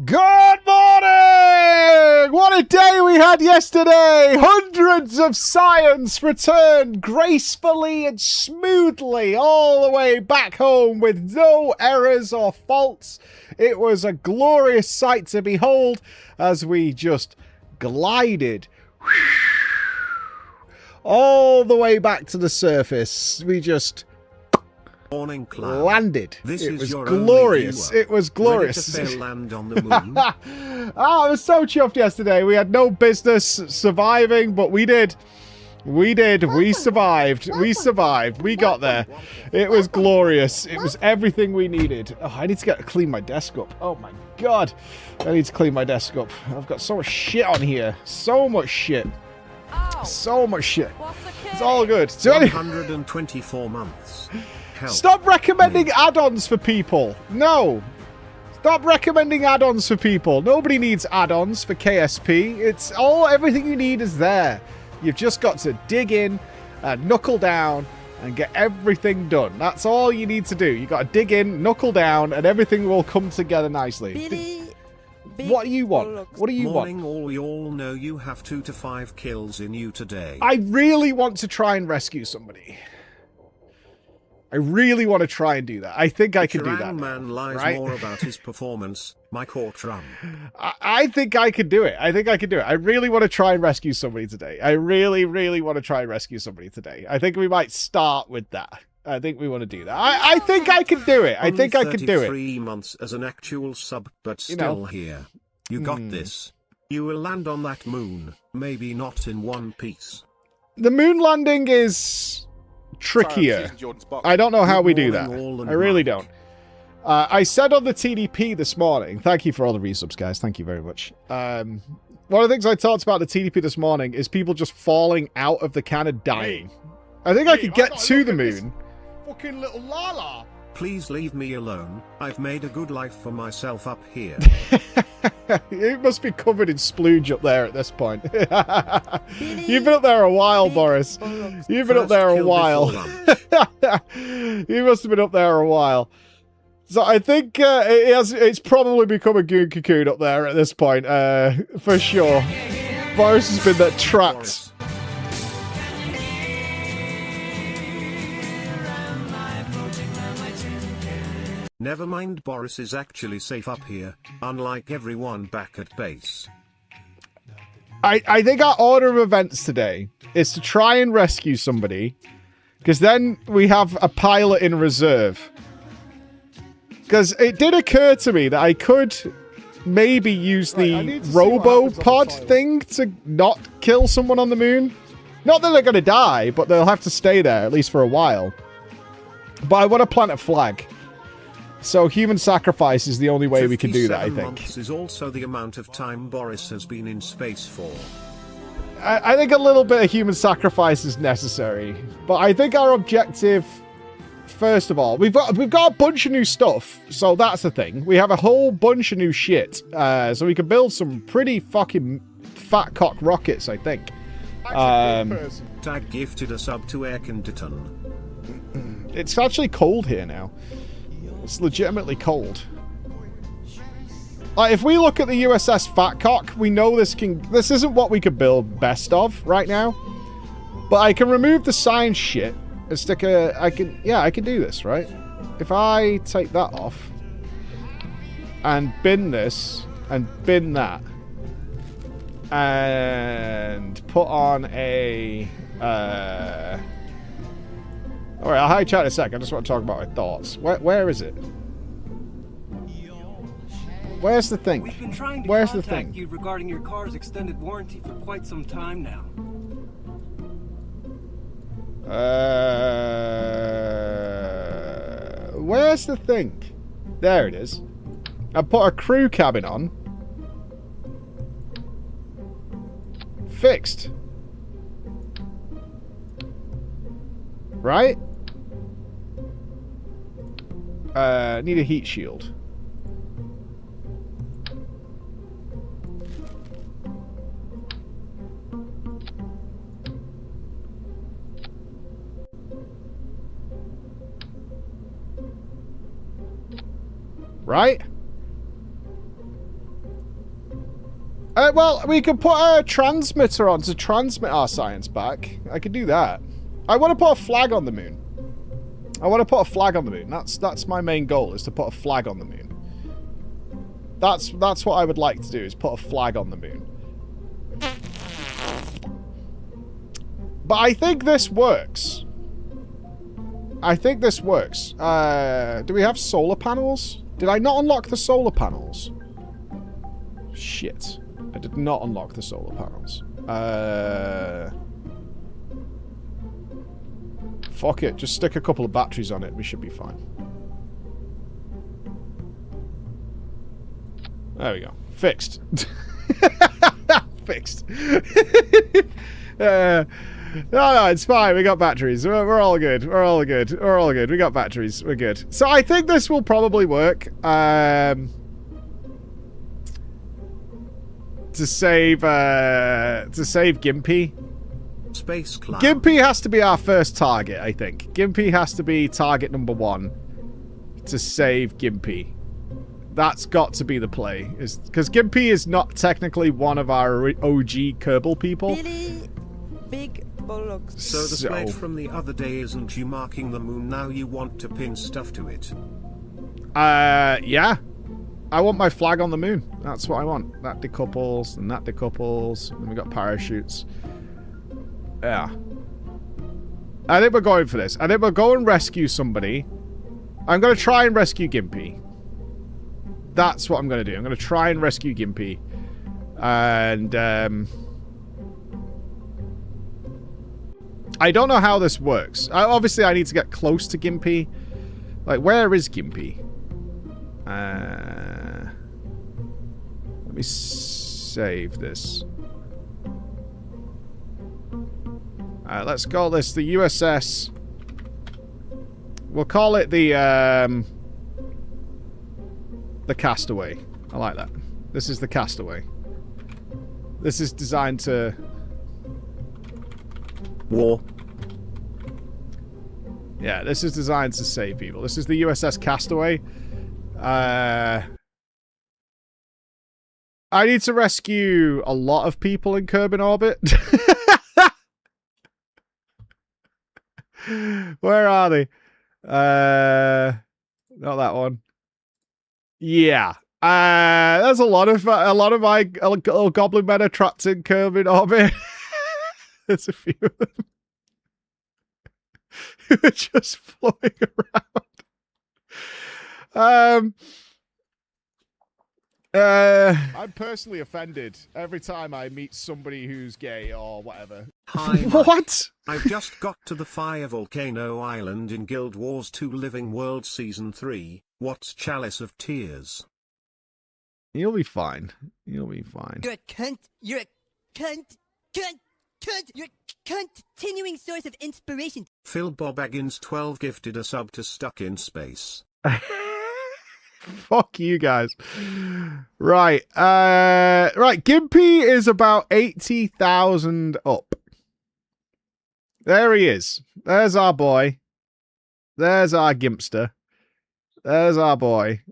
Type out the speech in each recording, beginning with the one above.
Good morning! What a day we had yesterday! Hundreds of science returned gracefully and smoothly all the way back home with no errors or faults. It was a glorious sight to behold as we just glided all the way back to the surface. We just Morning, Cloud. landed. This It is was your glorious. only viewer. It was glorious. Ready to fail land on the moon? I was so chuffed yesterday. We had no business surviving, but we did. We did. We survived. We survived. We got there. It was glorious. It was everything we needed. Oh, I need to clean my desk up. Oh my god. I need to clean my desk up. I've got so much shit on here. So much shit. So much shit. It's all good. So 124 months. Help. stop recommending add-ons for people. No. Stop recommending add-ons for people. Nobody needs add-ons for KSP. It's everything you need is there. You've just got to dig in and knuckle down and get everything done. That's all you need to do. You got to dig in, knuckle down, and everything will come together nicely. What do you want? What do you want? Morning, all. We all know you have 2 to 5 kills in you today. I really want to try and rescue somebody. I really want to try and do that. I think I can do that. Man lies right? more about his performance. My courtroom. I think I could do it. I think I could do it. I really want to try and rescue somebody today. I really, really want to try and rescue somebody today. I think we might start with that. I think we want to do that. I think I can do it. I think I can do it. 3 months as an actual sub, but still here. You got this. You will land on that moon. Maybe not in one piece. The moon landing is trickier. I don't know how we do that. I really don't. I said on the TDP this morning, thank you for all the resubs, guys. Thank you very much. One of the things I talked about the TDP this morning is people just falling out of the cannon dying. I think I could get to the moon. Fucking little Lala. Please leave me alone. I've made a good life for myself up here. It must be covered in splooge up there at this point. You've been up there a while, Boris. You've been up there a while. You must have been up there a while. So I think it's probably become a goon cocoon up there at this point, for sure. Boris has been that trapped. Never mind, Boris is actually safe up here, unlike everyone back at base. I think our order of events today is to try and rescue somebody, because then we have a pilot in reserve. Because it did occur to me that I could maybe use the robo-pod thing to not kill someone on the moon. Not that they're going to die, but they'll have to stay there, at least for a while. But I want to plant a flag. So human sacrifice is the only way we can do that, I think. 57 months is also the amount of time Boris has been in space for. I think a little bit of human sacrifice is necessary. But I think our objective, first of all, we've got a bunch of new stuff. So that's the thing. We have a whole bunch of new shit. So we can build some pretty fucking fat cock rockets, I think. Tag gifted a sub to Airconditon. It's actually cold here now. It's legitimately cold. If we look at the USS Fatcock, we know this isn't what we could build best of right now. But I can remove the science shit and stick I can do this, right? If I take that off and bin this and bin that and put on a alright, I'll hide chat in a sec. I just want to talk about my thoughts. Where is it? Where's the thing? We've been trying to Where's the contact thing? you regarding your car's extended warranty for quite some time now. Where's the thing? There it is. I put a crew cabin on. Fixed. Right? Need a heat shield. Right? Well, we could put a transmitter on to transmit our science back. I could do that. I want to put a flag on the moon. I want to put a flag on the moon. That's my main goal, is to put a flag on the moon. That's what I would like to do, is put a flag on the moon. But I think this works. I think this works. Do we have solar panels? Did I not unlock the solar panels? Shit. I did not unlock the solar panels. Fuck it. Just stick a couple of batteries on it. We should be fine. There we go. Fixed. Fixed. No, it's fine. We got batteries. We're all good. We're all good. We're all good. We got batteries. We're good. So I think this will probably work. To save Gimpy. Space Cloud. Gimpy has to be our first target, I think. Gimpy has to be target number 1 to save Gimpy. That's got to be the play, is because Gimpy is not technically one of our OG Kerbal people. Billy, big bollocks. So the slate from the other day isn't you marking the moon, now you want to pin stuff to it? Yeah. I want my flag on the moon. That's what I want. That decouples, and that decouples, and we got parachutes. Yeah. I think we're going for this. I think we'll go and rescue somebody. I'm going to try and rescue Gimpy. That's what I'm going to do. I'm going to try and rescue Gimpy. And, I don't know how this works. Obviously, I need to get close to Gimpy. Like, where is Gimpy? Let me save this. Let's call this the USS. We'll call it the Castaway. I like that. This is the Castaway. This is designed to... War. Yeah, this is designed to save people. This is the USS Castaway. I need to rescue a lot of people in Kerbin Orbit. Where are they? Not that one. Yeah. There's a lot of my little goblin men are trapped in Kerbin Orbit. There's a few of them who are just floating around. I'm personally offended every time I meet somebody who's gay or whatever. Hi, What? I've just got to the Fire Volcano Island in Guild Wars 2 Living World Season 3. What's Chalice of Tears? You'll be fine. You'll be fine. You're a cunt. You're a cunt. Cunt. Cunt. You're a continuing source of inspiration. Phil Bob Baggins 12 gifted a sub to Stuck in Space. Fuck you guys. Right. Right. Gimpy is about 80,000 up. There he is. There's our boy. There's our Gimpster. There's our boy.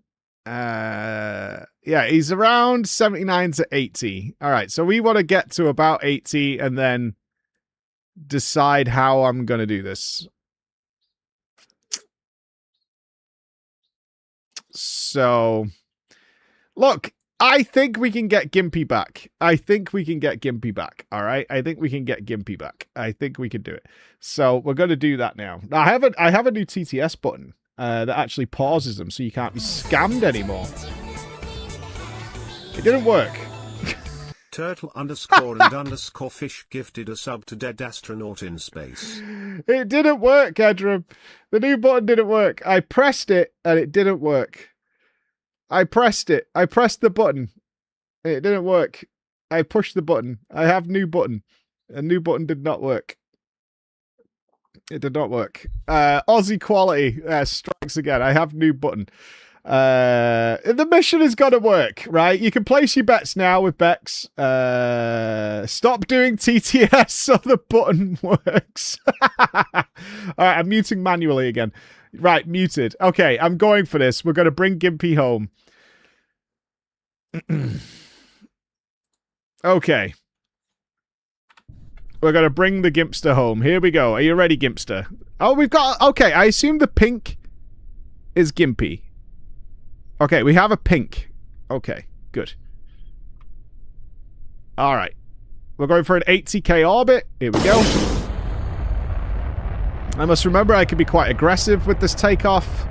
Yeah, he's around 79 to 80. All right. So we want to get to about 80 and then decide how I'm going to do this. So, look, I think we can get Gimpy back. I think we can get Gimpy back. All right. I think we can get Gimpy back. I think we can do it. So we're going to do that now. I have a new TTS button that actually pauses them so you can't be scammed anymore. It didn't work. Turtle _ and _ fish gifted a sub to Dead Astronaut in Space. It didn't work, Edram. The new button didn't work. I pressed it and it didn't work. I pressed it. I pressed the button. It didn't work. I pushed the button. I have new button. A new button did not work. It did not work. Aussie quality strikes again. I have new button. The mission is gonna work, right? You can place your bets now with Bex. Stop doing TTS so the button works. Alright, I'm muting manually again. Right, muted. Okay, I'm going for this. We're gonna bring Gimpy home. Okay. We're going to bring the Gimpster home. Here we go. Are you ready, Gimpster? Oh, we've got... Okay, I assume the pink is Gimpy. Okay, we have a pink. Okay, good. Alright. We're going for an 80k orbit. Here we go. I must remember I can be quite aggressive with this takeoff.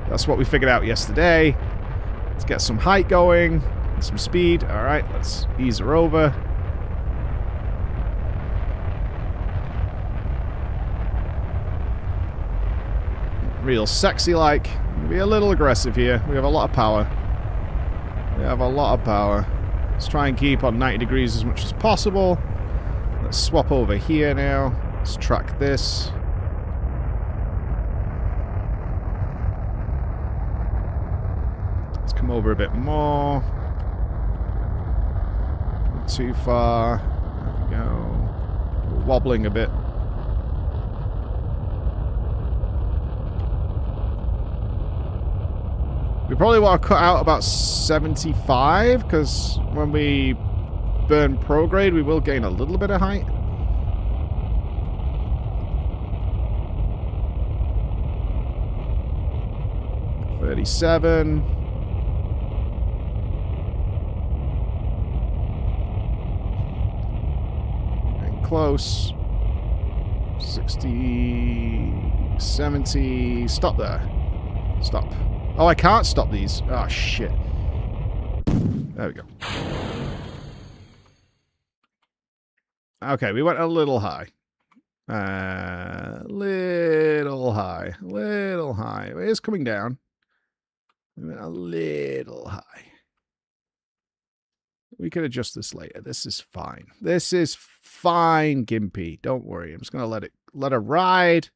That's what we figured out yesterday. Let's get some height going. Some speed. Alright, let's ease her over. Real sexy like. Be a little aggressive here. We have a lot of power. Let's try and keep on 90 degrees as much as possible. Let's swap over here now. Let's track this. Let's come over a bit more. Not too far. There we go. We're wobbling a bit. We probably want to cut out about 75, because when we burn prograde, we will gain a little bit of height. $37. Getting close. 60, 70. Stop there. Stop. Oh, I can't stop these. Oh, shit. There we go. Okay, we went a little high. Little high. It is coming down. We went a little high. We can adjust this later. This is fine. This is fine, Gimpy. Don't worry. I'm just going to let her ride.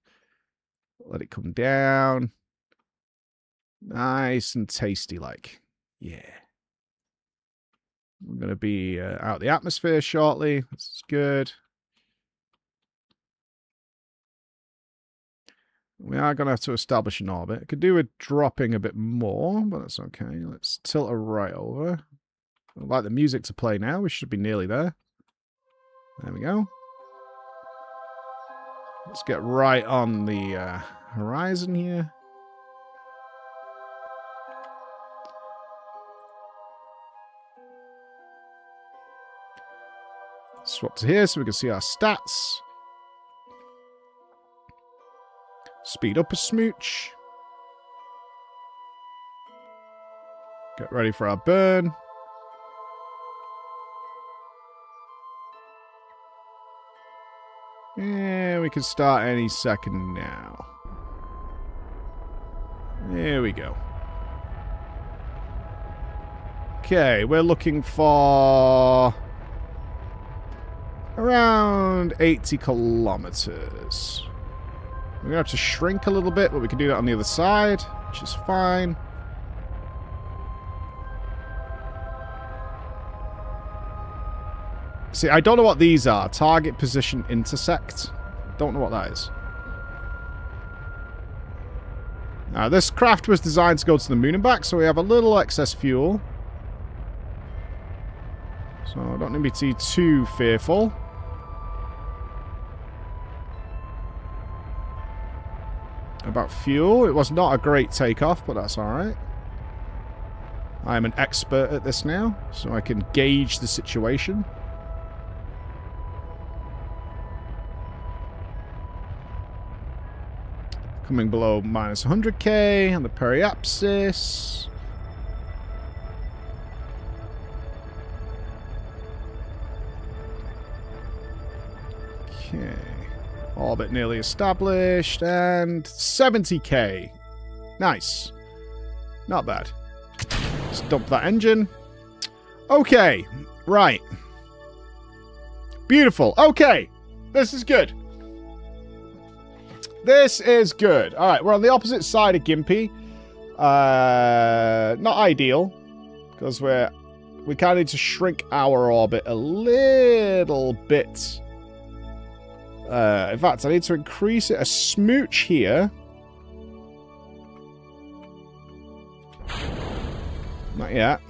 Let it come down. Nice and tasty like. Yeah. We're going to be out the atmosphere shortly. This is good. We are going to have to establish an orbit. I could do with dropping a bit more, but that's okay. Let's tilt her right over. I'd like the music to play now. We should be nearly there. There we go. Let's get right on the horizon here. Swap to here so we can see our stats. Speed up a smooch. Get ready for our burn. Yeah, we can start any second now. There we go. Okay, we're looking for around 80 kilometers. We're going to have to shrink a little bit, but we can do that on the other side, which is fine. See, I don't know what these are. Target position intersect. Don't know what that is. Now, this craft was designed to go to the moon and back, so we have a little excess fuel. So I don't need to be too fearful. About fuel. It was not a great takeoff, but that's alright. I'm an expert at this now, so I can gauge the situation. Coming below minus 100k on the periapsis. Okay. Orbit nearly established, and 70k. Nice. Not bad. Let's dump that engine. Okay. Right. Beautiful. Okay. This is good. This is good. Alright, we're on the opposite side of Gimpy. Not ideal. Because we kind of need to shrink our orbit a little bit. In fact, I need to increase it a smooch here. Not yet.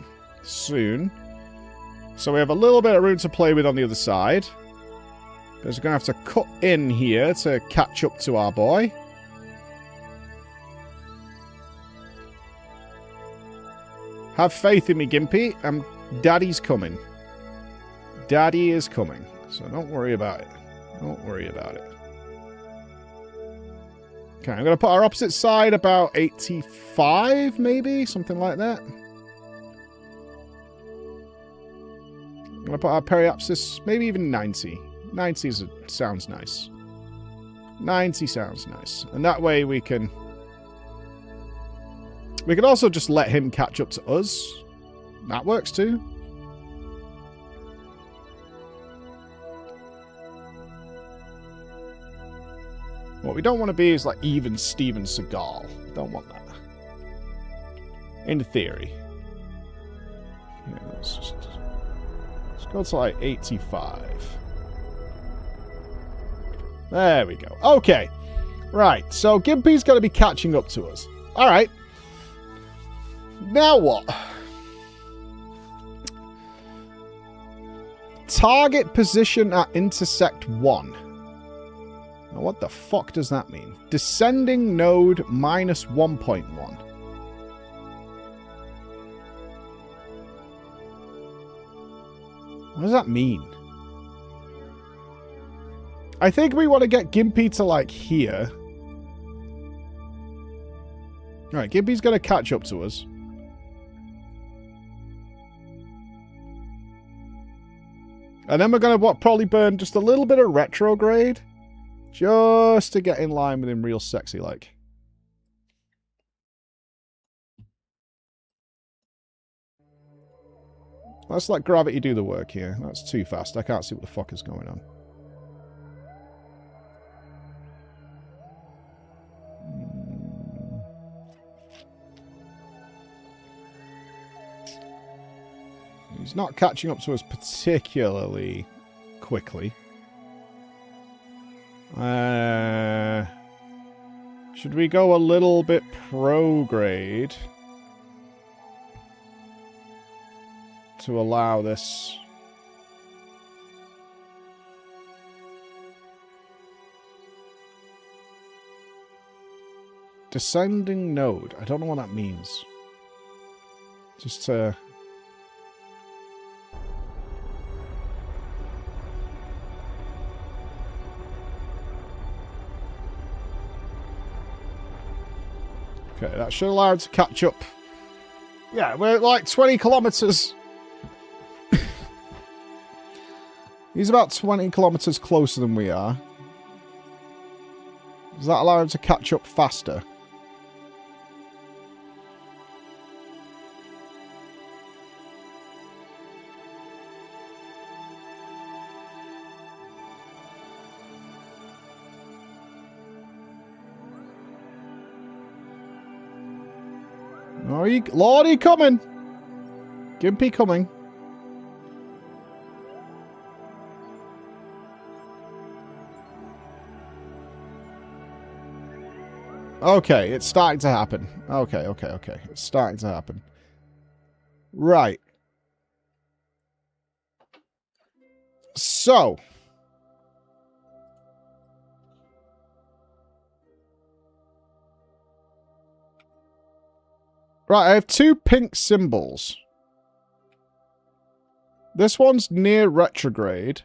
Soon. So we have a little bit of room to play with on the other side. Because we're going to have to cut in here to catch up to our boy. Have faith in me, Gimpy. Daddy's coming. Daddy is coming. So don't worry about it. Don't worry about it. Okay, I'm going to put our opposite side about 85, maybe? Something like that. I'm going to put our periapsis, maybe even 90. 90 sounds nice. 90 sounds nice. And that way we can... We can also just let him catch up to us. That works too. What we don't want to be is like even Steven Seagal. Don't want that. In theory. Yeah, let's go to like 85. There we go. Okay. Right, so Gimpy's going to be catching up to us. Alright. Now what? Target position at intersect 1. Now what the fuck does that mean? Descending node minus 1.1. What does that mean? I think we want to get Gimpy to, like, here. Alright, Gimpy's going to catch up to us. And then we're going to, probably burn just a little bit of retrograde. Just to get in line with him real sexy, like. Let's let gravity do the work here. That's too fast. I can't see what the fuck is going on. He's not catching up to us particularly quickly. Should we go a little bit prograde to allow this? Descending node. I don't know what that means. Just to... Okay, that should allow it to catch up. Yeah, we're like 20 kilometers. He's about 20 kilometers closer than we are. Does that allow him to catch up faster? Lordy coming! Gimpy coming. Okay, it's starting to happen. Okay. It's starting to happen. Right. So... Right, I have two pink symbols. This one's near retrograde.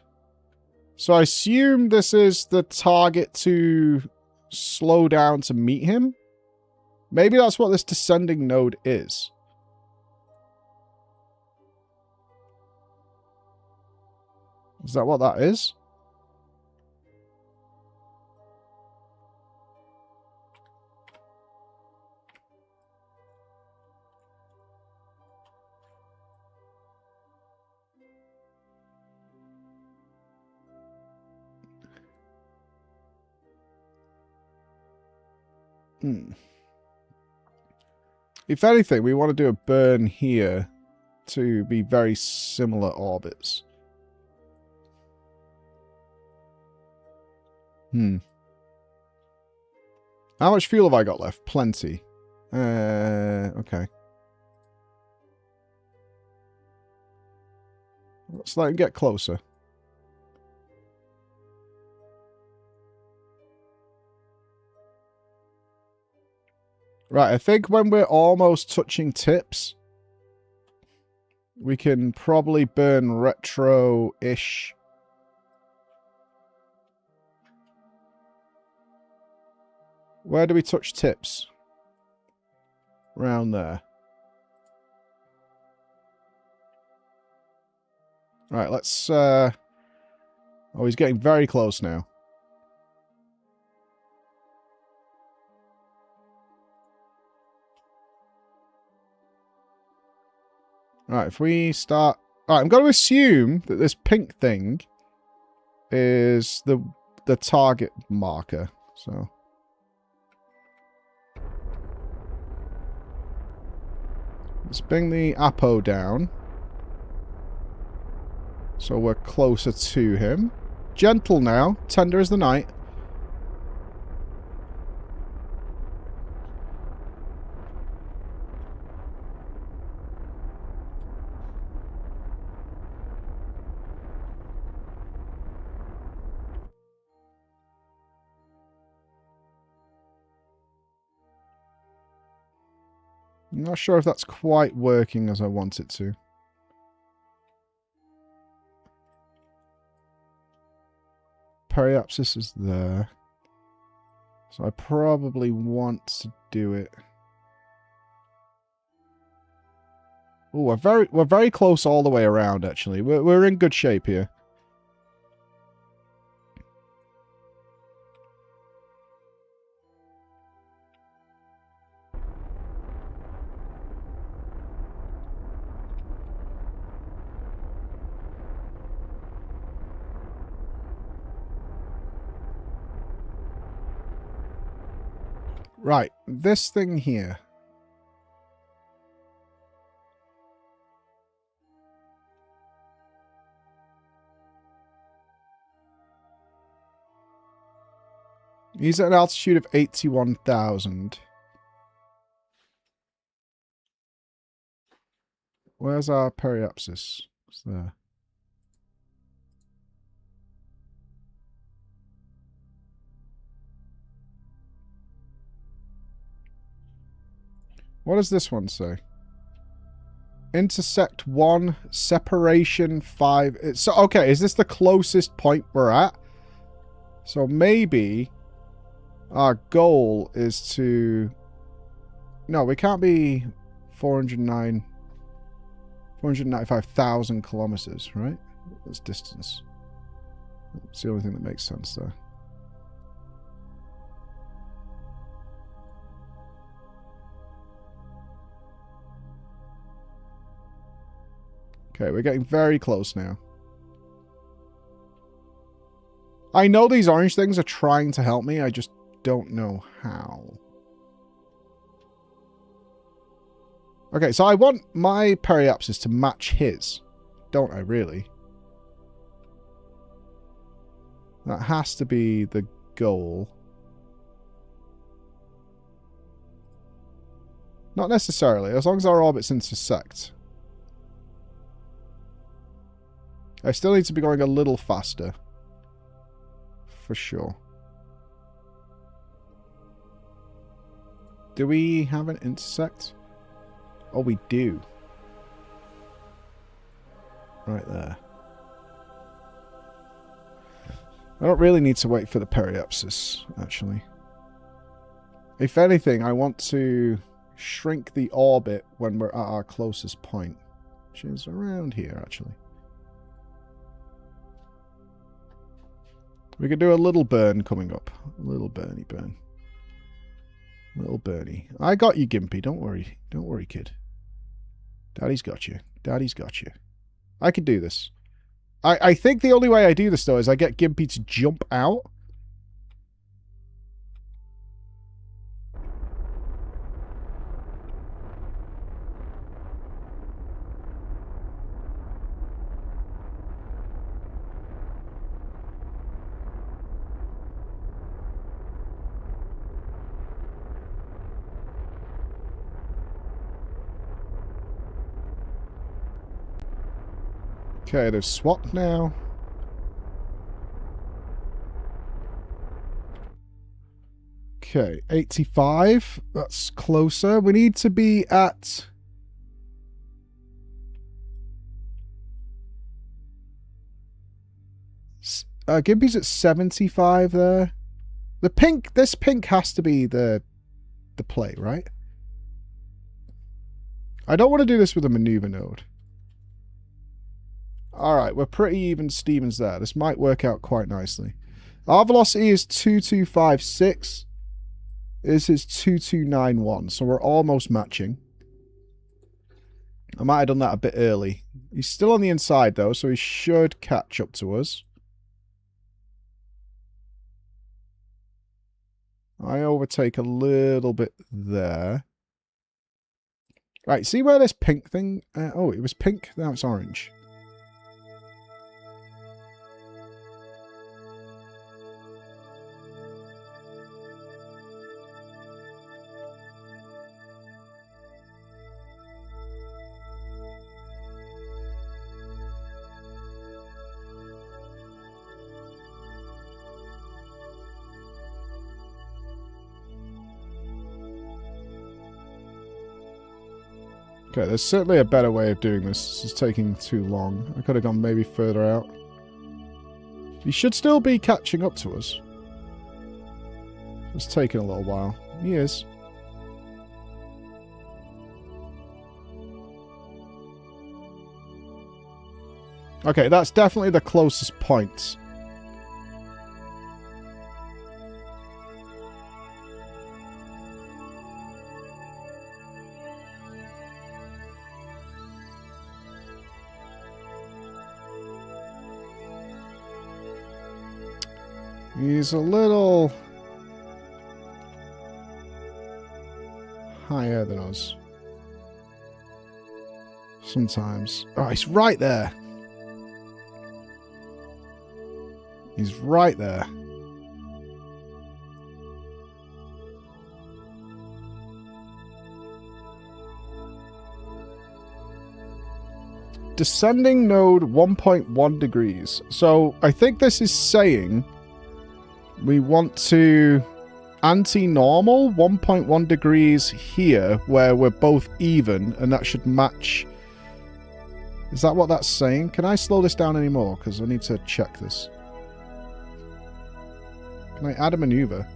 So I assume this is the target to slow down to meet him. Maybe that's what this descending node is. Is that what that is? If anything, we want to do a burn here to be very similar orbits. How much fuel have I got left? Plenty. Okay. Let's let him get closer. Right, I think when we're almost touching tips, we can probably burn retro-ish. Where do we touch tips? Around there. Right, let's... Oh, he's getting very close now. Right, if we start... Alright, I'm going to assume that this pink thing is the target marker. So... let's bring the Apo down. So we're closer to him. Gentle now. Tender as the night. I'm not sure if that's quite working as I want it to. Periapsis is there. So I probably want to do it. Oh, we're very close all the way around, actually. We're in good shape here. Right, this thing here. He's at an altitude of 81,000. Where's our periapsis? It's there. What does this one say? Intersect 1, separation 5. So, okay, is this the closest point we're at? So maybe our goal is to... No, we can't be 495,000 kilometers, right? That's distance. That's the only thing that makes sense there. Okay, we're getting very close now. I know these orange things are trying to help me, I just don't know how. Okay, so I want my periapsis to match his. Don't I, really? That has to be the goal. Not necessarily, as long as our orbits intersect. I still need to be going a little faster. For sure. Do we have an intersect? Oh, we do. Right there. I don't really need to wait for the periapsis, actually. If anything, I want to shrink the orbit when we're at our closest point. Which is around here, actually. We could do a little burn coming up. A little burny burn. Little Bernie. I got you, Gimpy. Don't worry. Don't worry, kid. Daddy's got you. Daddy's got you. I can do this. I think the only way I do this, though, is I get Gimpy to jump out. Okay, they've swapped now. Okay, 85. That's closer. We need to be at... Gimby's at 75 there. The pink, this pink has to be the play, right? I don't want to do this with a maneuver node. Alright, we're pretty even Stevens there. This might work out quite nicely. Our velocity is 2256. This is 2291, so we're almost matching. I might have done that a bit early. He's still on the inside though, so he should catch up to us. I overtake a little bit there. Right, see where this pink thing... oh, it was pink, now it's orange. Okay, there's certainly a better way of doing this. This is taking too long. I could have gone maybe further out. He should still be catching up to us. It's taking a little while. He is. Okay, that's definitely the closest point. He's a little higher than us. Sometimes. Oh, he's right there. He's right there. Descending node 1.1 degrees. So I think this is saying we want to anti-normal 1.1 degrees here where we're both even, and that should match. Is that what that's saying? Can I slow this down anymore? Because I need to check this. Can I add a maneuver?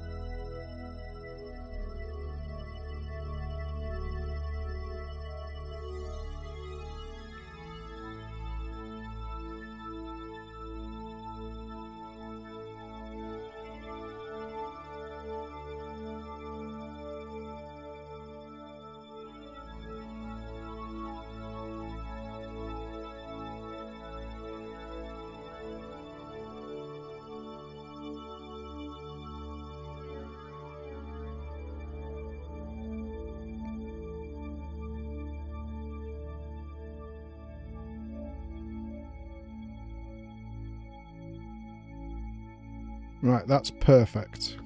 Right, that's perfect.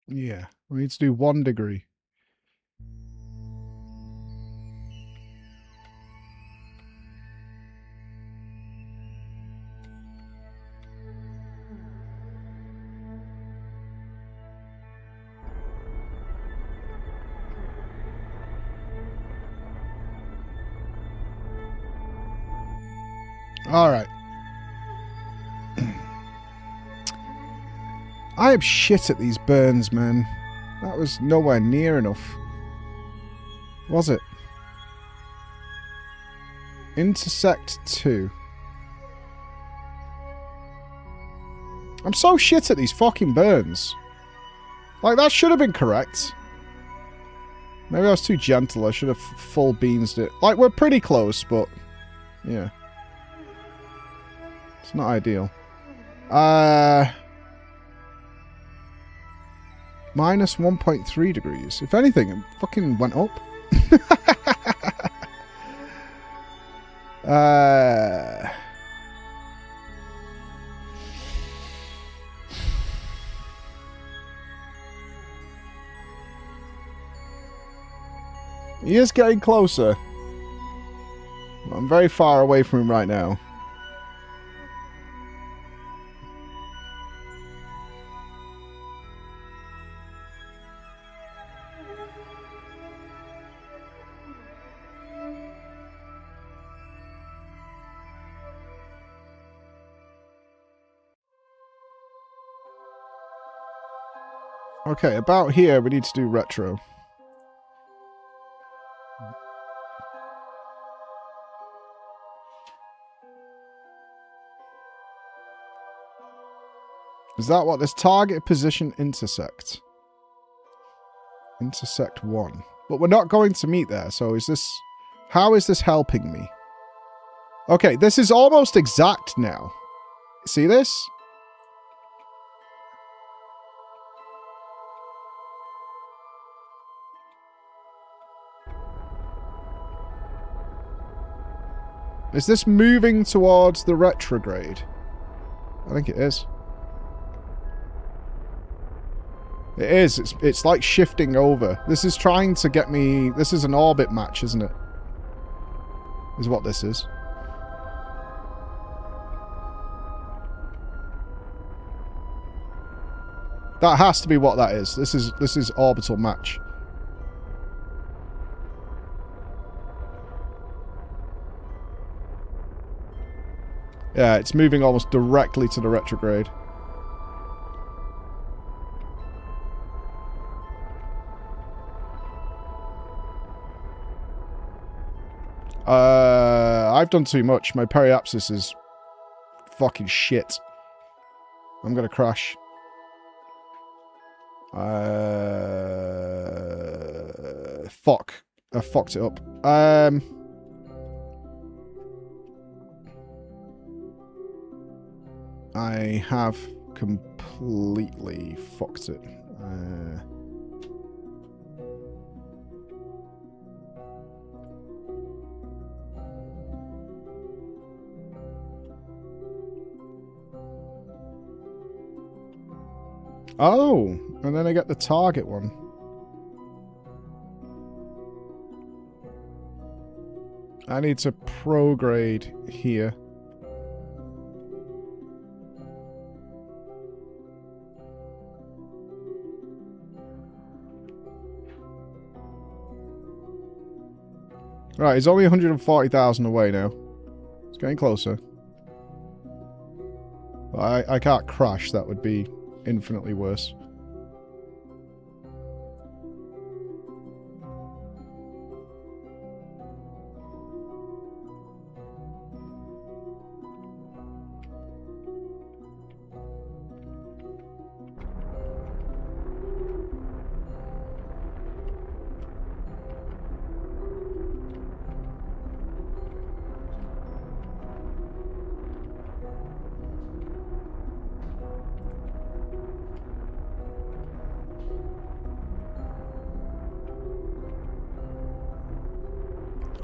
Yeah, we need to do 1 degree. Alright. I am shit at these burns, man. That was nowhere near enough. Was it? Intersect 2. I'm so shit at these fucking burns. Like, that should have been correct. Maybe I was too gentle. I should have full beansed it. Like, we're pretty close, but... yeah. It's not ideal. Minus 1.3 degrees. If anything, it fucking went up. He is getting closer. I'm very far away from him right now. Okay, about here we need to do retro. Is that what this target position intersect? Intersect 1. But we're not going to meet there, so is this... How is this helping me? Okay, this is almost exact now. See this? Is this moving towards the retrograde? I think it is. It is. It's like shifting over. This is trying to get me... This is an orbit match, isn't it? Is what this is. That has to be what that is. This is orbital match. Yeah, it's moving almost directly to the retrograde. I've done too much. My periapsis is fucking shit. I'm gonna crash. Fuck. I fucked it up. I have completely fucked it. Oh, and then I get the target one. I need to prograde here. Right, he's only 140,000 away now. It's getting closer. I can't crash, that would be infinitely worse.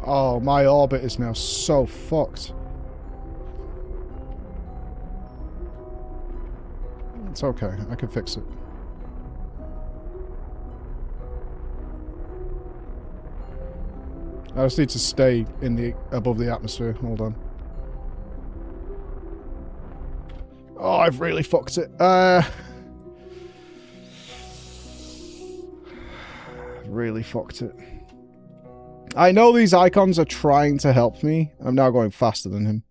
Oh, my orbit is now so fucked. It's okay. I can fix it. I just need to stay in the above the atmosphere. Hold on. Oh, I've really fucked it. Really fucked it. I know these icons are trying to help me. I'm now going faster than him.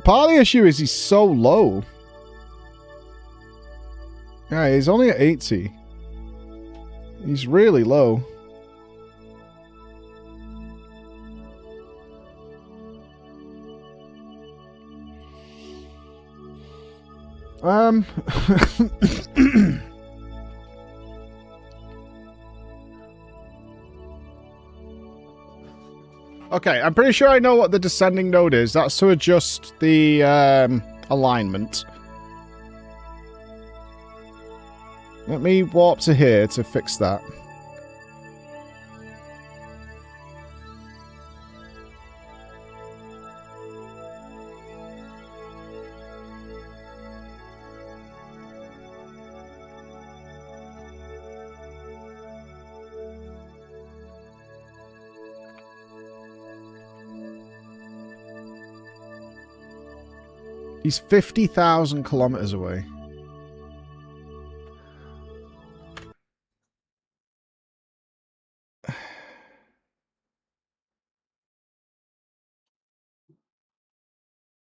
Part of the issue is he's so low. Yeah, he's only at 80. He's really low. Okay, I'm pretty sure I know what the descending node is. That's to adjust the alignment. Let me warp to here to fix that. He's 50,000 kilometers away.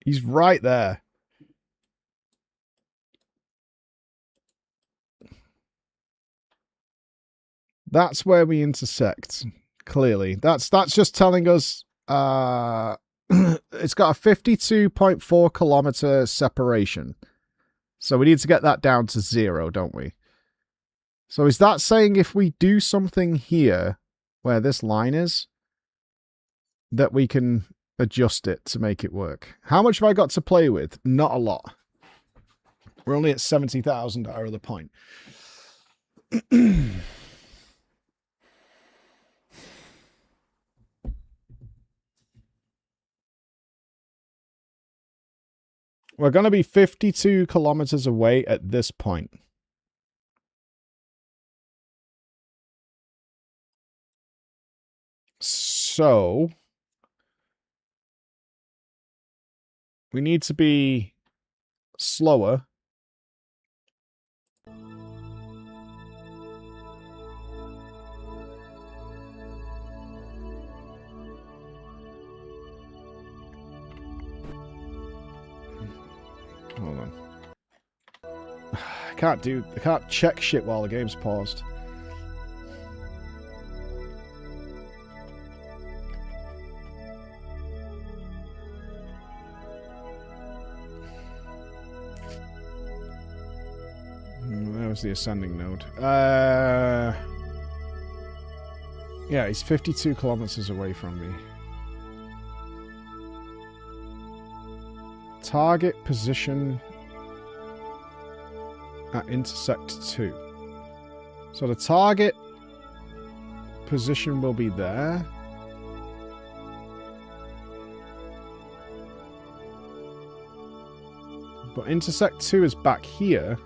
He's right there. That's where we intersect, clearly. That's just telling us it's got a 52.4 kilometer separation. So we need to get that down to 0, don't we? So is that saying if we do something here where this line is, that we can adjust it to make it work? How much have I got to play with? Not a lot. We're only at 70,000 at our other point. We're going to be 52 kilometers away at this point. So we need to be slower. Hold on. I can't check shit while the game's paused. Where was the ascending node? Yeah, he's 52 kilometers away from me. Target position at intersect 2. So the target position will be there. But intersect 2 is back here.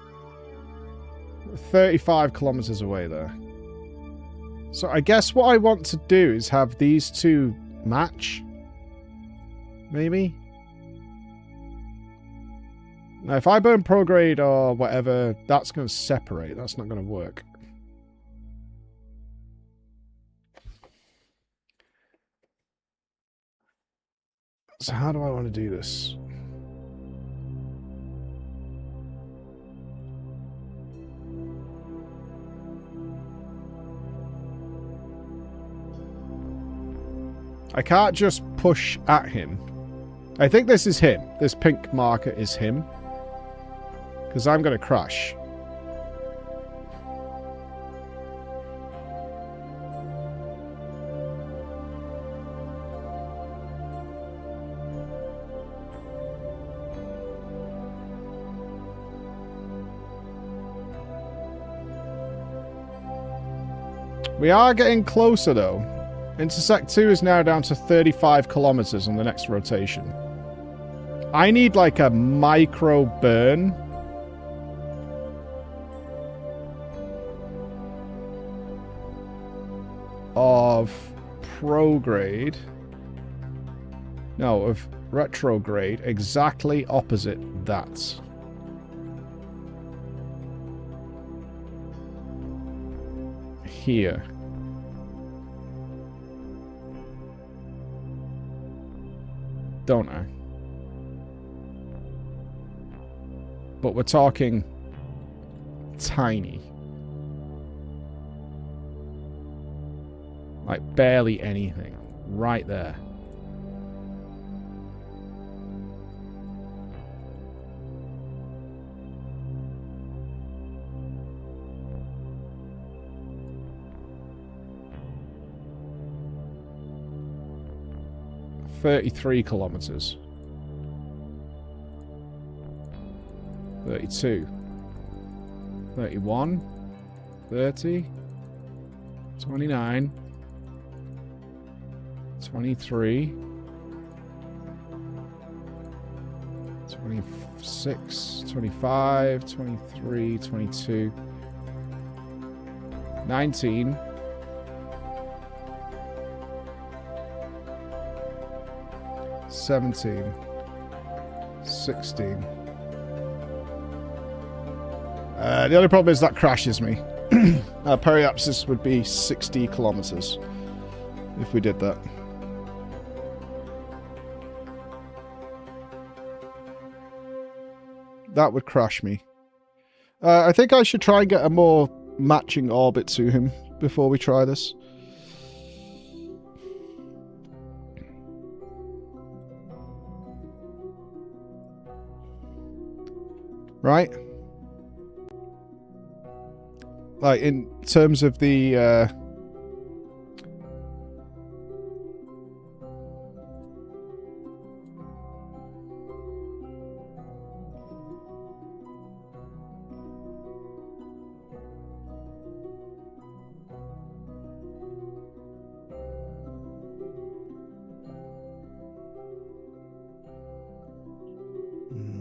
35 kilometers away there. So I guess what I want to do is have these two match. Maybe. Now, if I burn prograde or whatever, that's going to separate. That's not going to work. So how do I want to do this? I can't just push at him. I think this is him. This pink marker is him. Because I'm going to crash. We are getting closer, though. Intersect 2 is now down to 35 kilometers on the next rotation. I need, like, a micro burn. Of prograde. No, of retrograde. Exactly opposite that. Here. Don't I? But we're talking tiny. Like barely anything. Right there. $33 kilometers. 32. 31. 30, 29, 23, 26, 25, 23, 22, 19, 17, 16. The only problem is that crashes me. Periapsis would be 60 kilometers if we did that. That would crash me. I think I should try and get a more matching orbit to him before we try this. Right? Like, in terms of the,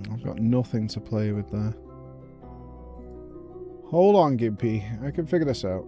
I've got nothing to play with there. Hold on, Gimpy. I can figure this out.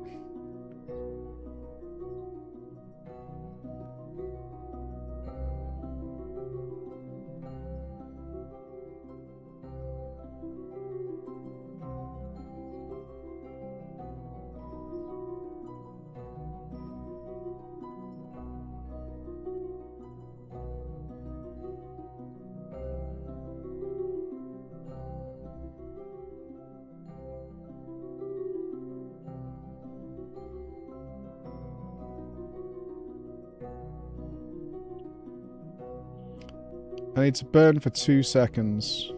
I need to burn for 2 seconds.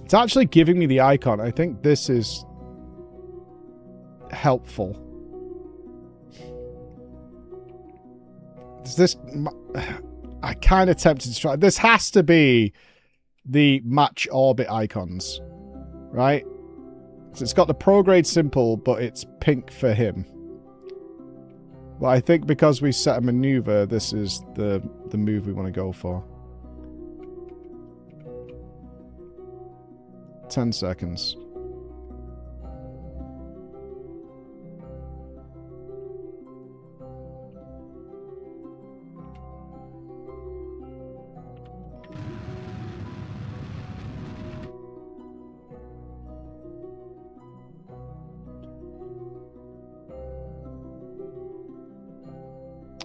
It's actually giving me the icon. I think this is helpful. Is this... I kind of tempted to try. This has to be the match orbit icons, right? So it's got the prograde simple, but it's pink for him. But I think because we set a maneuver, this is the move we want to go for. 10 seconds.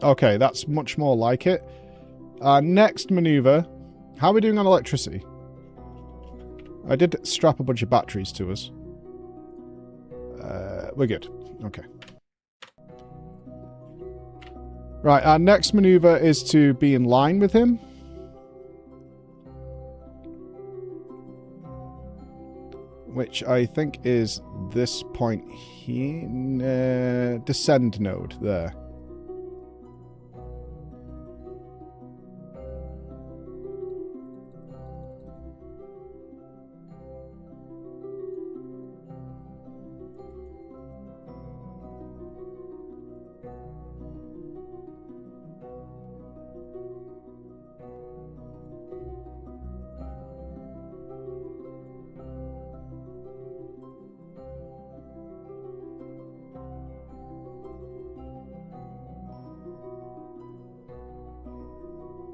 Okay, that's much more like it. Next maneuver. How are we doing on electricity? I did strap a bunch of batteries to us. We're good. Okay. Right, our next maneuver is to be in line with him. Which I think is this point here. Descend node, there.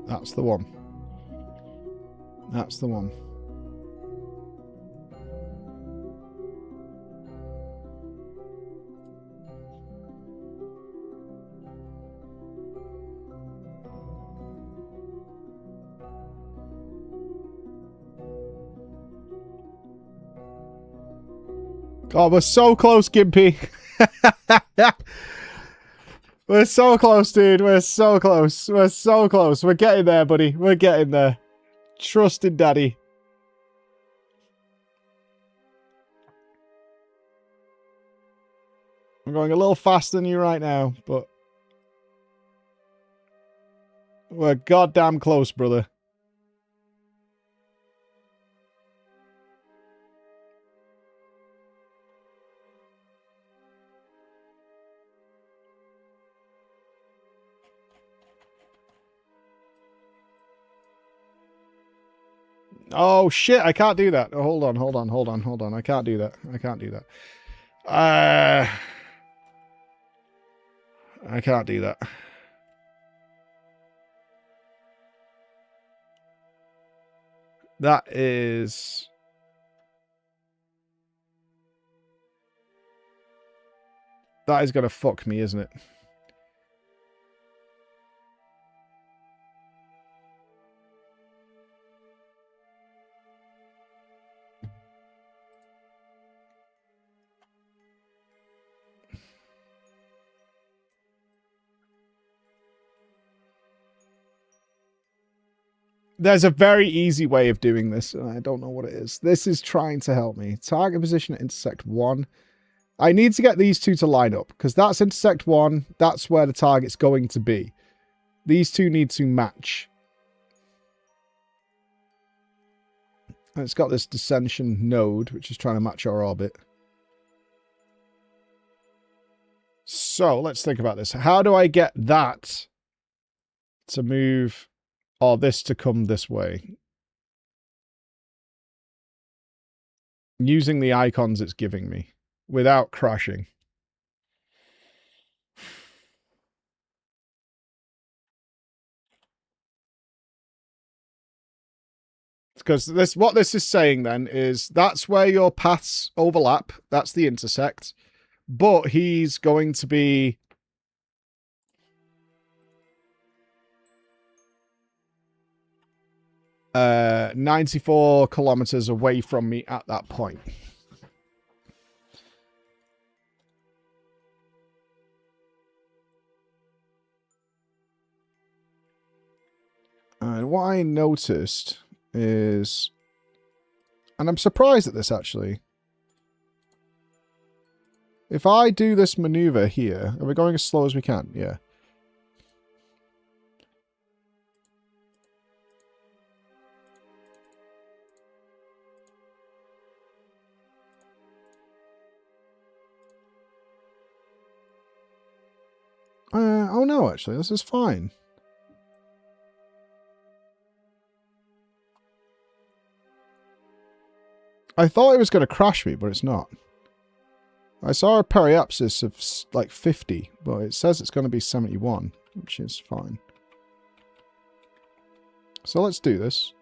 That's the one. That's the one. Oh, we're so close, Gimpy. We're so close, dude. We're so close. We're so close. We're getting there, buddy. We're getting there. Trust in Daddy. I'm going a little faster than you right now, but we're goddamn close, brother. Oh shit, I can't do that. Oh, hold on. I can't do that. I can't do that. I can't do that. That is... That is gonna fuck me, isn't it? There's a very easy way of doing this, and I don't know what it is. This is trying to help me. Target position at intersect 1. I need to get these two to line up, because that's intersect 1. That's where the target's going to be. These two need to match. And it's got this dissension node, which is trying to match our orbit. So, let's think about this. How do I get that to move... or this to come this way? Using the icons it's giving me without crashing. Because this, what this is saying then is that's where your paths overlap. That's the intersect. But he's going to be... 94 kilometers away from me at that point. And what I noticed is, and I'm surprised at this actually, if I do this maneuver here, are we going as slow as we can? Yeah. Oh no, actually, this is fine. I thought it was going to crash me, but it's not. I saw a periapsis of like 50, but it says it's going to be 71, which is fine. So let's do this.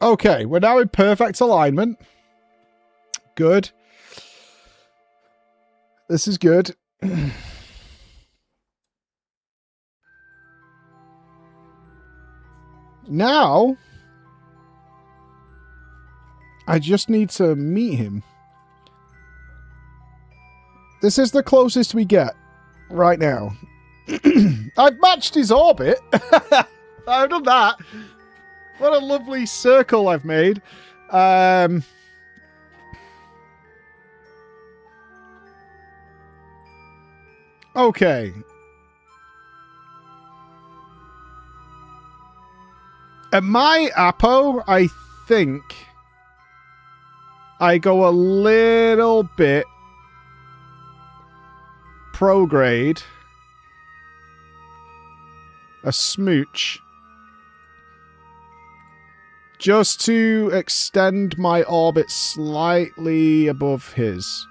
Okay, we're now in perfect alignment. Good. This is good. Now, I just need to meet him. This is the closest we get right now. I've matched his orbit. I've done that. What a lovely circle I've made. Okay. At my Apo, I think I go a little bit prograde. A smooch. Just to extend my orbit slightly above his.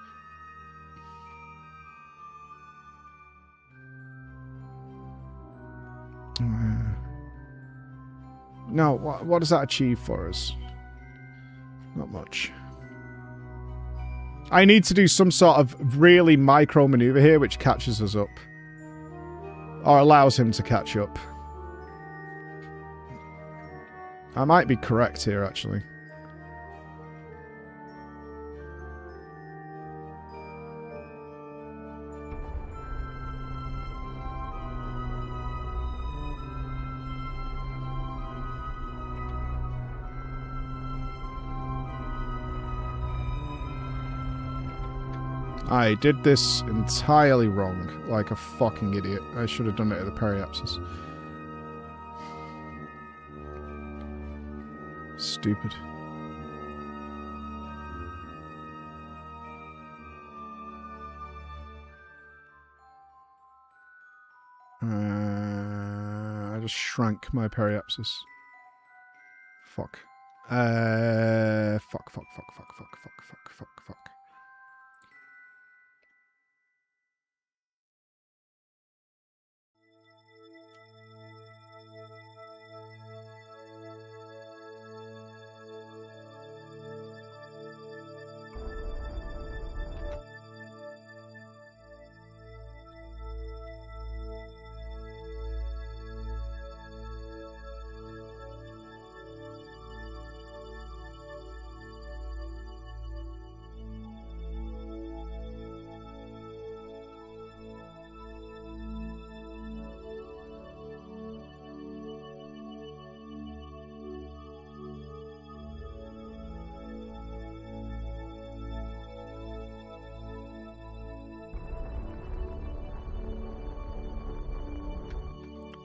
No, what does that achieve for us? Not much. I need to do some sort of really micro maneuver here which catches us up. Or allows him to catch up. I might be correct here, actually. I did this entirely wrong, like a fucking idiot. I should have done it at the periapsis. Stupid. I just shrank my periapsis. Fuck. Fuck.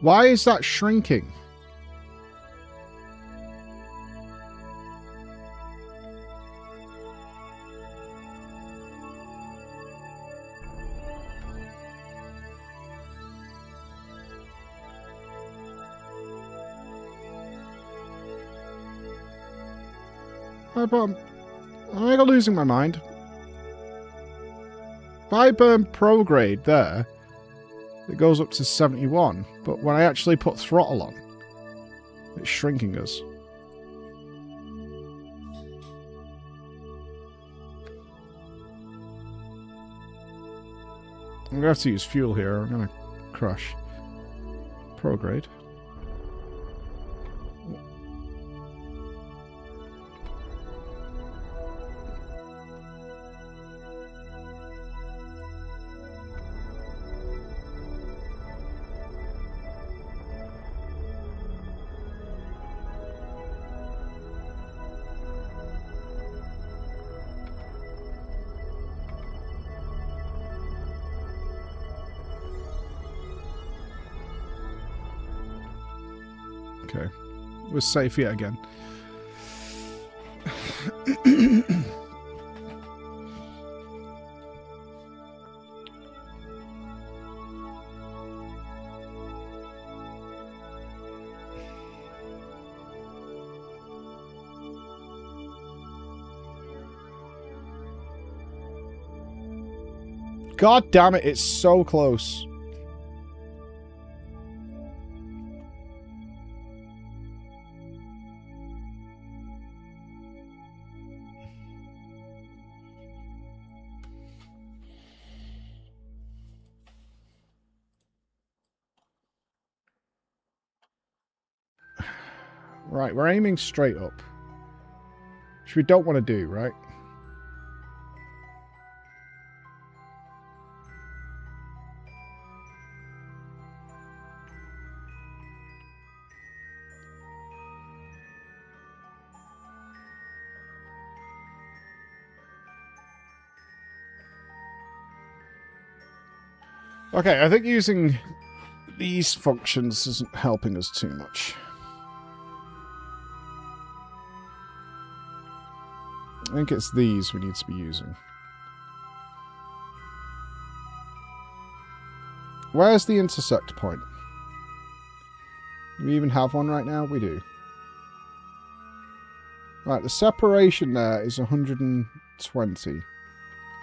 Why is that shrinking? Am I losing my mind? If I burn prograde there, it goes up to 71, but when I actually put throttle on, it's shrinking us. I'm gonna have to use fuel here, or I'm gonna crash. Prograde. Okay. We're safe yet again. God damn it, it's so close. Right, we're aiming straight up. Which we don't want to do, right? Okay, I think using these functions isn't helping us too much. I think it's these we need to be using. Where's the intersect point? Do we even have one right now? We do. Right, the separation there is 120.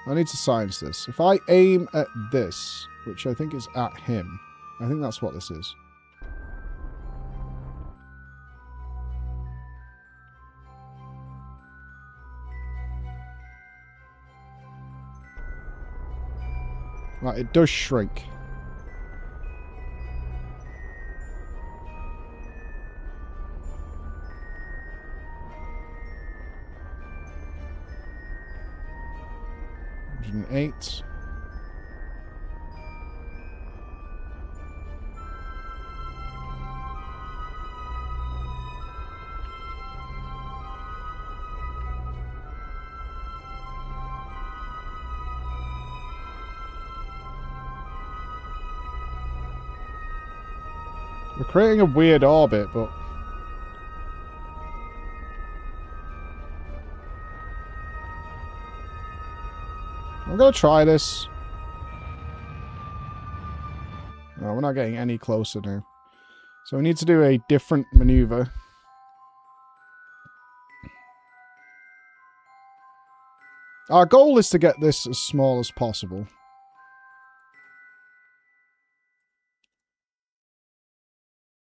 I need to science this. If I aim at this, which I think is at him, I think that's what this is. Right, it does shrink. $108. We're creating a weird orbit, but... I'm gonna try this. No, we're not getting any closer now. So we need to do a different maneuver. Our goal is to get this as small as possible.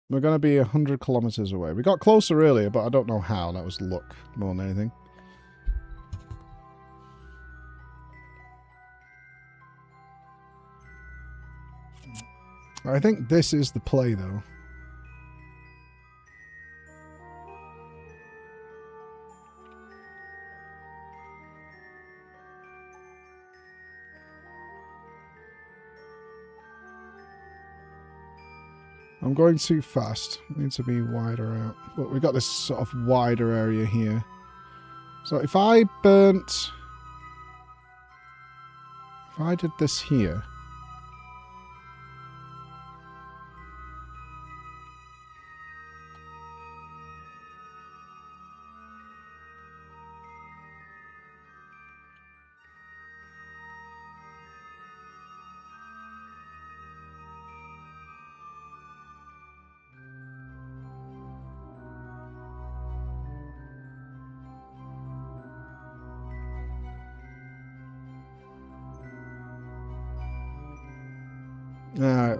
We're going to be 100 kilometers away. We got closer earlier, but I don't know how. That was luck more than anything. I think this is the play, though. I'm going too fast. I need to be wider out. But we've got this sort of wider area here. So if I burnt... If I did this here...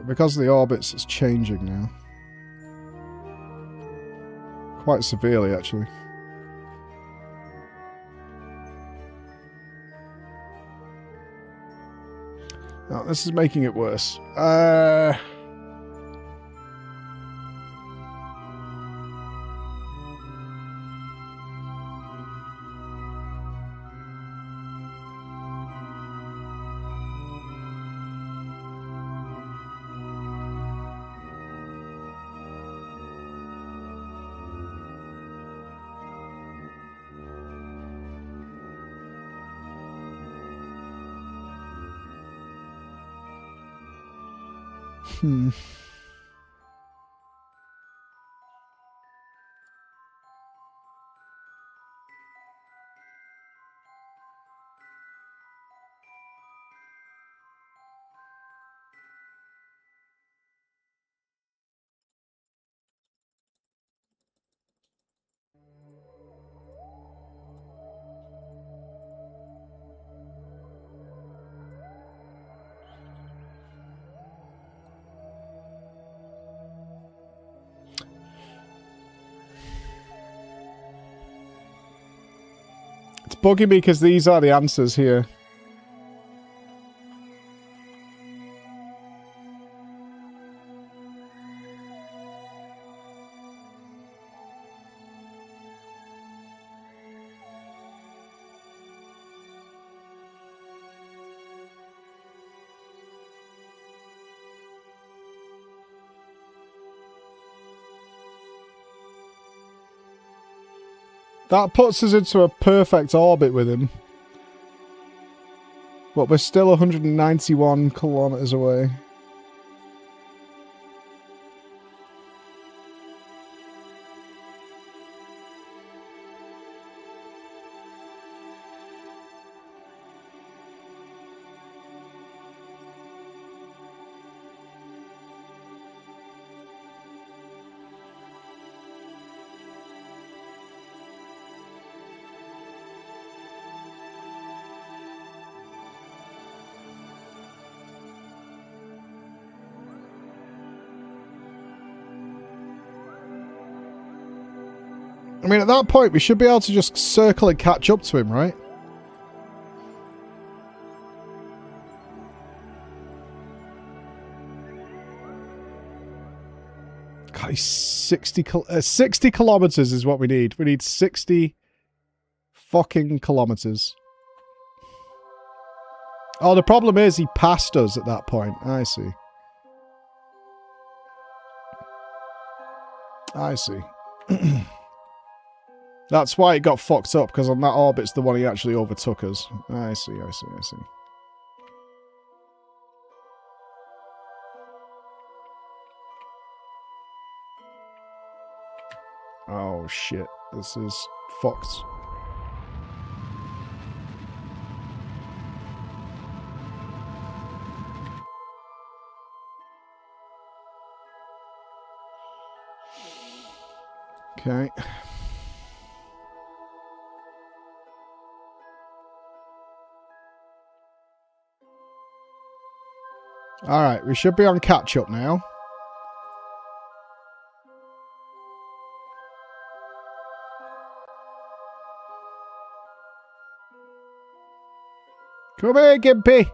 because of the orbits, it's changing now. Quite severely, actually. No, this is making it worse. It's bugging me because these are the answers here. That puts us into a perfect orbit with him. But we're still 191 kilometers away. I mean, at that point, we should be able to just circle and catch up to him, right? 60 kilometers is what we need. We need 60 fucking kilometers. Oh, the problem is he passed us at that point. I see. I see. That's why it got fucked up, because on that orbit's the one he actually overtook us. I see, I see, I see. Oh shit, this is fucked. Okay. Alright, we should be on catch-up now. Come here, Gimpy!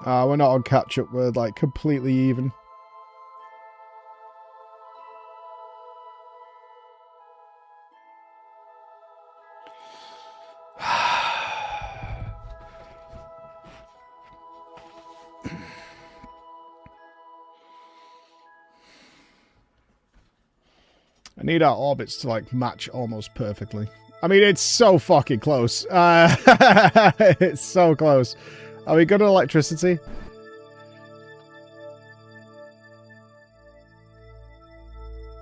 We're not on catch-up, we're like completely even. I need our orbits to like match almost perfectly. I mean, it's so fucking close. It's so close. Are we good at electricity?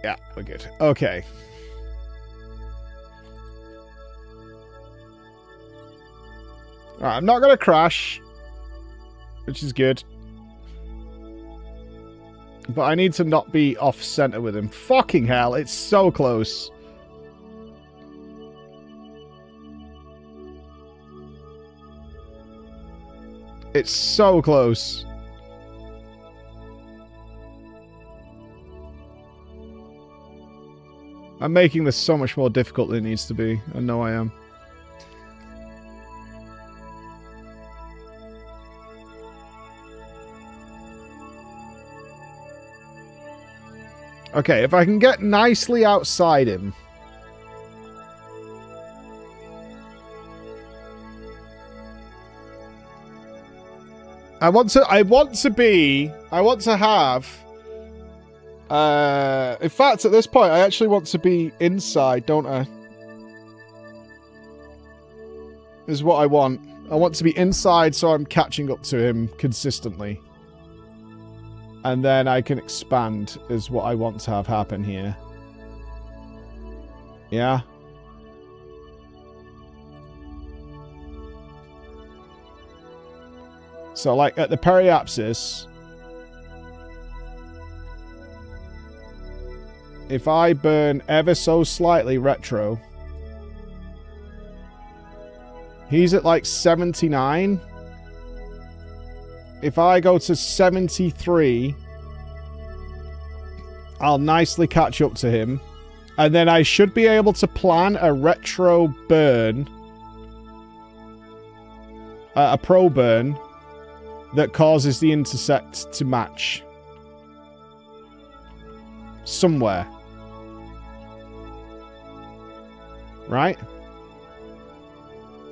Yeah, we're good. Okay. Alright, I'm not gonna crash, which is good. But I need to not be off-center with him. Fucking hell, it's so close. It's so close. I'm making this so much more difficult than it needs to be. I know I am. Okay, if I can get nicely outside him. I want to have in fact, at this point I actually want to be inside, don't I? Is what I want. I want to be inside so I'm catching up to him consistently. And then I can expand is what I want to have happen here. Yeah. So like at the periapsis, if I burn ever so slightly retro, he's at like 79. If I go to 73, I'll nicely catch up to him. And then I should be able to plan a retro burn. A pro burn that causes the intersect to match. Somewhere. Right?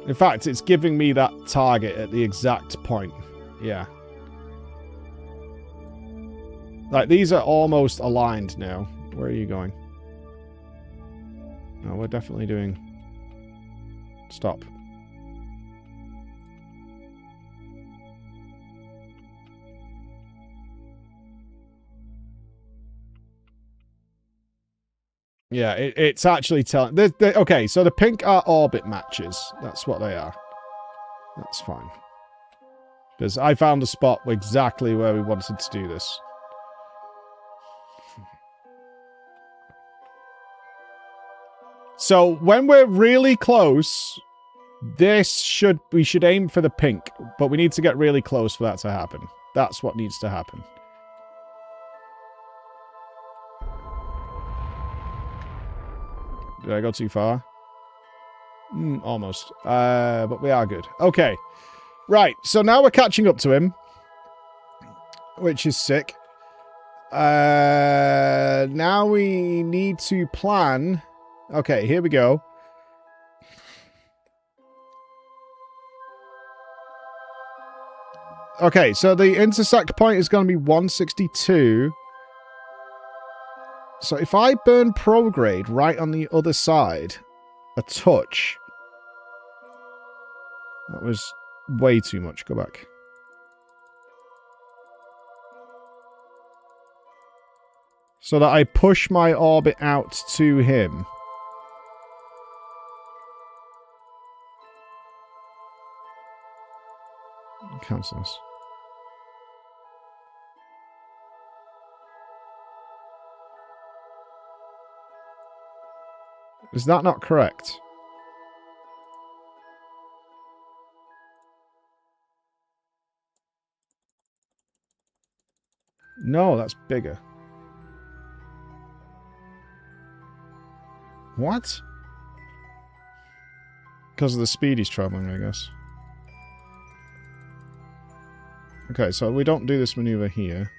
In fact, it's giving me that target at the exact point. Yeah. Like, these are almost aligned now. Where are you going? No, we're definitely doing... Stop. Yeah, it's actually telling... Okay, so the pink are orbit matches. That's what they are. That's fine. Because I found a spot exactly where we wanted to do this. So when we're really close, we should aim for the pink, but we need to get really close for that to happen. That's what needs to happen. Did I go too far? Almost. But we are good. Okay. Right, so now we're catching up to him. Which is sick. Now we need to plan. Okay, here we go. Okay, so the intersect point is going to be 162. So if I burn prograde right on the other side, a touch. That was way too much. Go back. So that I push my orbit out to him. Cancel this. Is that not correct? No, that's bigger. What? Because of the speed he's traveling, I guess. Okay, so we don't do this maneuver here.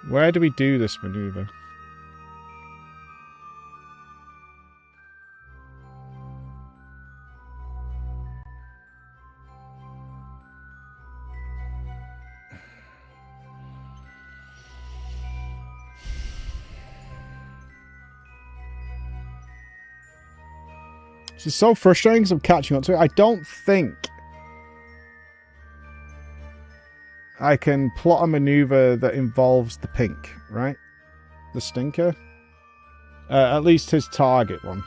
Where do we do this maneuver? This is so frustrating because I'm catching up to it. I don't think I can plot a maneuver that involves the pink, right? The stinker? At least his target one.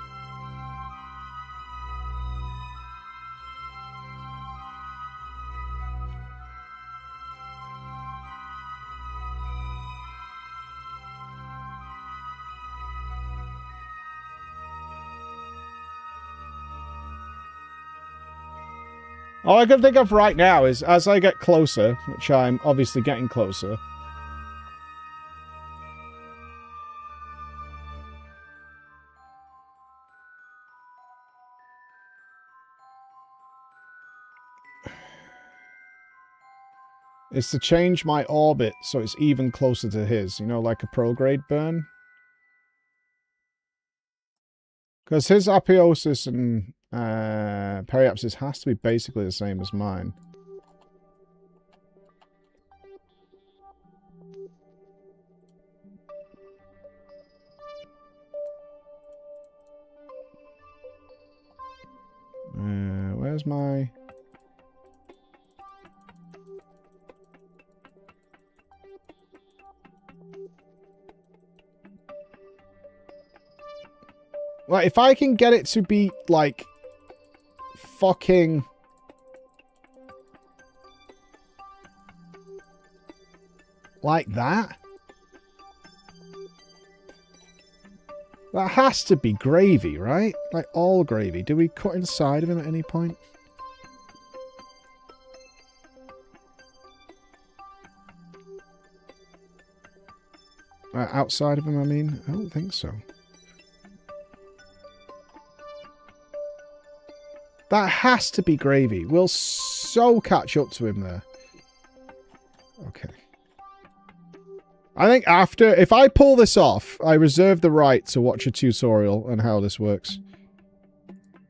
All I can think of right now is, as I get closer, which I'm obviously getting closer, is to change my orbit so it's even closer to his, you know, like a prograde burn. Because his apotheosis and periapsis has to be basically the same as mine. Where's my... Like, if I can get it to be, like, fucking... like that? That has to be gravy, right? Like, all gravy. Do we cut inside of him at any point? Outside of him, I mean? I don't think so. That has to be gravy. We'll so catch up to him there. Okay. I think after... if I pull this off, I reserve the right to watch a tutorial on how this works.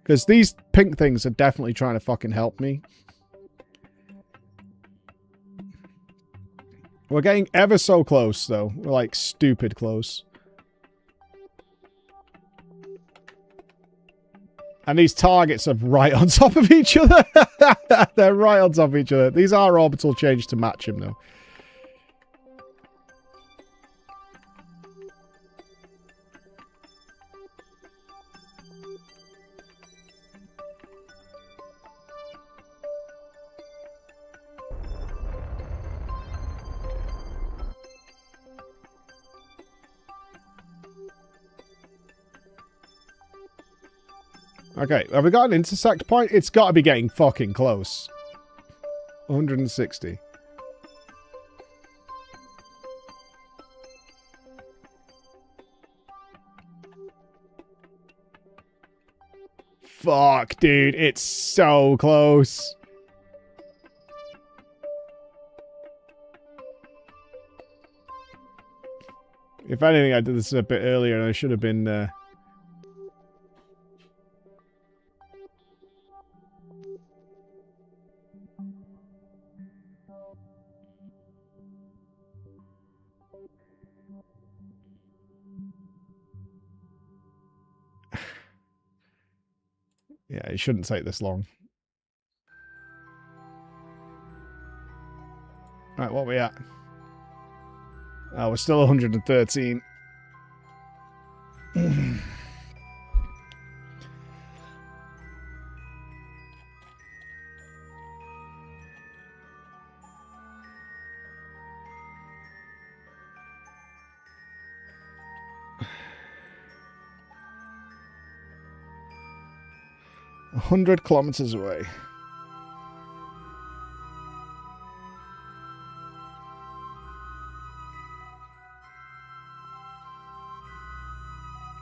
Because these pink things are definitely trying to fucking help me. We're getting ever so close, though. We're, like, stupid close. And these targets are right on top of each other. They're right on top of each other. These are orbital changes to match him, though. Okay, have we got an intersect point? It's got to be getting fucking close. 160. Fuck, dude. It's so close. If anything, I did this a bit earlier and I should have been... Yeah, it shouldn't take this long. Right, what are we at? Oh, we're still 113. $100 kilometers away.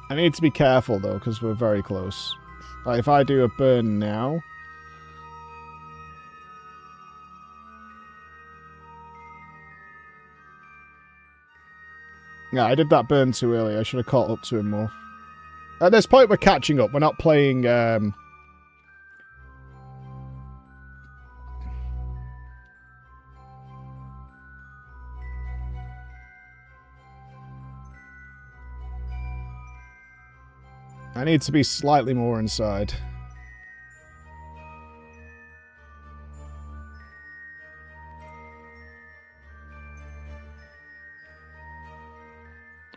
I need to be careful though, because we're very close. Like, if I do a burn now... Yeah, I did that burn too early. I should have caught up to him more. At this point, we're catching up. We're not playing... I need to be slightly more inside.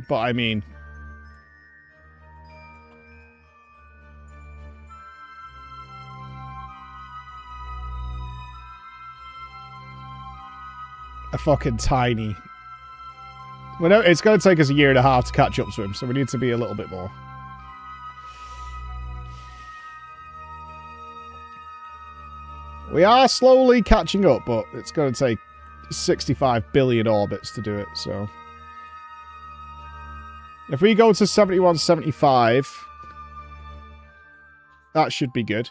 But I mean... a fucking tiny... Well, no, it's going to take us a year and a half to catch up to him, so we need to be a little bit more. We are slowly catching up, but it's going to take 65 billion orbits to do it, so... If we go to 7175, that should be good.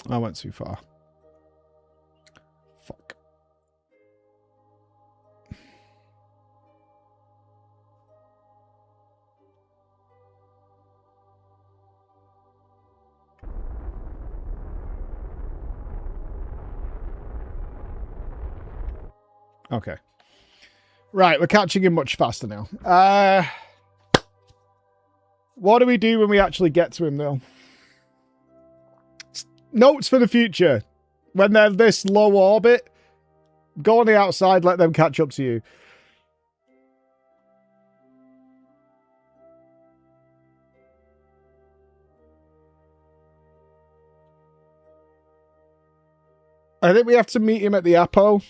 I went too far. Fuck. Okay. Right, we're catching him much faster now. What do we do when we actually get to him, though? Notes for the future. When they're this low orbit, go on the outside, let them catch up to you. I think we have to meet him at the Apo.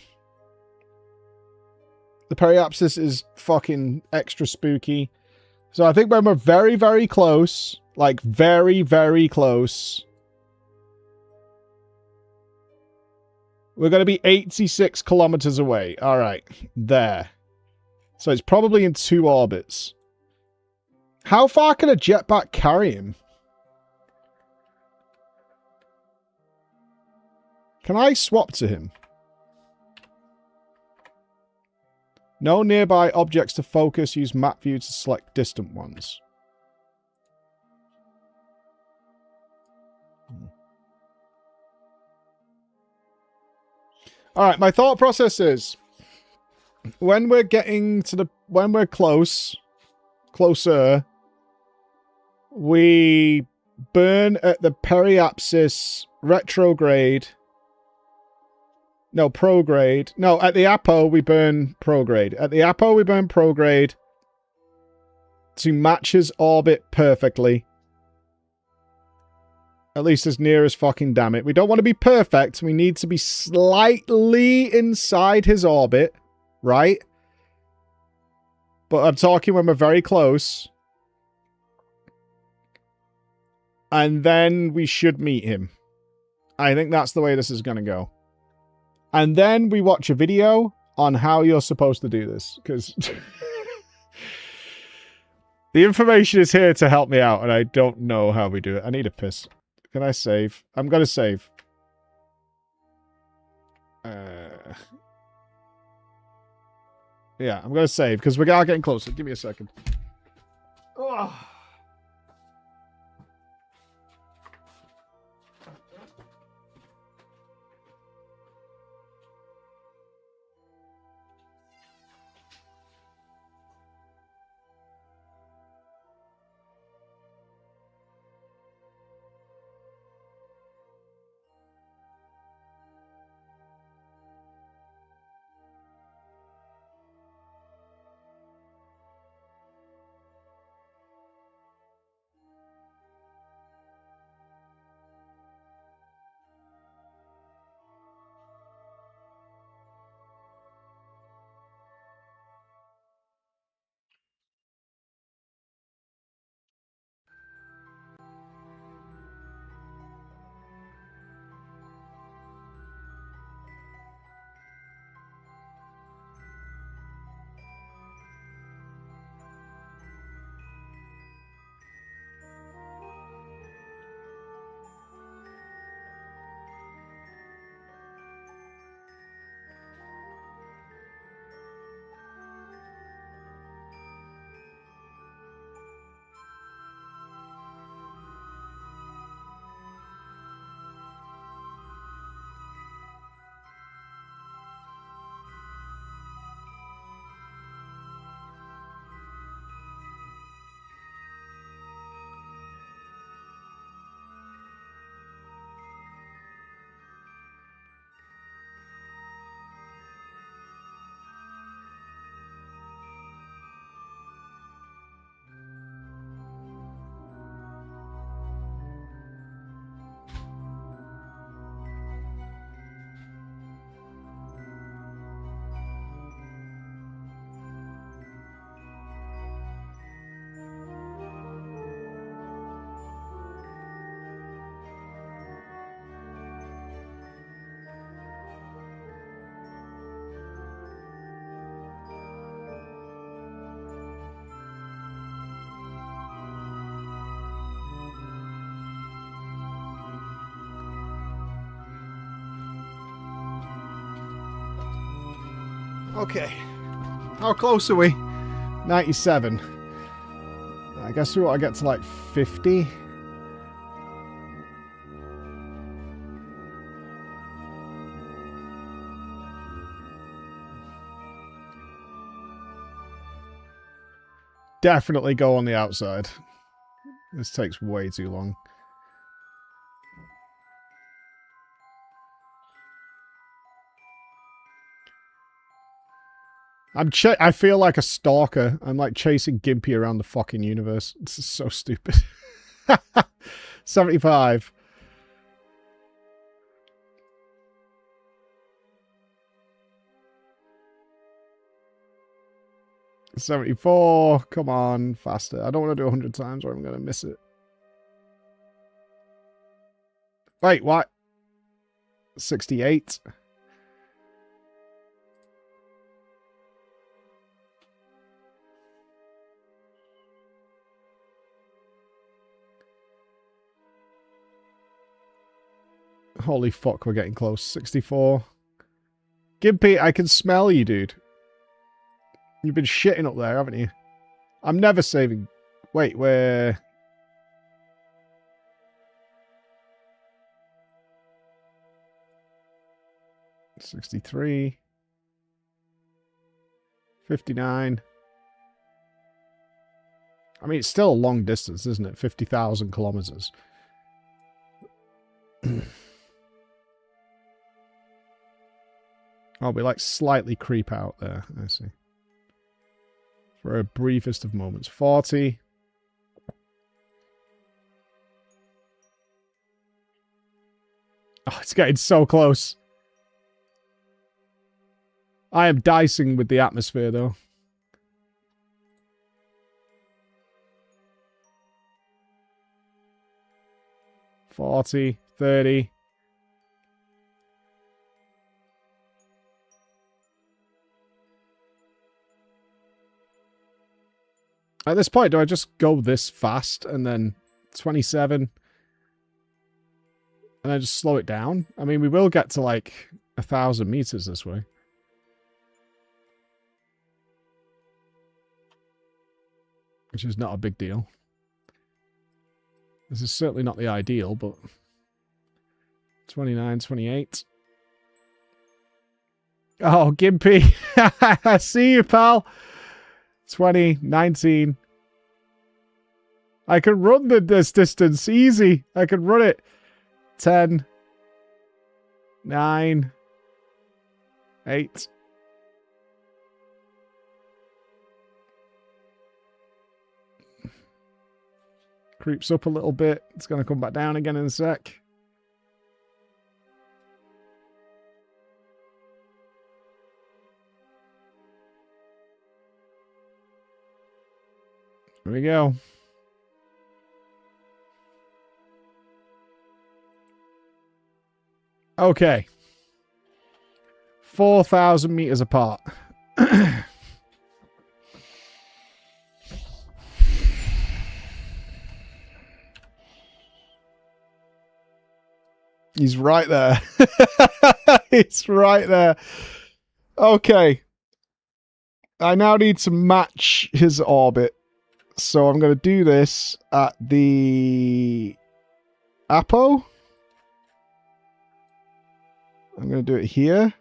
The periapsis is fucking extra spooky. So I think when we're very, very close, like very, very close... We're going to be 86 kilometers away. All right. There. So it's probably in 2 orbits. How far can a jetpack carry him? Can I swap to him? No nearby objects to focus. Use map view to select distant ones. All right, my thought process is when we're getting to the when we're closer, we burn at the periapsis retrograde. No, prograde. No, at the apo we burn prograde. At the apo we burn prograde to match his orbit perfectly. At least as near as fucking damn it. We don't want to be perfect. We need to be slightly inside his orbit, right? But I'm talking when we're very close. And then we should meet him. I think that's the way this is going to go. And then we watch a video on how you're supposed to do this. Because the information is here to help me out. And I don't know how we do it. I need a piss. Can I save? I'm going to save. Yeah, I'm going to save because we are getting closer. Give me a second. Oh. Okay. How close are we? 97. I guess we want to get to like 50. Definitely go on the outside. This takes way too long. I feel like a stalker. I'm like chasing Gimpy around the fucking universe. This is so stupid. 75. $74. Come on, faster. I don't want to do 100 times or I'm going to miss it. Wait, what? 68. Holy fuck, we're getting close. 64. Gimpy, I can smell you, dude. You've been shitting up there, haven't you? I'm never saving... Wait, where... 63. 59. I mean, it's still a long distance, isn't it? 50,000 kilometers. Oh, we like slightly creep out there. I see. For a briefest of moments. 40. Oh, it's getting so close. I am dicing with the atmosphere, though. $40, $30. At this point, do I just go this fast and then 27 and then just slow it down? I mean, we will get to like 1,000 meters this way. Which is not a big deal. This is certainly not the ideal, but 29, 28. Oh, Gimpy. I see you, pal. 20, 19. I can run this distance easy. I can run it. 10, 9, 8. Creeps up a little bit. It's going to come back down again in a sec. Here we go. Okay. 4,000 meters apart. He's right there. He's right there. Okay. I now need to match his orbit. So I'm going to do this at the Apo. I'm going to do it here.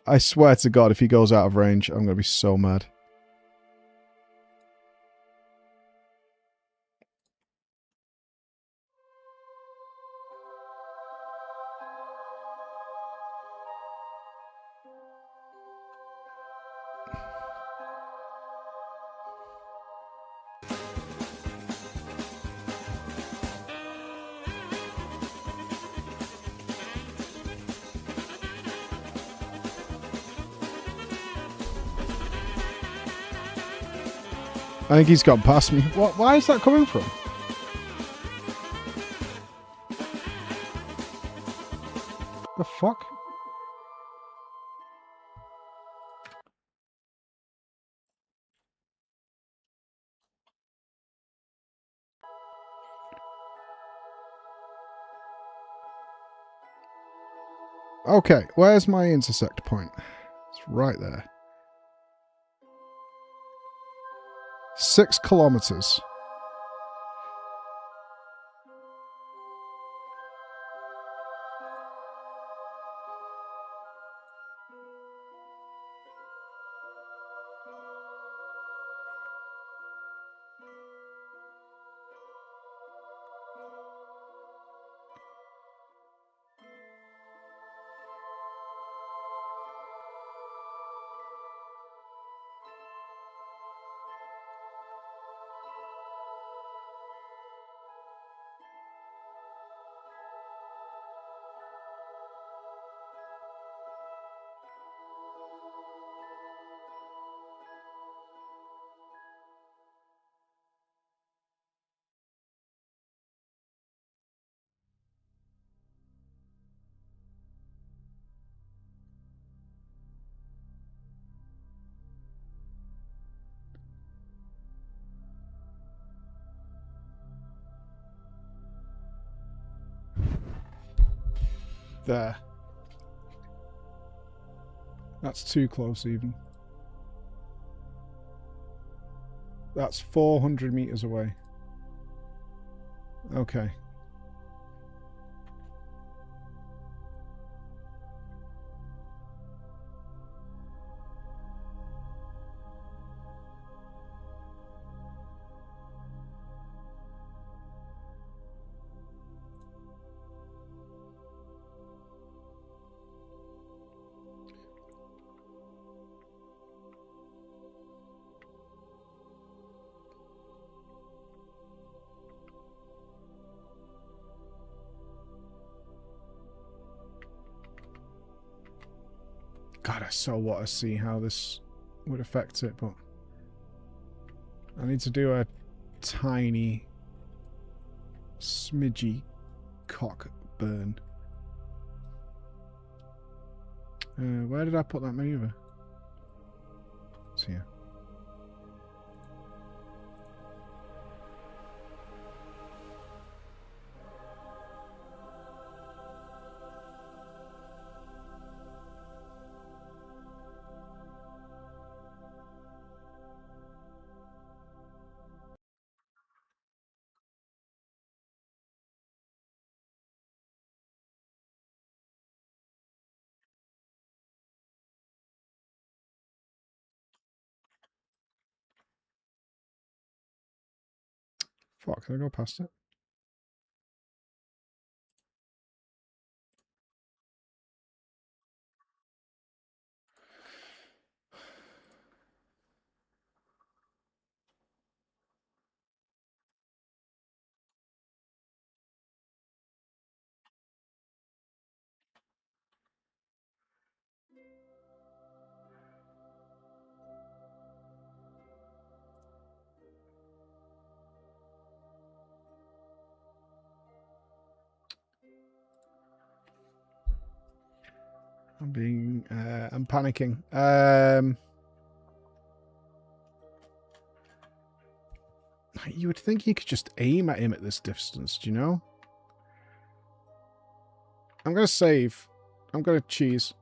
I swear to God, if he goes out of range, I'm going to be so mad. I think he's gone past me. What? Why is that coming from? The fuck? Okay, where's my intersect point? It's right there. 6 kilometers. there. That's too close even. That's 400 meters away. Okay. God, I so want to see how this would affect it, but I need to do a tiny smidgy cock burn. Where did I put that maneuver? It's here. Fuck, can I go past it? I'm panicking. You would think you could just aim at him at this distance, do you know? I'm going to save. I'm going to cheese.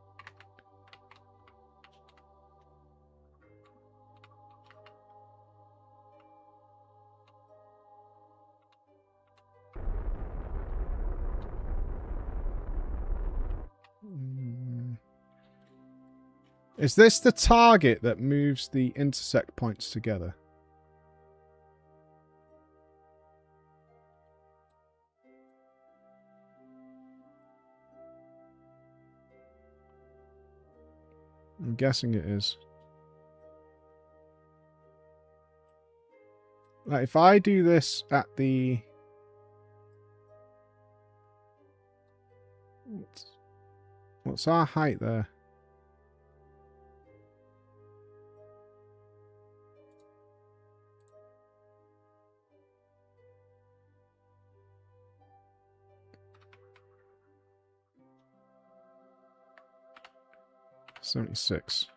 Is this the target that moves the intersect points together? I'm guessing it is. Like, if I do this at the... What's our height there? $76.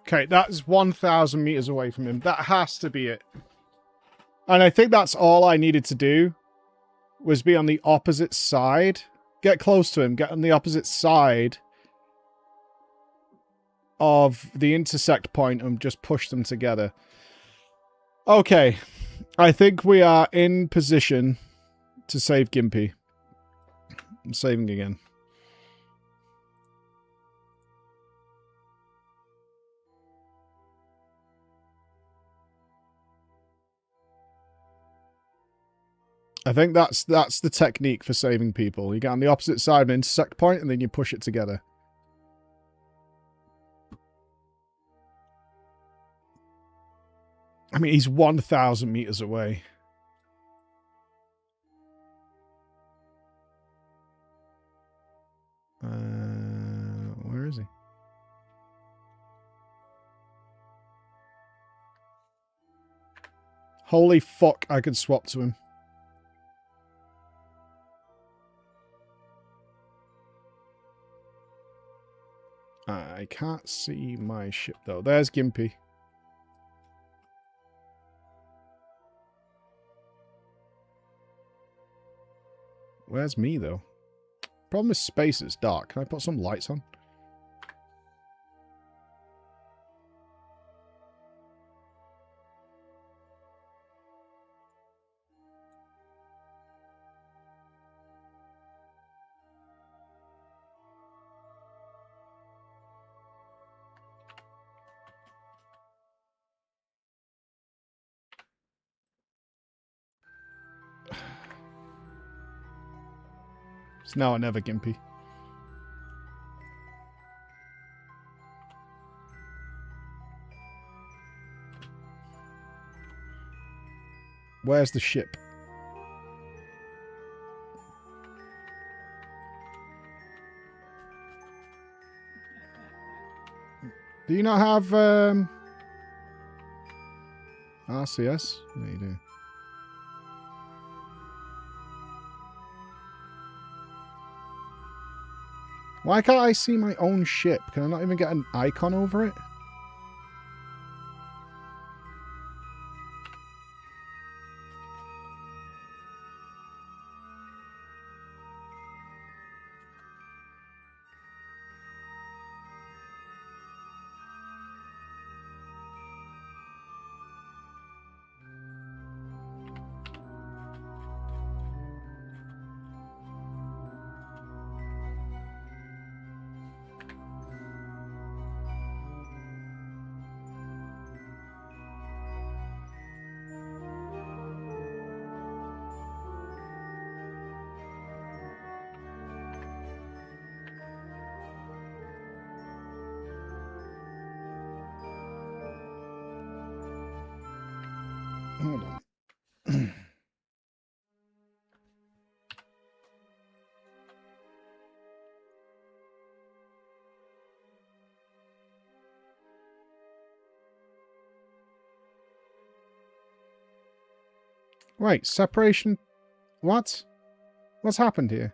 Okay, that's 1,000 meters away from him. That has to be it. And I think that's all I needed to do, was be on the opposite side. Get close to him. Get on the opposite side of the intersect point and just push them together. Okay. I think we are in position to save Gimpy. I'm saving again. I think that's the technique for saving people. You get on the opposite side of an intersect point and then you push it together. I mean, he's 1,000 meters away. Where is he? Holy fuck, I could swap to him. I can't see my ship, though. There's Gimpy. Where's me, though? Problem is space is dark. Can I put some lights on? It's now or never, Gimpy. Where's the ship? Do you not have RCS? Yeah, you do. Why can't I see my own ship? Can I not even get an icon over it? Hold on. Wait, separation? What? What's happened here?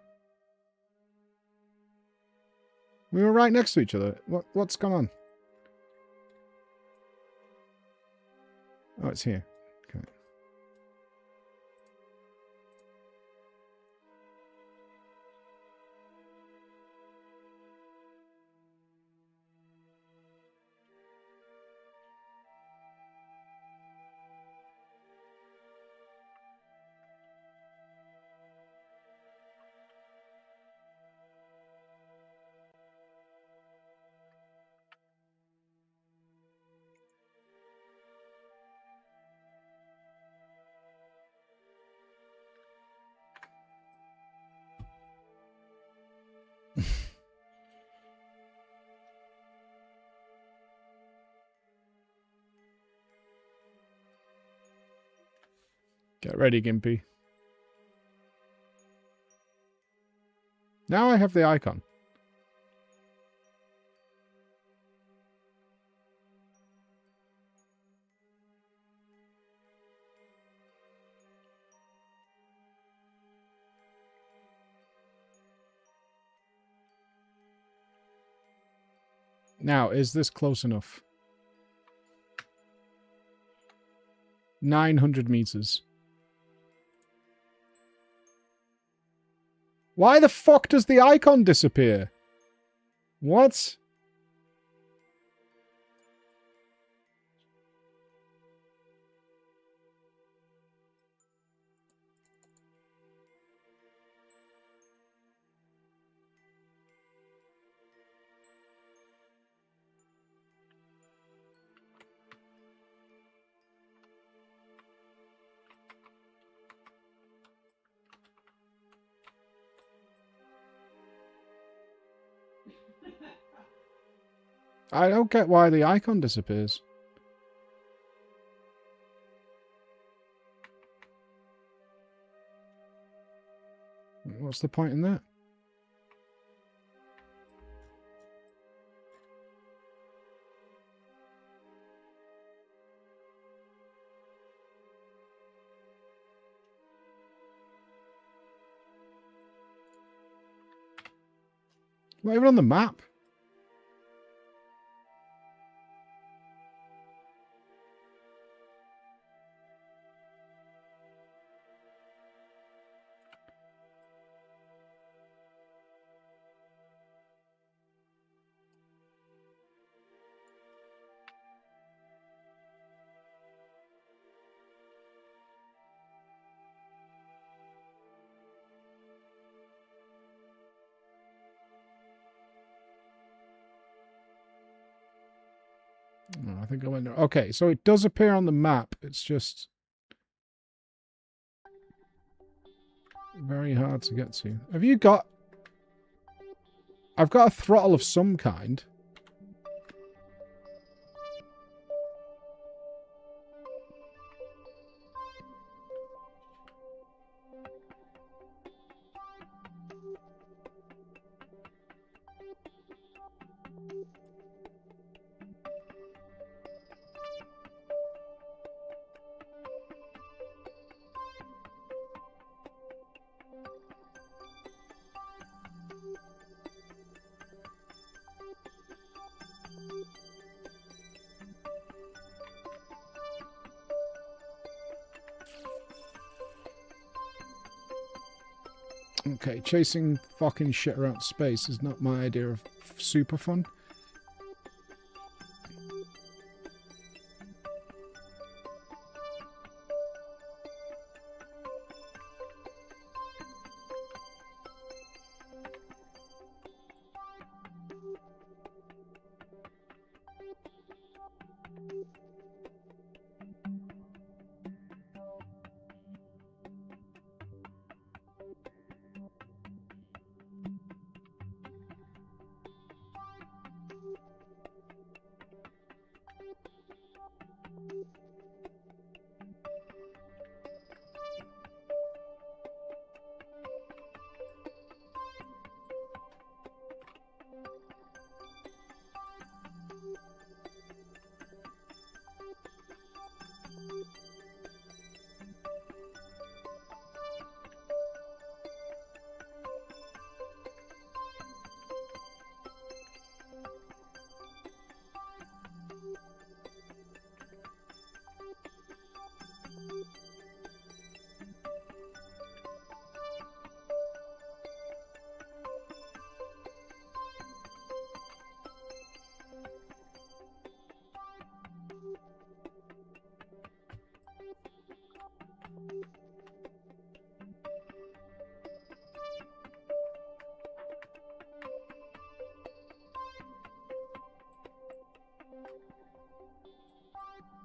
We were right next to each other. What's gone on? Oh, it's here. Okay. Get ready, Gimpy. Now I have the icon. Now, is this close enough? 900 meters. Why the fuck does the icon disappear? What? I don't get why the icon disappears. What's the point in that? Not even on the map. Oh, I think I went there. Okay, so it does appear on the map. It's just very hard to get to. Have you got... I've got a throttle of some kind. Okay, chasing fucking shit around space is not my idea of super fun.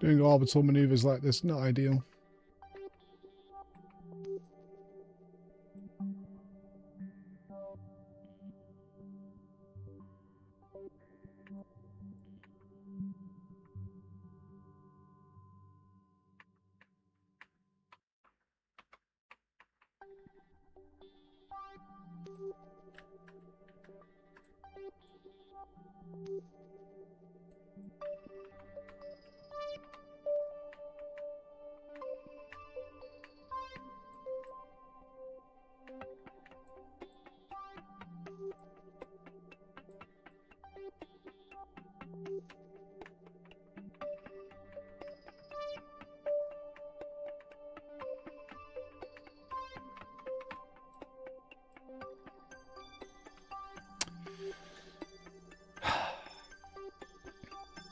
Doing orbital maneuvers like this, not ideal.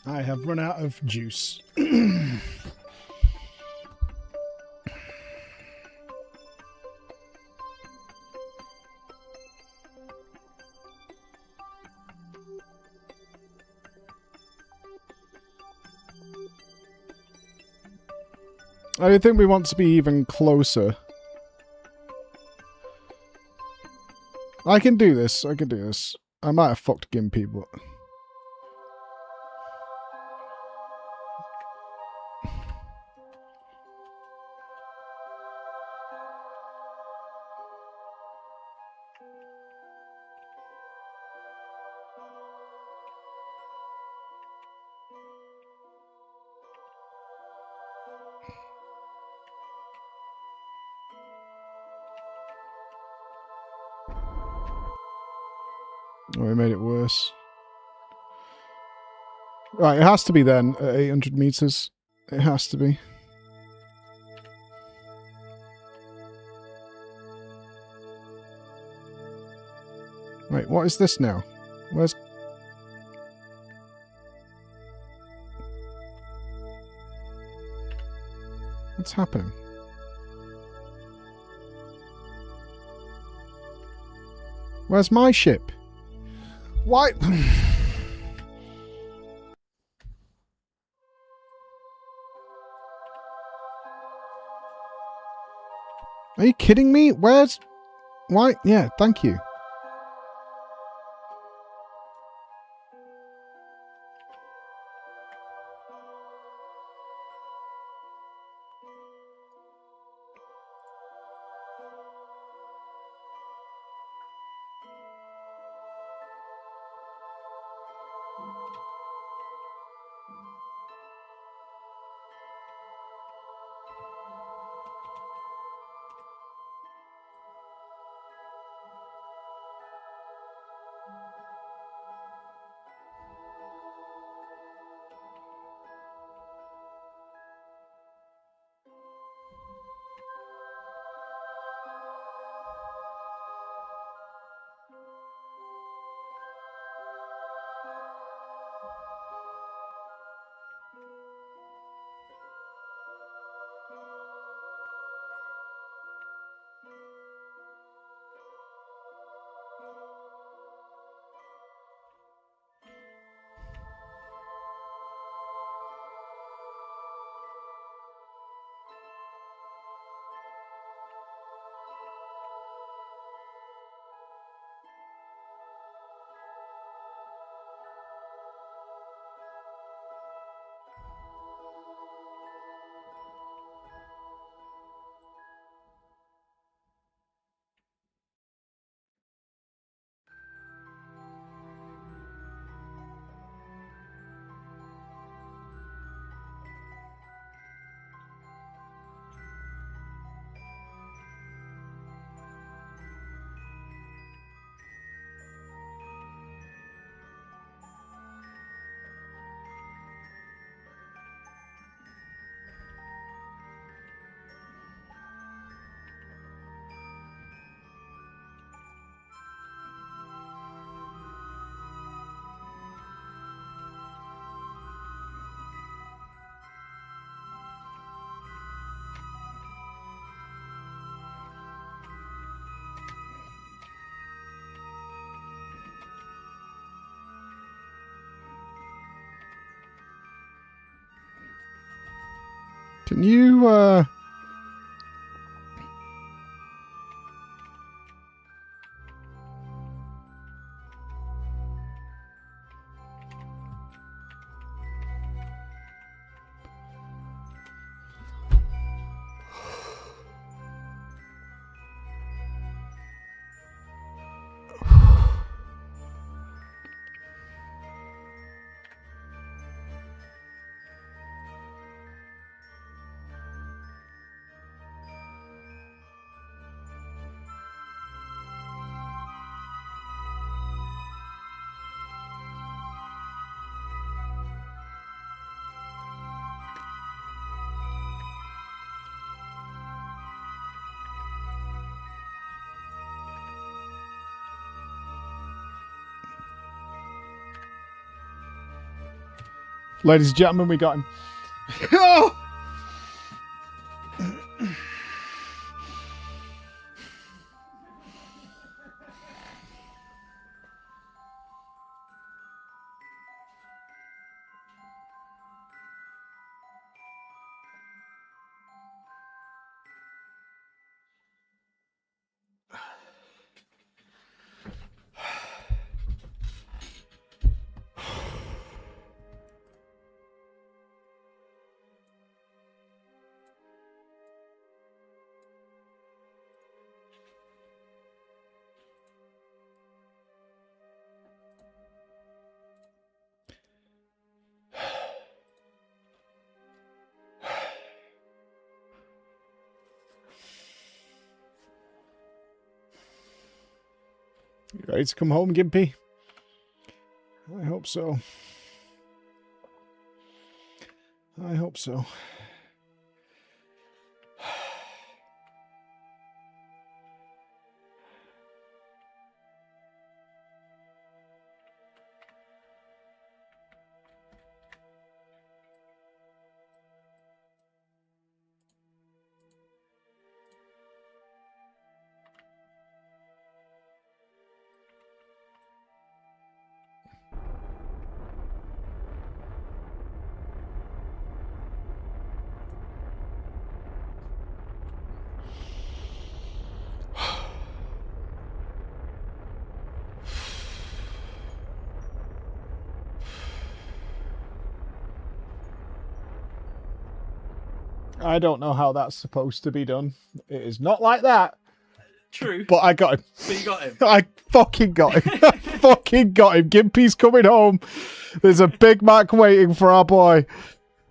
I have run out of juice. I think we want to be even closer. I can do this. I can do this. I might have fucked Gimpy, but... Oh, we made it worse. Right, it has to be then, at 800 meters. It has to be. Right, what is this now? Where's... What's happening? Where's my ship? Why? Are you kidding me? Where's... Why? Yeah, thank you. Can you, ladies and gentlemen, we got him. Oh! You ready to come home, Gimpy? I hope so. I hope so. I don't know how that's supposed to be done. It is not like that. True. But I got him. But you got him. I fucking got him. I fucking got him. Gimpy's coming home. There's a Big Mac waiting for our boy.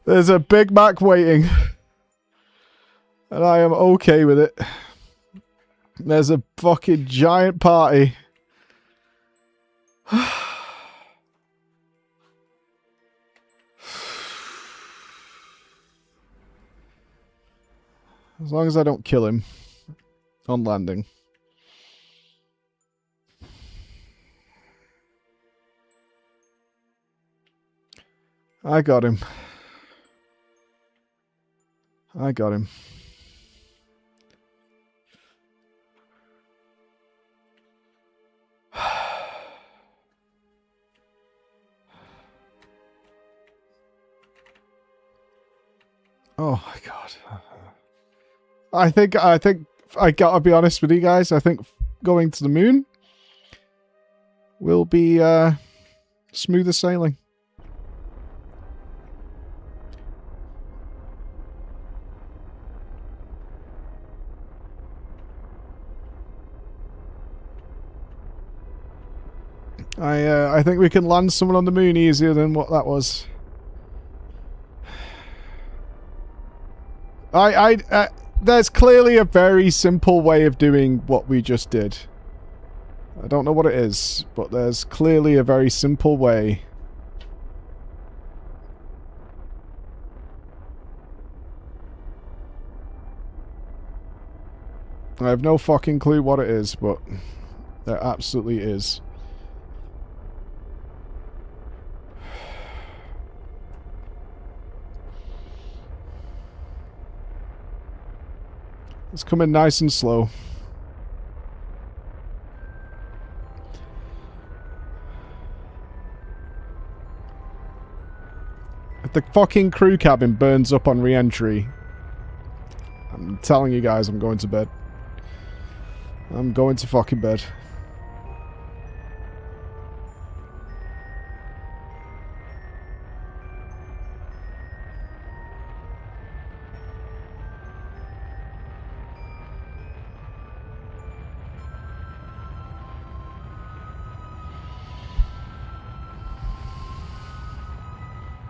There's a Big Mac waiting. And I am okay with it. There's a fucking giant party. As long as I don't kill him on landing. I got him. I got him. Oh my god. I think I gotta be honest with you guys. I think going to the moon will be smoother sailing. I think we can land someone on the moon easier than what that was. There's clearly a very simple way of doing what we just did. I don't know what it is, but there's clearly a very simple way. I have no fucking clue what it is, but there absolutely is. It's coming nice and slow. If the fucking crew cabin burns up on re-entry, I'm telling you guys I'm going to bed. I'm going to fucking bed.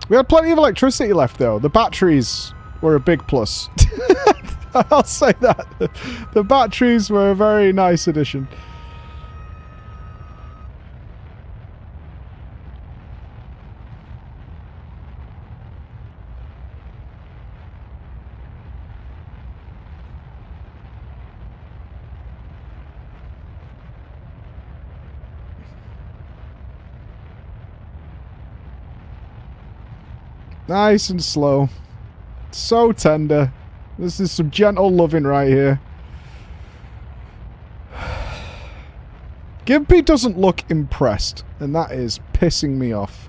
We had plenty of electricity left, though. The batteries were a big plus. I'll say that. The batteries were a very nice addition. Nice and slow. So tender. This is some gentle loving right here. Gimpy doesn't look impressed, and that is pissing me off.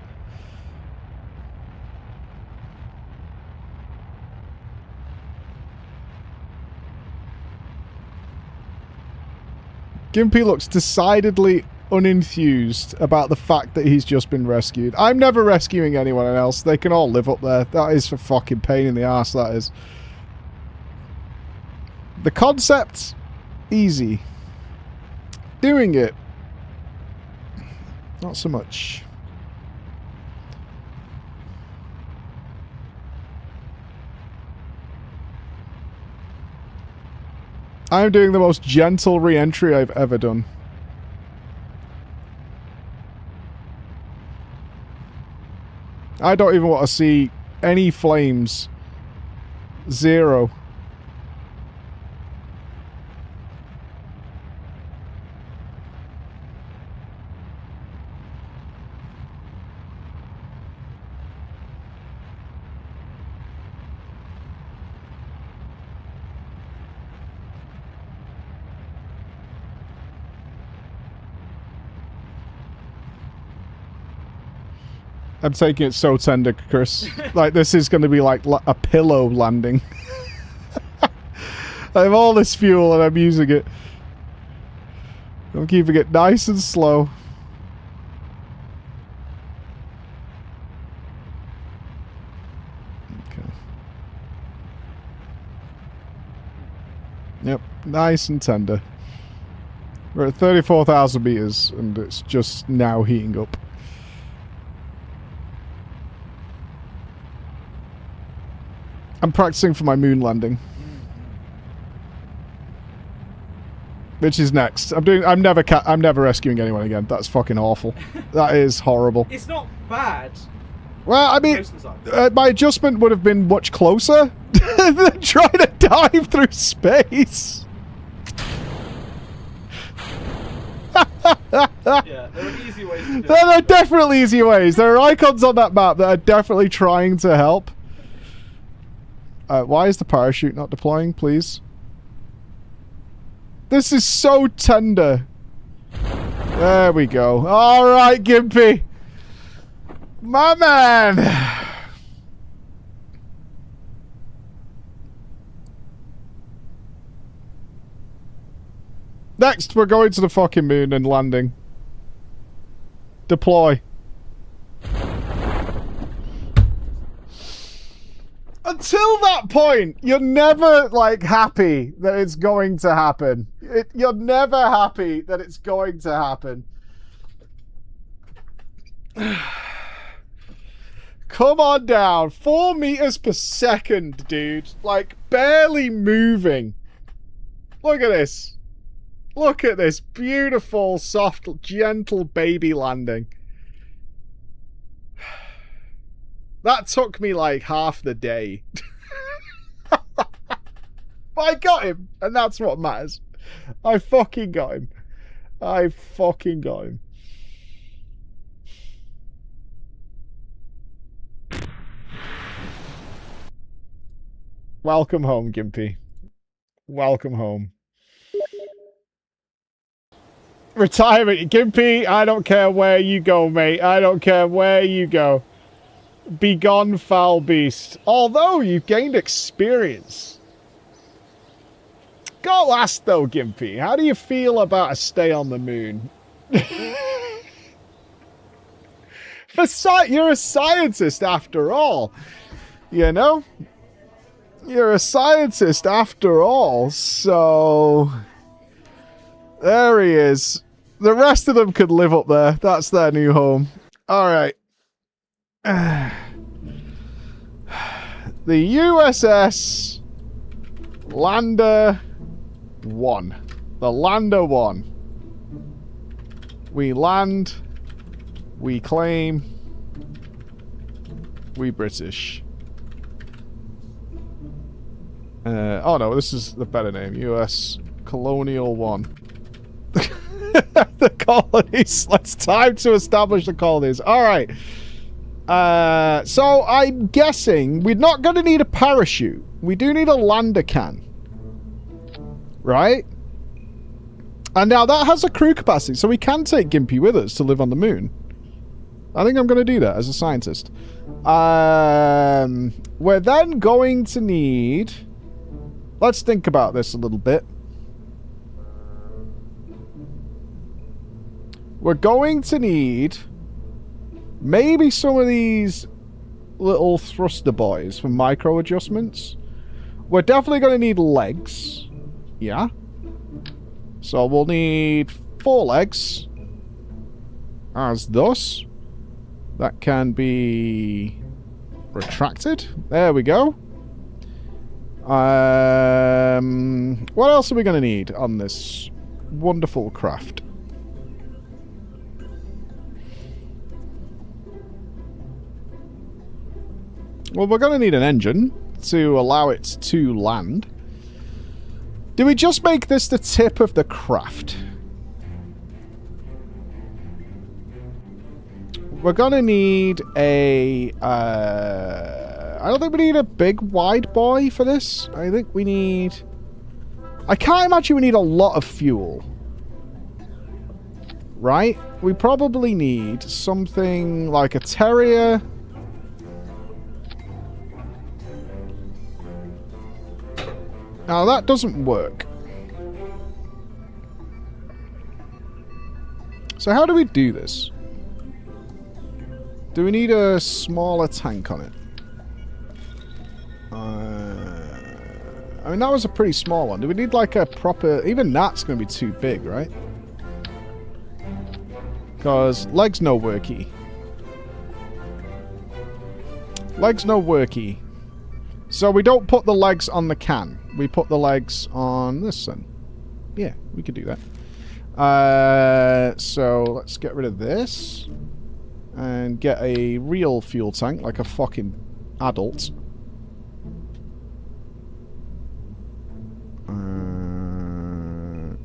Gimpy looks decidedly unenthused about the fact that he's just been rescued. I'm never rescuing anyone else. They can all live up there. That is a fucking pain in the ass, that is. The concept, easy. Doing it, not so much. I'm doing the most gentle re-entry I've ever done. I don't even want to see any flames. Zero. I'm taking it so tender, Chris. Like, this is going to be like a pillow landing. I have all this fuel and I'm using it. I'm keeping it nice and slow. Okay. Nice and tender. We're at 34,000 meters, and it's just now heating up. I'm practicing for my moon landing. Which is next. I'm never rescuing anyone again. That's fucking awful. That is horrible. It's not bad. Well, I mean, my adjustment would have been much closer than trying to dive through space. Yeah, there are easy ways to do it. There are definitely easy ways. There are icons on that map that are definitely trying to help. Why is the parachute not deploying, please? This is so tender. There we go. Alright, Gimpy. My man. Next, we're going to the fucking moon and landing. Deploy. Until that point, you're never, like, happy that it's going to happen. You're never happy that it's going to happen. Come on down. 4 meters per second, dude. Like, barely moving. Look at this. Look at this beautiful, soft, gentle baby landing. That took me like half the day. But I got him, and that's what matters. I fucking got him. I fucking got him. Welcome home, Gimpy. Welcome home. Retirement, Gimpy, I don't care where you go, mate. I don't care where you go. Be gone, foul beast. Although you've gained experience. Go ask though, Gimpy. How do you feel about a stay on the moon? You're a scientist after all. You know? You're a scientist after all, so... There he is. The rest of them could live up there. That's their new home. Alright. The USS Lander 1. The Lander 1. We land. We claim. We British. Oh no, this is the better name. US Colonial 1. The colonies. It's time to establish the colonies. Alright. So I'm guessing we're not going to need a parachute. We do need a lander can. Right? And now that has a crew capacity, so we can take Gimpy with us to live on the moon. I think I'm going to do that as a scientist. We're then going to need... Let's think about this a little bit. We're going to need maybe some of these little thruster boys for micro adjustments. We're definitely going to need legs. Yeah. So we'll need 4 legs. As thus. That can be retracted. There we go. What else are we going to need on this wonderful craft? Well, we're going to need an engine to allow it to land. Do we just make this the tip of the craft? We're going to need a... I don't think we need a big wide boy for this. I think we need... I can't imagine we need a lot of fuel. Right? We probably need something like a Terrier... Now that doesn't work. So how do we do this? Do we need a smaller tank on it? I mean, that was a pretty small one. Do we need like a proper... Even that's going to be too big, right? Because legs no worky. Legs no worky. So we don't put the legs on the can. We put the legs on this one. Yeah, we could do that. So let's get rid of this. And get a real fuel tank, like a fucking adult.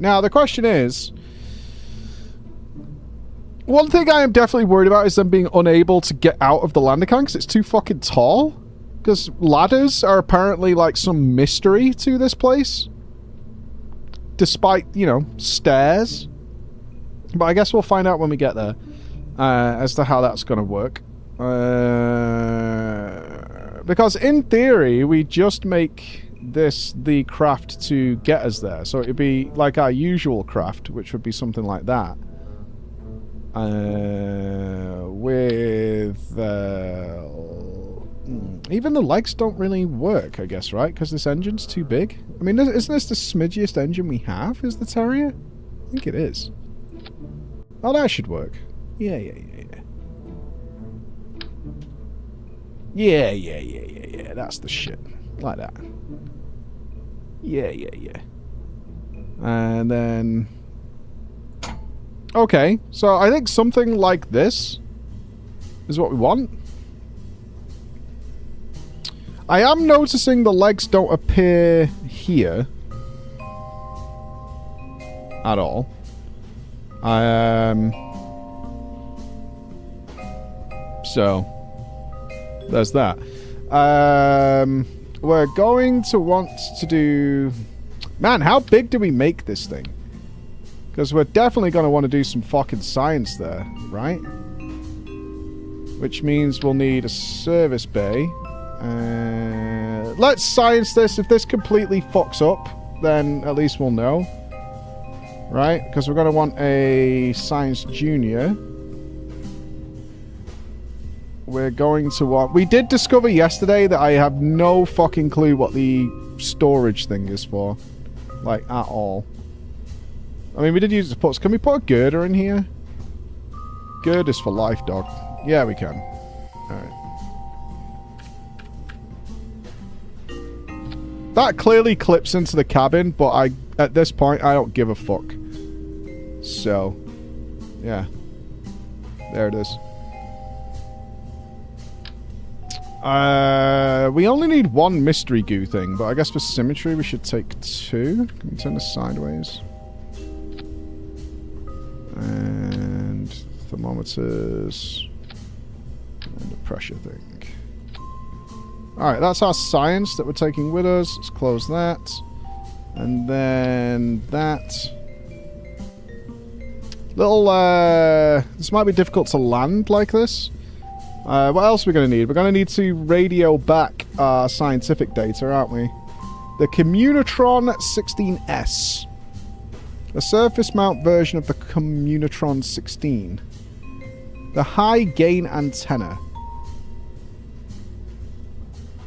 Now, the question is... One thing I am definitely worried about is them being unable to get out of the landing can because it's too fucking tall. Because ladders are apparently like some mystery to this place. Despite, you know, stairs. But I guess we'll find out when we get there. As to how that's going to work. Because in theory, we just make this the craft to get us there. So it'd be like our usual craft, which would be something like that. Even the legs don't really work, I guess, right? Because this engine's too big. I mean, isn't this the smidgiest engine we have, is the Terrier? I think it is. Oh, that should work. Yeah. Yeah. That's the shit. Like that. Yeah. And then... Okay, so I think something like this is what we want. I am noticing the legs don't appear here at all. So there's that. We're going to want to do... Man, how big do we make this thing? Because we're definitely going to want to do some fucking science there, right? Which means we'll need a service bay. Let's science this. If this completely fucks up, then at least we'll know. Right? Because we're going to want a science junior. We're going to want... We did discover yesterday that I have no fucking clue what the storage thing is for. Like, at all. I mean, we did use it to put... Can we put a girder in here? Girders for life, dog. Yeah, we can. Alright. That clearly clips into the cabin, but at this point, I don't give a fuck. So, yeah. There it is. We only need one mystery goo thing, but I guess for symmetry we should take two. Can we turn this sideways? And thermometers. And a pressure thing. Alright, that's our science that we're taking with us. Let's close that. And then that. This might be difficult to land like this. What else are we going to need? We're going to need to radio back our scientific data, aren't we? The Communotron 16S. A surface mount version of the Communotron 16. The high gain antenna.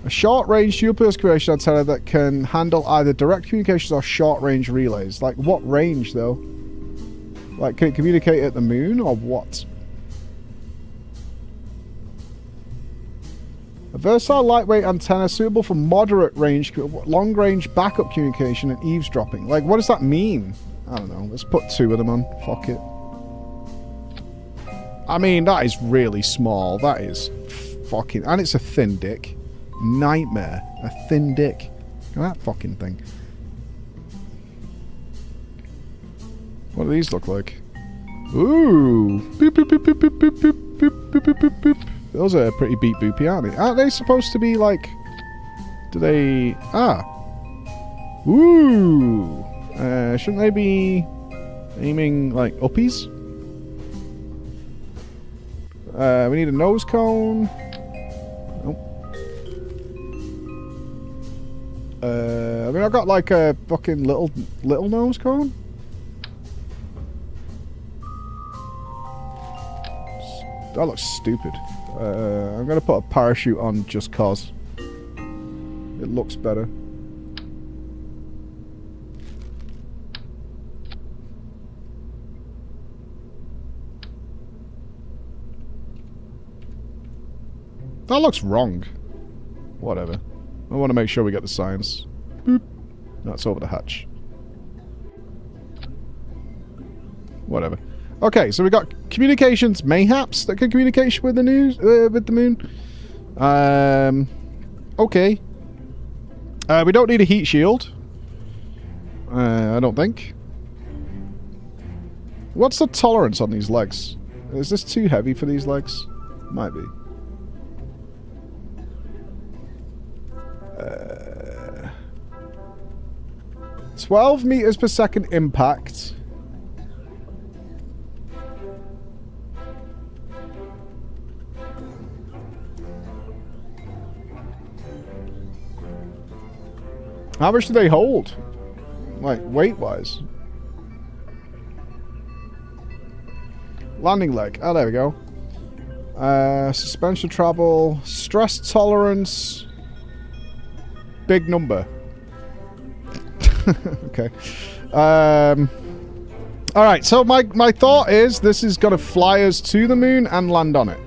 A short-range dual-purpose communication antenna that can handle either direct communications or short-range relays. Like, what range, though? Like, can it communicate at the moon, or what? A versatile lightweight antenna suitable for moderate range, long-range backup communication and eavesdropping. Like, what does that mean? I don't know. Let's put two of them on. Fuck it. I mean, that is really small. That is fucking... And it's a thin dick. Nightmare. A thin dick. Look at that fucking thing. What do these look like? Ooh. Boop, boop, boop, boop, boop, boop, boop, boop, boop, boop, boop. Those are pretty beep boopy, aren't they? Aren't they supposed to be like... Do they... Ah. Ooh. Shouldn't they be aiming like uppies? We need a nose cone. Nope. I mean, I've got like a fucking little nose cone. That looks stupid. I'm gonna put a parachute on just cause. It looks better. That looks wrong. Whatever. I want to make sure we get the signs. Boop. That's over the hatch. Whatever. Okay, so we got communications mayhaps that can communicate with the news with the moon. Okay. We don't need a heat shield. I don't think. What's the tolerance on these legs? Is this too heavy for these legs? Might be. 12 meters per second impact. How much do they hold? Like, weight-wise? Landing leg. Oh, there we go. Suspension travel. Stress tolerance. Big number. Okay. Alright, so my thought is this is going to fly us to the moon and land on it.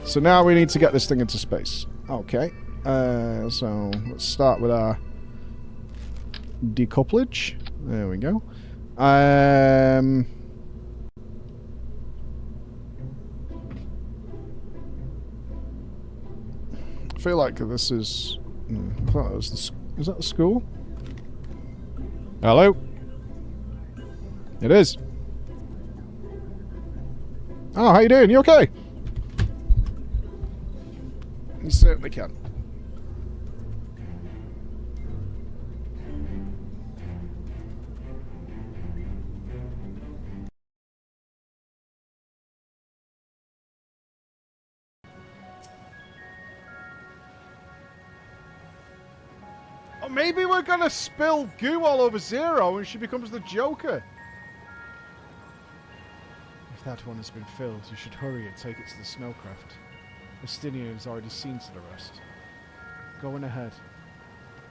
So now we need to get this thing into space. Okay. So let's start with our decouplage. There we go. I feel like this is... I thought it was the... Is that the school? Hello? It is. Oh, how you doing? You okay? You certainly can. Or maybe we're gonna spill goo all over Zero and she becomes the Joker. If that one has been filled, you should hurry and take it to the snowcraft. Justinian has already seen to the rest. Going ahead.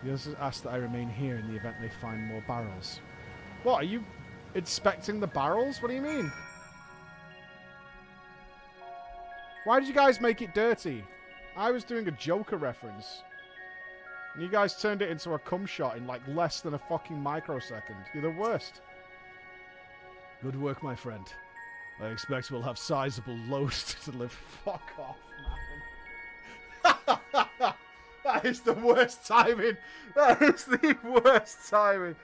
The others ask that I remain here in the event they find more barrels. What, are you inspecting the barrels? What do you mean? Why did you guys make it dirty? I was doing a Joker reference. And you guys turned it into a cum shot in like less than a fucking microsecond. You're the worst. Good work, my friend. I expect we'll have sizable loads to deliver. Fuck off, man. That is the worst timing. That is the worst timing.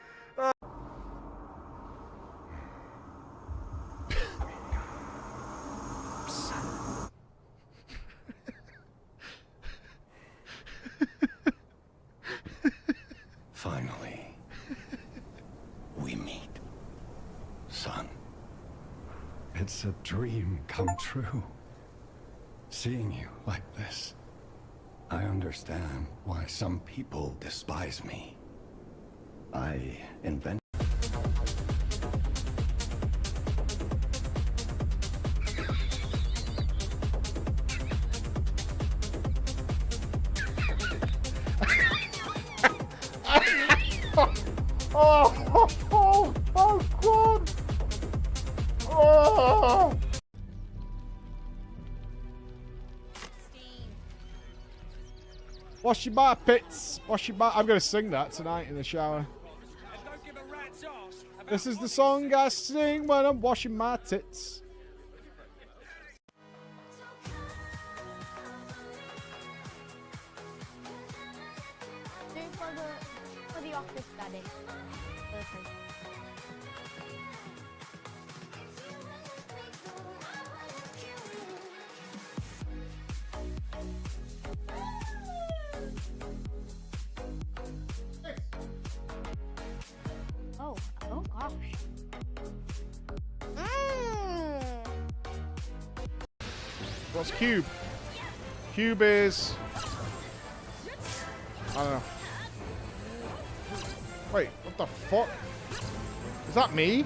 Finally, we meet, son. It's a dream come true. Seeing you like this. I understand why some people despise me. I invented... Oh, God! Oh! Wash your bar pits. Wash your bar. I'm gonna sing that tonight in the shower. This is the song I sing when I'm washing my tits. For the office, Daddy. Perfect. Oh gosh. What's cube? Cube is... I don't know. Wait, what the fuck? Is that me?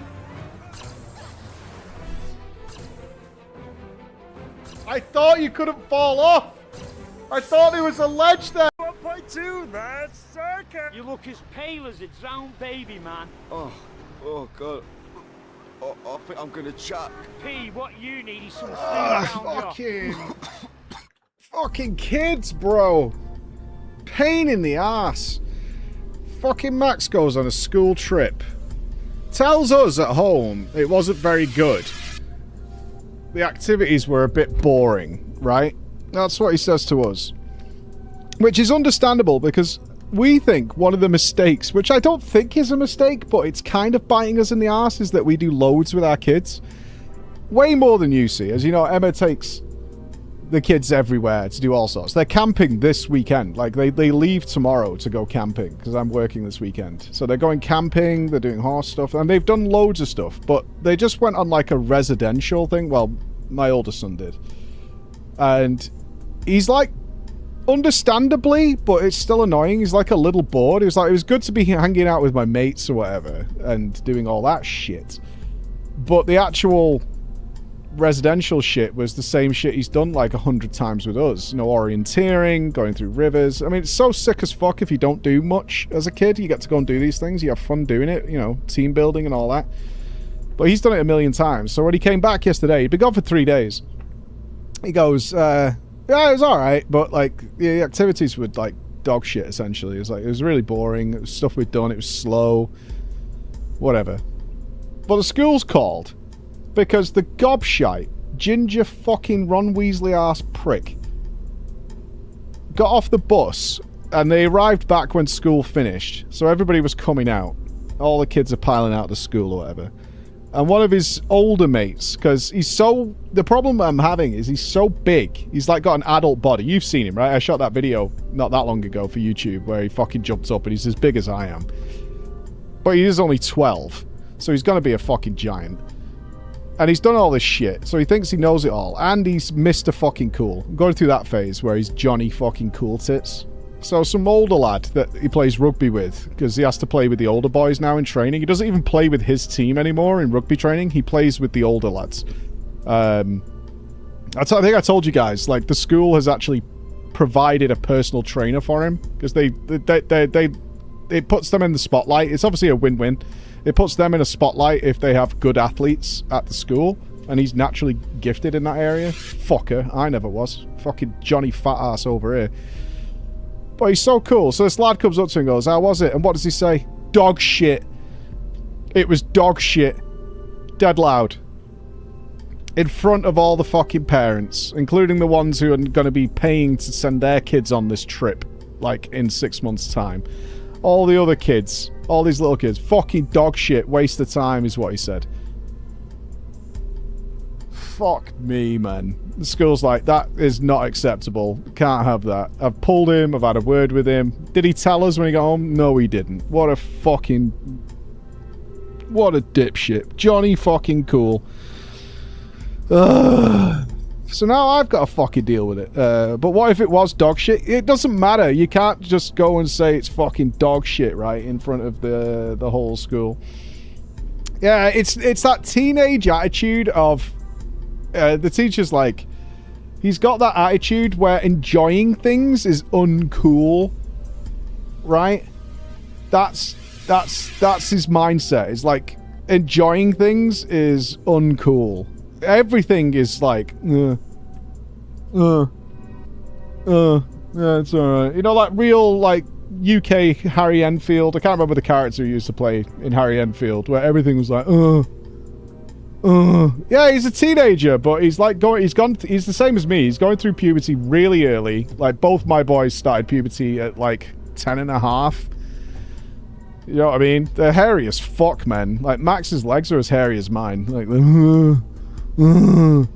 I thought you couldn't fall off! I thought there was a ledge there! 1.2, that's circa! You look as pale as a drowned baby, man. Oh god. I think I'm gonna chuck. P, what you need is some steam down Fucking... Fucking kids, bro. Pain in the ass. Fucking Max goes on a school trip. Tells us at home it wasn't very good. The activities were a bit boring, right? That's what he says to us. Which is understandable because we think one of the mistakes, which I don't think is a mistake, but it's kind of biting us in the arse, is that we do loads with our kids. Way more than you see. As you know, Emma takes the kids everywhere to do all sorts. They're camping this weekend. Like, they leave tomorrow to go camping because I'm working this weekend. So they're going camping, they're doing horse stuff, and they've done loads of stuff. But they just went on, like, a residential thing. Well, my oldest son did. And he's, like, understandably, but it's still annoying. He's, like, a little bored. He was like, it was good to be hanging out with my mates or whatever and doing all that shit. But the actual residential shit was the same shit he's done like 100 times with us. You know, orienteering, going through rivers. I mean, it's so sick as fuck if you don't do much as a kid. You get to go and do these things. You have fun doing it, you know, team building and all that. But he's done it a million times. So when he came back yesterday, he'd been gone for 3 days. He goes, yeah, it was alright, but like the activities were like dog shit essentially. It was really boring. It was stuff we'd done. It was slow. Whatever. But the school's called because the gobshite, ginger fucking Ron Weasley ass prick got off the bus and they arrived back when school finished. So everybody was coming out. All the kids are piling out of school or whatever. And one of his older mates, because he's so... The problem I'm having is he's so big. He's like got an adult body. You've seen him, right? I shot that video not that long ago for YouTube where he fucking jumped up and he's as big as I am. But he is only 12. So he's going to be a fucking giant. And he's done all this shit, so he thinks he knows it all. And he's Mr. fucking cool. I'm going through that phase where he's Johnny fucking cool tits. So some older lad that he plays rugby with, because he has to play with the older boys now in training. He doesn't even play with his team anymore in rugby training. He plays with the older lads. I think I told you guys, like, the school has actually provided a personal trainer for him, because it puts them in the spotlight. It's obviously a win-win. It puts them in a spotlight if they have good athletes at the school, and he's naturally gifted in that area. Fucker, I never was. Fucking Johnny fat ass over here. But he's so cool. So this lad comes up to him and goes, how was it? And what does he say? Dog shit. It was dog shit. Dead loud. In front of all the fucking parents, including the ones who are going to be paying to send their kids on this trip, like, in 6 months' time. All the other kids, all these little kids, fucking dog shit, waste of time is what he said. Fuck me, man. The school's like, that is not acceptable. Can't have that. I've pulled him, I've had a word with him. Did he tell us when he got home? No, he didn't. What a fucking... What a dipshit. Johnny fucking cool. So now I've got to fucking deal with it. But what if it was dog shit? It doesn't matter. You can't just go and say it's fucking dog shit, right, in front of the whole school. Yeah, it's that teenage attitude of the teacher's like, he's got that attitude where enjoying things is uncool, right? That's his mindset. It's like enjoying things is uncool. Everything is like, yeah, it's alright. You know, like real, like, UK Harry Enfield. I can't remember the character he used to play in Harry Enfield, where everything was like, yeah, he's a teenager, but he's like he's the same as me. He's going through puberty really early. Like, both my boys started puberty at like 10 and a half. You know what I mean? They're hairy as fuck, man. Like, Max's legs are as hairy as mine. Like, and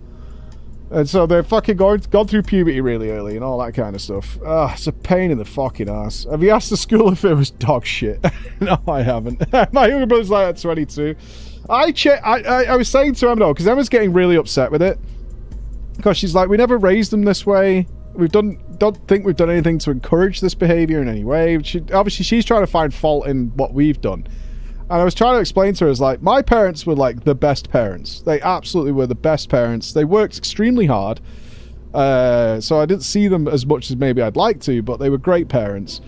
so they're fucking gone through puberty really early and all that kind of stuff. It's a pain in the fucking ass. Have you asked the school if it was dog shit? No, I haven't. My younger brother's like at 22. I was saying to Emma, though, because Emma's getting really upset with it, because she's like, we never raised them this way. Don't think we've done anything to encourage this behavior in any way. Obviously, she's trying to find fault in what we've done. And I was trying to explain to her, as like, my parents were like the best parents. They absolutely were the best parents. They worked extremely hard. So I didn't see them as much as maybe I'd like to, but they were great parents.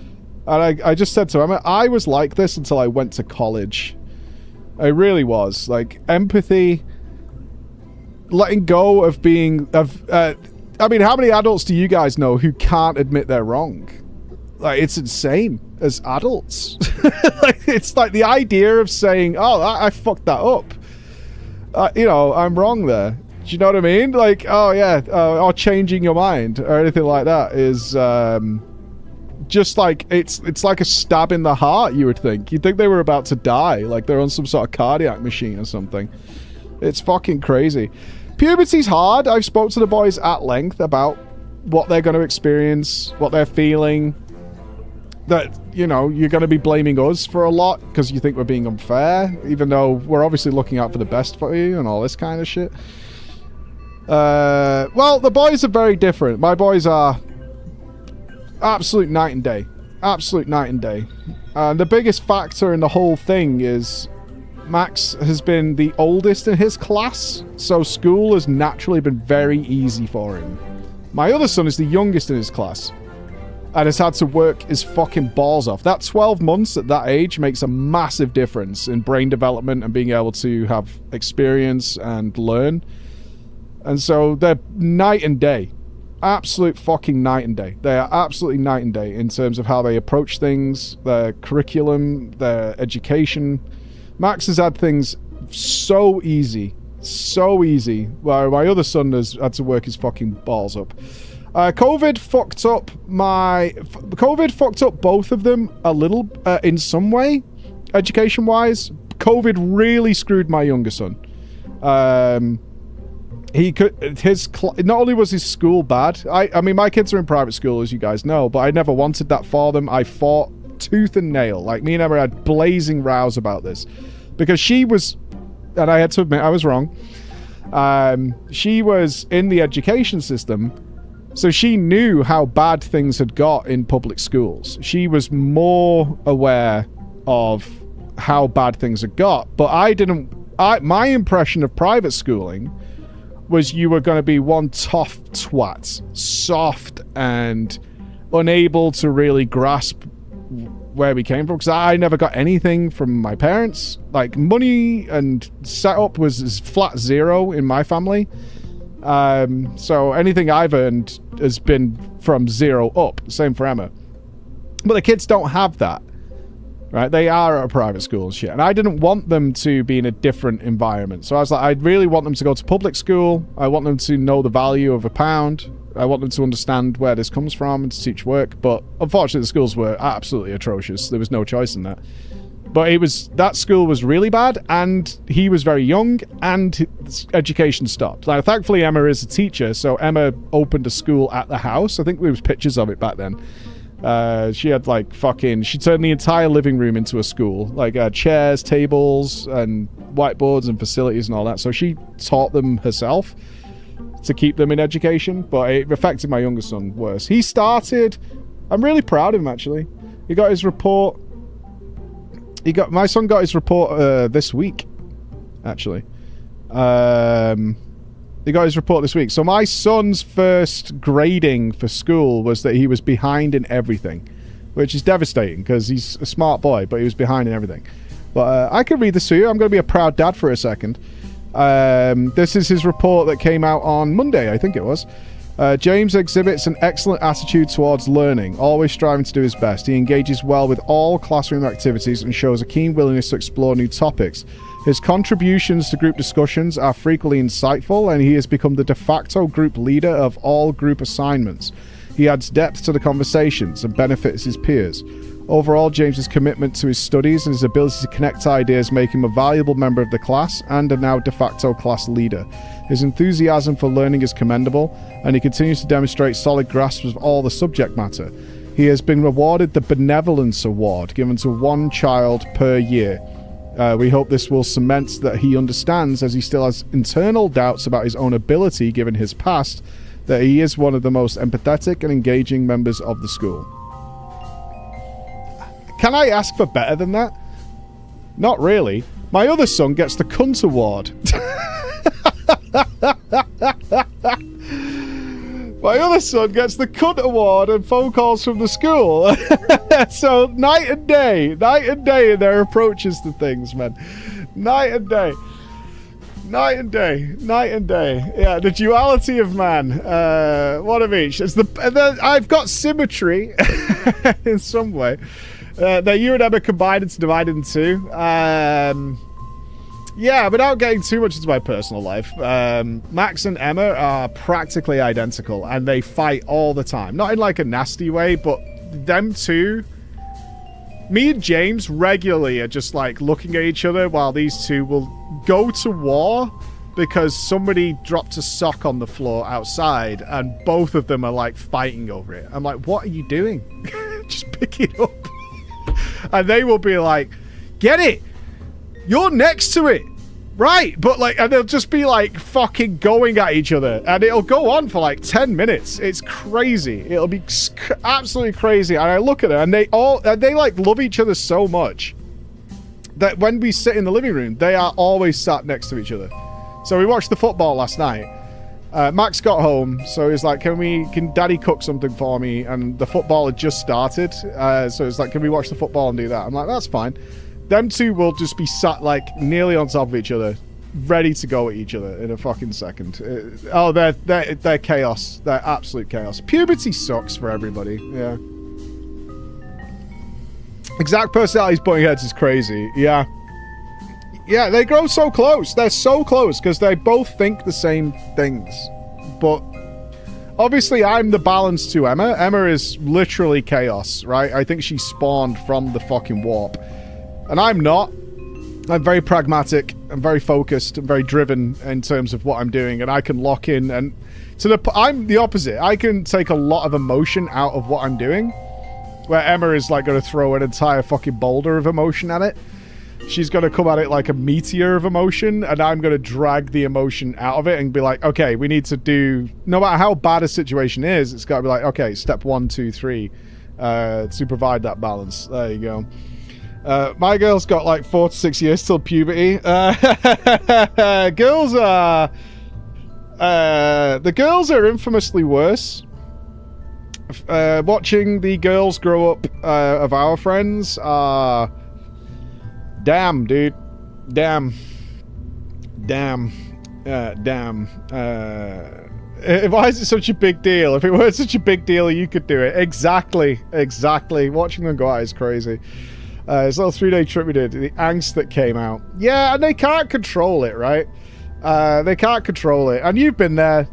And I just said to Emma, I was like this until I went to college. I really was. Like, empathy, letting go of being... I mean, how many adults do you guys know who can't admit they're wrong? Like, it's insane as adults. Like, it's like the idea of saying, oh, I fucked that up. You know, I'm wrong there. Do you know what I mean? Like, oh yeah, or changing your mind or anything like that is just like, it's like a stab in the heart, you would think. You'd think they were about to die, like they're on some sort of cardiac machine or something. It's fucking crazy. Puberty's hard. I've spoke to the boys at length about what they're going to experience, what they're feeling. That, you know, you're going to be blaming us for a lot because you think we're being unfair, even though we're obviously looking out for the best for you and all this kind of shit. Well, the boys are very different. My boys are absolute night and day. Absolute night and day. The biggest factor in the whole thing is Max has been the oldest in his class, so school has naturally been very easy for him. My other son is the youngest in his class and has had to work his fucking balls off. That 12 months at that age makes a massive difference in brain development and being able to have experience and learn. And so they're night and day. Absolute fucking night and day. They are absolutely night and day in terms of how they approach things, their curriculum, their education. Max has had things so easy, while my other son has had to work his fucking balls up. COVID fucked up both of them a little in some way, education-wise. COVID really screwed my younger son. Not only was his school bad. I mean, my kids are in private school, as you guys know, but I never wanted that for them. I fought tooth and nail. Like, me and Emma had blazing rows about this because she was, and I had to admit I was wrong. She was in the education system, so she knew how bad things had got in public schools. She was more aware of how bad things had got, but my impression of private schooling was you were going to be one tough twat, soft and unable to really grasp where we came from, because I never got anything from my parents. Like, money and setup was flat zero in my family. So anything I've earned has been from zero up. Same for Emma. But the kids don't have that, right? They are at a private school and shit. And I didn't want them to be in a different environment. So I was like, I really want them to go to public school. I want them to know the value of a pound. I want them to understand where this comes from and to teach work. But unfortunately, the schools were absolutely atrocious. There was no choice in that. But that school was really bad, and he was very young, and his education stopped. Like, thankfully, Emma is a teacher, so Emma opened a school at the house. I think there was pictures of it back then. She had she turned the entire living room into a school. Like, chairs, tables, and whiteboards and facilities and all that. So she taught them herself to keep them in education, but it affected my younger son worse. He started, I'm really proud of him, actually. He got his report. My son got his report this week, actually. He got his report this week. So my son's first grading for school was that he was behind in everything, which is devastating because he's a smart boy, but he was behind in everything. But I can read this to you. I'm going to be a proud dad for a second. This is his report that came out on Monday, I think it was. James exhibits an excellent attitude towards learning, always striving to do his best. He engages well with all classroom activities and shows a keen willingness to explore new topics. His contributions to group discussions are frequently insightful, and he has become the de facto group leader of all group assignments. He adds depth to the conversations and benefits his peers. Overall, James's commitment to his studies and his ability to connect ideas make him a valuable member of the class and a now de facto class leader. His enthusiasm for learning is commendable, and he continues to demonstrate solid grasps of all the subject matter. He has been awarded the Benevolence Award, given to one child per year. We hope this will cement that he understands, as he still has internal doubts about his own ability given his past, that he is one of the most empathetic and engaging members of the school. Can I ask for better than that? Not really. My other son gets the Cunt Award. My other son gets the Cunt Award and phone calls from the school. So night and day in their approaches to things, man. Night and day. Night and day. Night and day. Yeah, the duality of man. One of each. I've got symmetry in some way. That you and Emma combined into divided in two. Yeah, without getting too much into my personal life, Max and Emma are practically identical, and they fight all the time. Not in like a nasty way, but them two... Me and James regularly are just like looking at each other while these two will go to war because somebody dropped a sock on the floor outside and both of them are like fighting over it. I'm like, what are you doing? Just pick it up. And they will be like, get it! You're next to it! Right, but like, and they'll just be like fucking going at each other, and it'll go on for like 10 minutes. It's crazy. It'll be absolutely crazy. And I look at it, and they like love each other so much that when we sit in the living room, they are always sat next to each other. So we watched the football last night. Max got home, so he's like, can Daddy cook something for me? And the football had just started, so it's like, can we watch the football and do that? I'm like, that's fine. Them two will just be sat like nearly on top of each other, ready to go at each other in a fucking second. They're chaos. They're absolute chaos. Puberty sucks for everybody. Yeah. Exact personalities butting heads is crazy. Yeah. Yeah, they grow so close. They're so close because they both think the same things. But obviously I'm the balance to Emma. Emma is literally chaos, right? I think she spawned from the fucking warp. And I'm not. I'm very pragmatic. I'm very focused. I'm very driven in terms of what I'm doing. And I can lock in. And I'm the opposite. I can take a lot of emotion out of what I'm doing. Where Emma is like going to throw an entire fucking boulder of emotion at it. She's going to come at it like a meteor of emotion. And I'm going to drag the emotion out of it and be like, okay, we need to do... No matter how bad a situation is, it's got to be like, okay, step 1, 2, 3. To provide that balance. There you go. My girl's got like 4 to 6 years till puberty. Girls are... the girls are infamously worse. Watching the girls grow up of our friends are... Damn, dude. Damn. Damn. Damn. Why is it such a big deal? If it weren't such a big deal, you could do it. Exactly. Exactly. Watching them go out is crazy. This little 3-day trip we did, the angst that came out. Yeah, and they can't control it, right? They can't control it. And you've been there.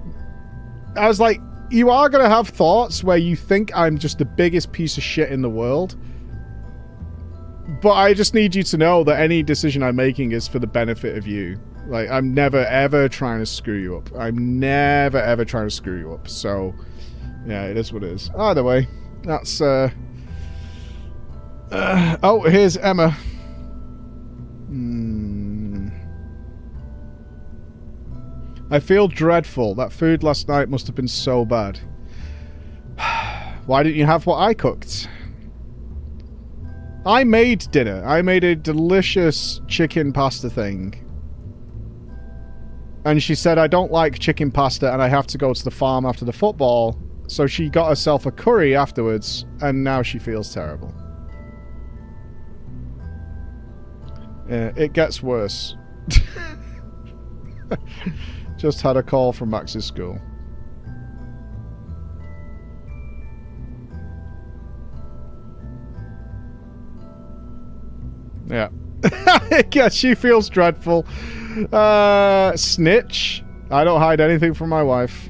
I was like, you are going to have thoughts where you think I'm just the biggest piece of shit in the world. But I just need you to know that any decision I'm making is for the benefit of you. Like, I'm never, ever trying to screw you up. I'm never, ever trying to screw you up. So, yeah, it is what it is. Either way, that's... oh, here's Emma. I feel dreadful. That food last night must have been so bad. Why didn't you have what I cooked? I made dinner. I made a delicious chicken pasta thing. And she said, I don't like chicken pasta and I have to go to the farm after the football. So she got herself a curry afterwards, and now she feels terrible. Yeah, it gets worse. Just had a call from Max's school. Yeah. Yeah, she feels dreadful. Snitch. I don't hide anything from my wife.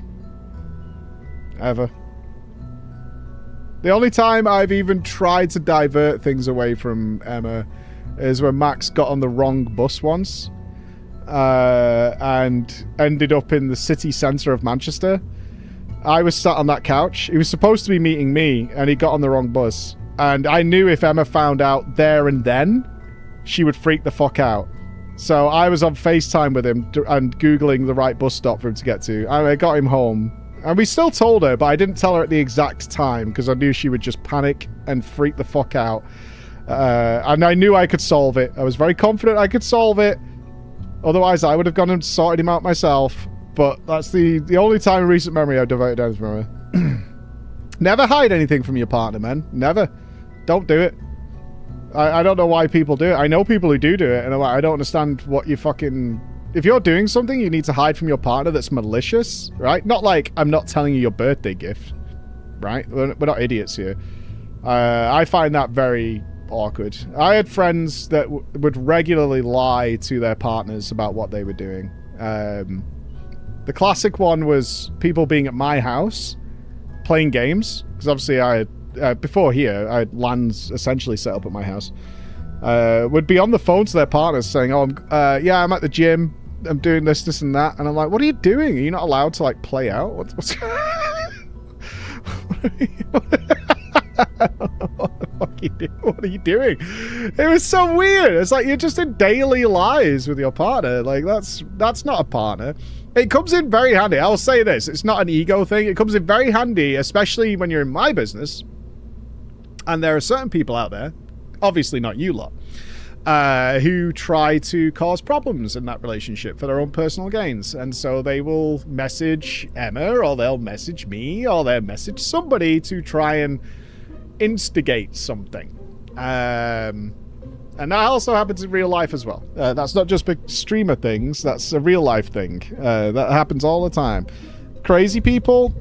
Ever. The only time I've even tried to divert things away from Emma is when Max got on the wrong bus once. And ended up in the city centre of Manchester. I was sat on that couch. He was supposed to be meeting me, and he got on the wrong bus. And I knew if Emma found out there and then, she would freak the fuck out. So I was on FaceTime with him and Googling the right bus stop for him to get to. And I got him home. And we still told her, but I didn't tell her at the exact time because I knew she would just panic and freak the fuck out. And I knew I could solve it. I was very confident I could solve it. Otherwise, I would have gone and sorted him out myself. But that's the only time in recent memory I've devoted anything from her. Never hide anything from your partner, man. Never. Don't do it. I don't know why people do it. I know people who do it, and I'm like, I don't understand what your fucking if you're doing something you need to hide from your partner that's malicious, right? Not like I'm not telling you your birthday gift, right? We're not idiots here. I find that very awkward. I had friends that would regularly lie to their partners about what they were doing. The classic one was people being at my house playing games, because obviously I had, before here, I had LANs essentially set up at my house. Would be on the phone to their partners saying, oh, yeah, I'm at the gym, I'm doing this, this, and that. And I'm like, what are you doing? Are you not allowed to, like, play out? What's... what are you doing? It was so weird. It's like you're just in daily lies with your partner. Like, that's not a partner. It comes in very handy. I'll say this. It's not an ego thing. It comes in very handy, especially when you're in my business. And there are certain people out there, obviously not you lot, who try to cause problems in that relationship for their own personal gains. And so they will message Emma, or they'll message me, or they'll message somebody to try and instigate something. And that also happens in real life as well. That's not just big streamer things, that's a real life thing. That happens all the time. Crazy people?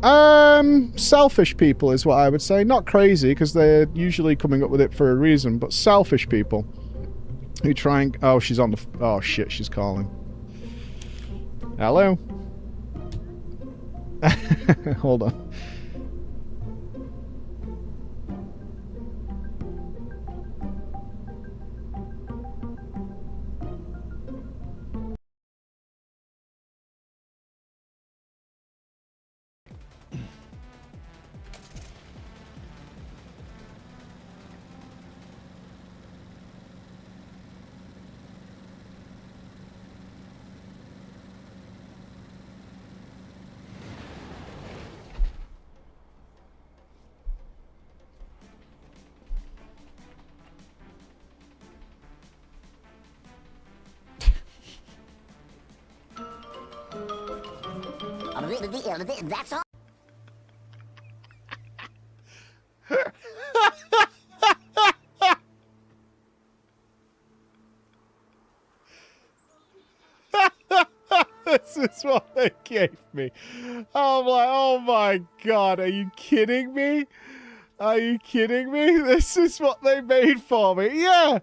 Selfish people is what I would say. Not crazy, because they're usually coming up with it for a reason, but selfish people who try and... Oh, she's on the... Oh, shit, she's calling. Hello? Hold on. That's all. This is what they gave me. I'm like, oh my god, are you kidding me? Are you kidding me? This is what they made for me. Yeah.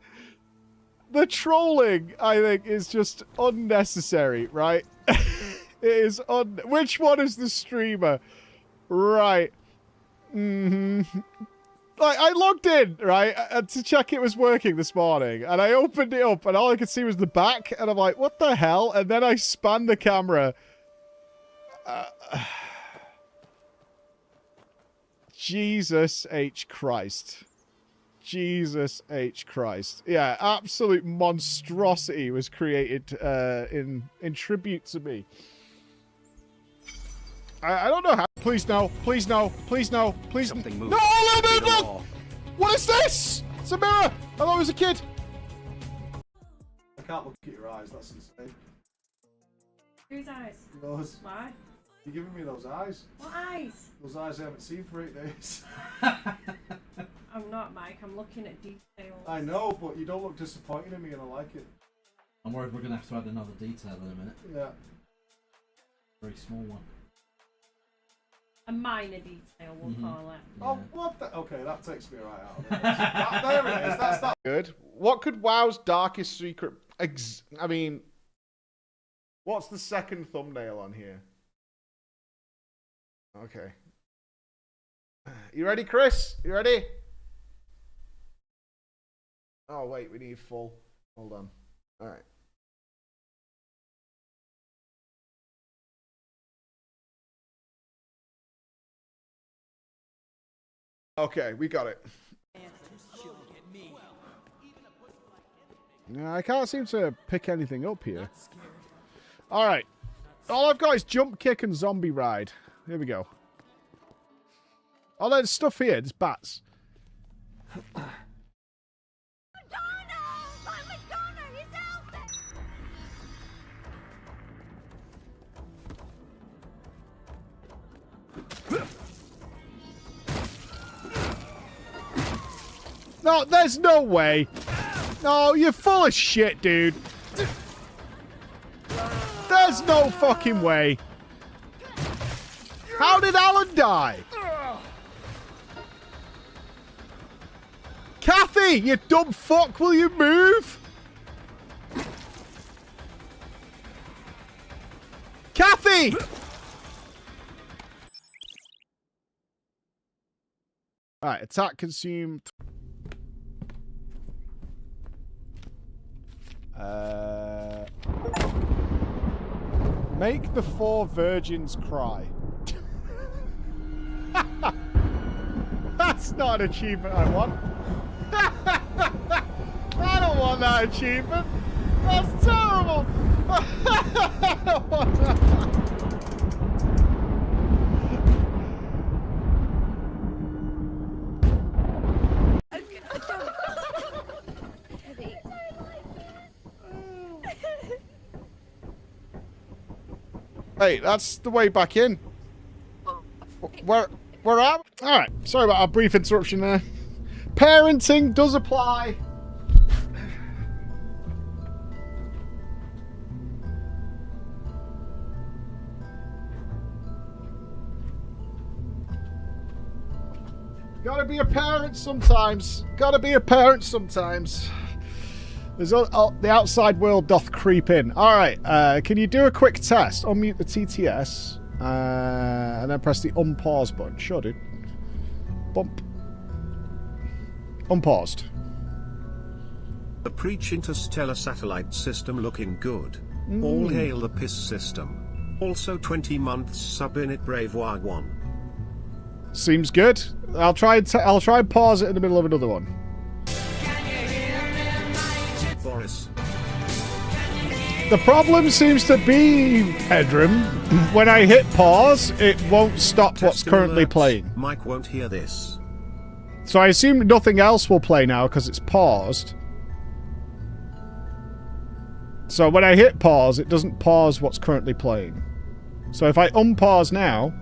The trolling, I think, is just unnecessary, right? It is which one is the streamer? Right. Like, I logged in, right, to check it was working this morning, and I opened it up, and all I could see was the back, and I'm like, what the hell? And then I spanned the camera. Jesus H. Christ. Jesus H. Christ. Yeah, absolute monstrosity was created in tribute to me. I don't know how. Please no. Please no. Please no. Please. Something moved. No, no, no, no! What is this? It's a mirror. I thought it was a kid. I can't look at your eyes. That's insane. Whose eyes? Yours. Why? You're giving me those eyes. What eyes? Those eyes I haven't seen for 8 days. I'm not, Mike. I'm looking at details. I know, but you don't look disappointed in me, and I like it. I'm worried we're going to have to add another detail in a minute. Yeah. Very small one. A minor detail, we'll call it. Yeah. Oh, what the? Okay, that takes me right out of it. There it is. That's that. Good. What could WoW's darkest secret... I mean... What's the second thumbnail on here? Okay. You ready, Chris? You ready? Oh, wait. We need full. Hold on. All right. Okay, we got it. No, I can't seem to pick anything up here. Alright. All I've got is jump kick and zombie ride. Here we go. Oh, there's stuff here. There's bats. No, there's no way. No, you're full of shit, dude. There's no fucking way. How did Alan die? Kathy, you dumb fuck, will you move? Kathy! Alright, attack consumed. Make the 4 virgins cry. That's not an achievement I want. I don't want that achievement. That's terrible. I don't want that. Hey, that's the way back in. Where am? All right. Sorry about our brief interruption there. Parenting does apply. Gotta be a parent sometimes. Gotta be a parent sometimes. There's the outside world doth creep in. All right. Can you do a quick test? Unmute the TTS. And then press the unpause button. Sure, dude. Bump. Unpaused. The Preach Interstellar satellite system looking good. All hail the PISS system. Also 20 months sub in it, Bravewar 1. Seems good. I'll try and pause it in the middle of another one. Boris. The problem seems to be, Edrim, when I hit pause, it won't stop what's currently playing. Mike won't hear this. So I assume nothing else will play now because it's paused. So when I hit pause, it doesn't pause what's currently playing. So if I unpause now...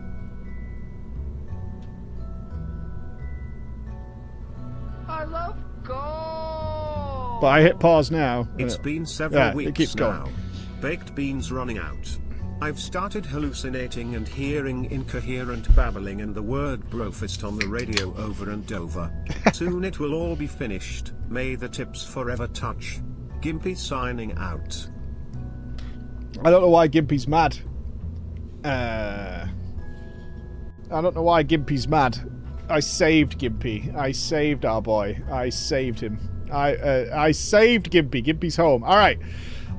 I love gold! But I hit pause now. It's been several weeks it keeps going. now. Baked beans running out. I've started hallucinating and hearing incoherent babbling and the word brofist on the radio over and over. Soon it will all be finished. May the tips forever touch. Gimpy signing out. I don't know why Gimpy's mad. I don't know why Gimpy's mad. I saved Gimpy. I saved our boy. I saved him. I saved Gimpy. Gimpy's home. All right.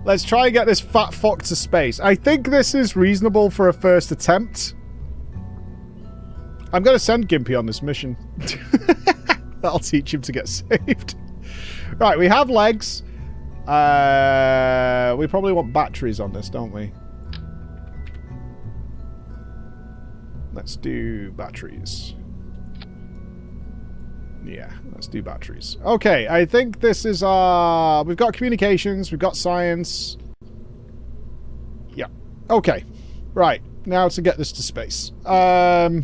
Let's try and get this fat fuck to space. I think this is reasonable for a first attempt. I'm going to send Gimpy on this mission. That'll teach him to get saved. Right, we have legs. We probably want batteries on this, don't we? Let's do batteries. Yeah, let's do batteries. Okay, I think this is we've got communications, we've got science. Yeah. Okay. Right. Now to get this to space. So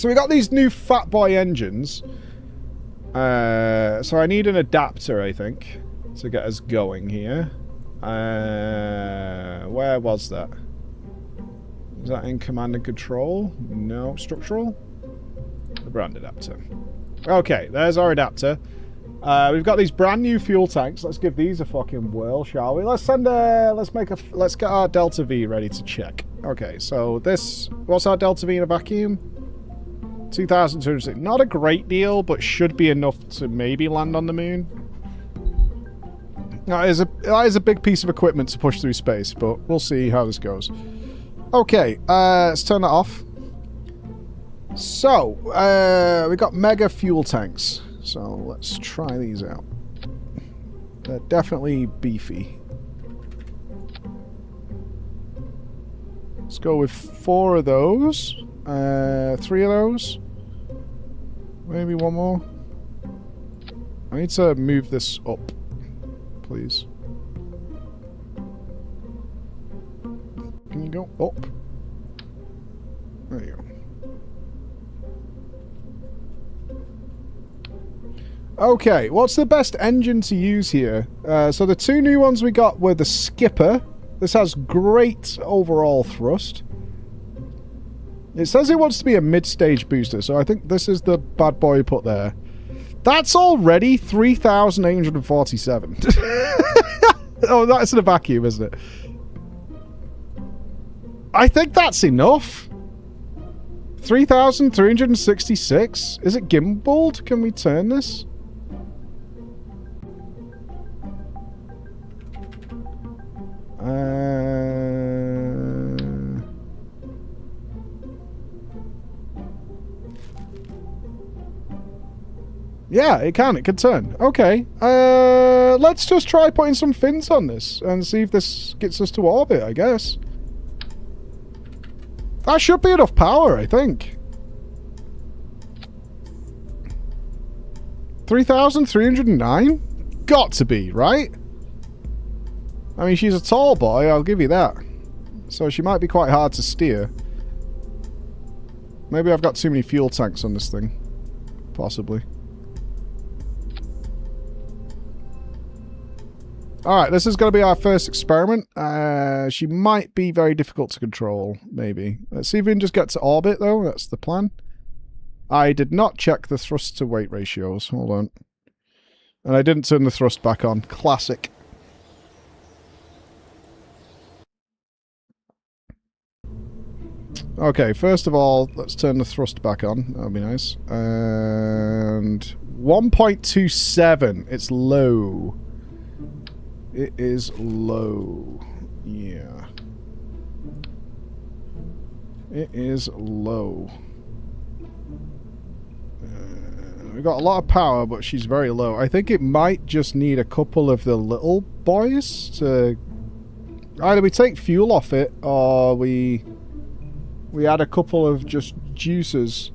we got these new Fat Boy engines. So I need an adapter, I think, to get us going here. Where was that? Is that in command and control? No. Structural? The brand adapter. Okay, there's our adapter. We've got these brand new fuel tanks. Let's give these a fucking whirl, shall we? Let's get our Delta V ready to check. Okay, so this, what's our Delta V in a vacuum? 2,260. Not a great deal, but should be enough to maybe land on the moon. That is a big piece of equipment to push through space, but we'll see how this goes. Okay, let's turn that off. So, we got mega fuel tanks. So, let's try these out. They're definitely beefy. Let's go with 4 of those. 3 of those. Maybe 1 more. I need to move this up, please. Can you go up? There you go. Okay, what's the best engine to use here? So the two new ones we got were the Skipper. This has great overall thrust. It says it wants to be a mid-stage booster, so I think this is the bad boy we put there. That's already 3,847. Oh, that's in a vacuum, isn't it? I think that's enough. 3,366? Is it gimbaled? Can we turn this? Yeah, it can turn. Okay. Let's just try putting some fins on this and see if this gets us to orbit, I guess. That should be enough power, I think. 3,309? Got to be, right? I mean, she's a tall boy, I'll give you that. So she might be quite hard to steer. Maybe I've got too many fuel tanks on this thing. Possibly. Alright, this is going to be our first experiment. She might be very difficult to control, maybe. Let's see if we can just get to orbit, though. That's the plan. I did not check the thrust to weight ratios. Hold on. And I didn't turn the thrust back on. Classic. Okay, first of all, let's turn the thrust back on. That'll be nice. And 1.27. It's low. It is low. Yeah. It is low. We've got a lot of power, but she's very low. I think it might just need a couple of the little boys to... Either we take fuel off it, or we add a couple of just juices.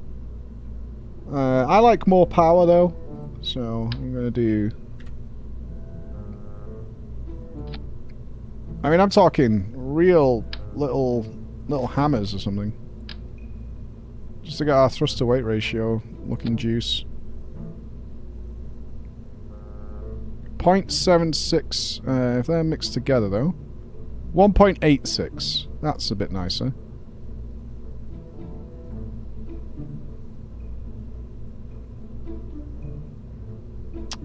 I like more power, though. So, I'm going to do... I mean, I'm talking real little hammers or something. Just to get our thrust to weight ratio looking juice. 0.76, if they're mixed together though. 1.86. That's a bit nicer.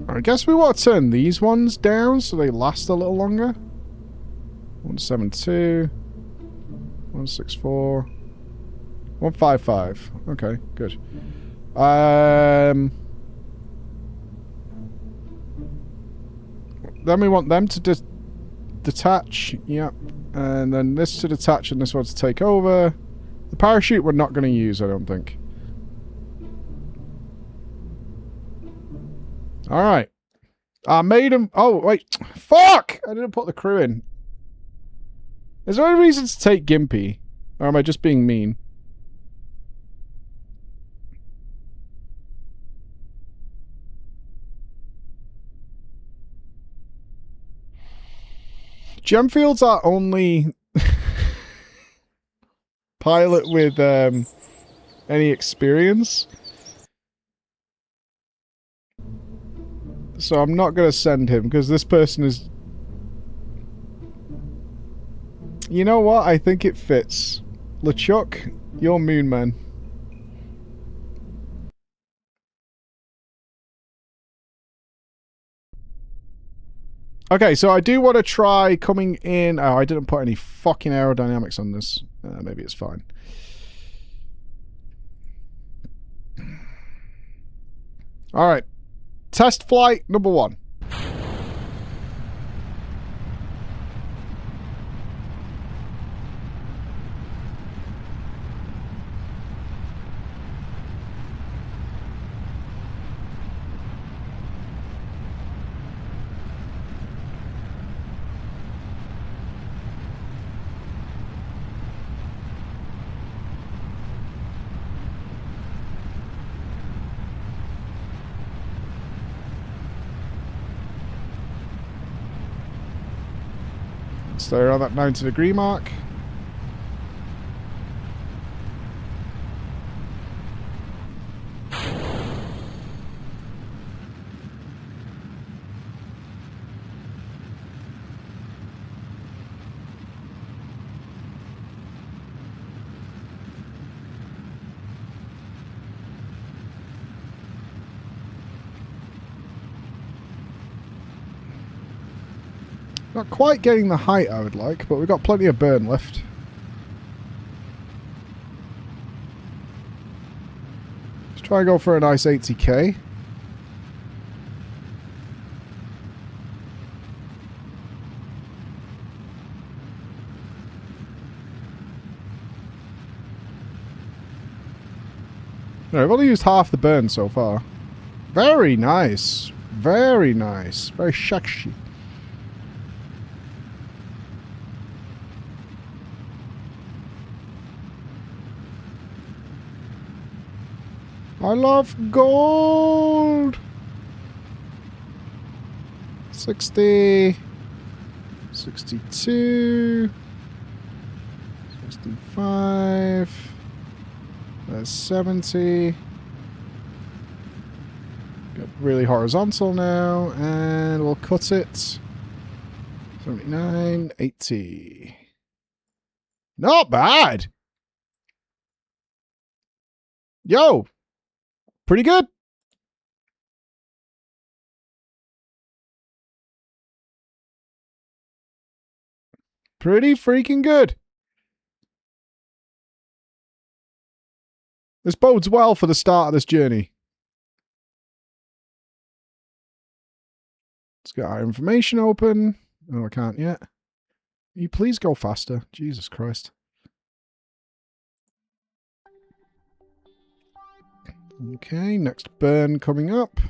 I guess we want to turn these ones down so they last a little longer. 172, 164, 155. Okay, good. Then we want them to detach. Yep. And then this to detach and this one to take over. The parachute we're not going to use, I don't think. Alright. I made him... Oh, wait. Fuck! I didn't put the crew in. Is there any reason to take Gimpy? Or am I just being mean? Gemfield's our only pilot with any experience. So I'm not going to send him because this person is... You know what? I think it fits. LeChuck, you're Moonman. Okay, so I do want to try coming in... Oh, I didn't put any fucking aerodynamics on this. Maybe it's fine. Alright. Test flight number 1. Stay around that 90-degree mark. Not quite getting the height I would like, but we've got plenty of burn left. Let's try and go for a nice 80k. No, I've only used half the burn so far. Very nice. Very nice. Very sexy. I love gold. 60. 62. 65. There's 70. Got really horizontal now, and we'll cut it. 79, 80. Not bad. Yo, pretty good. Pretty freaking good. This bodes well for the start of this journey. Let's get our information open. Oh, I can't yet. Can you please go faster? Jesus Christ. Okay, next burn coming up.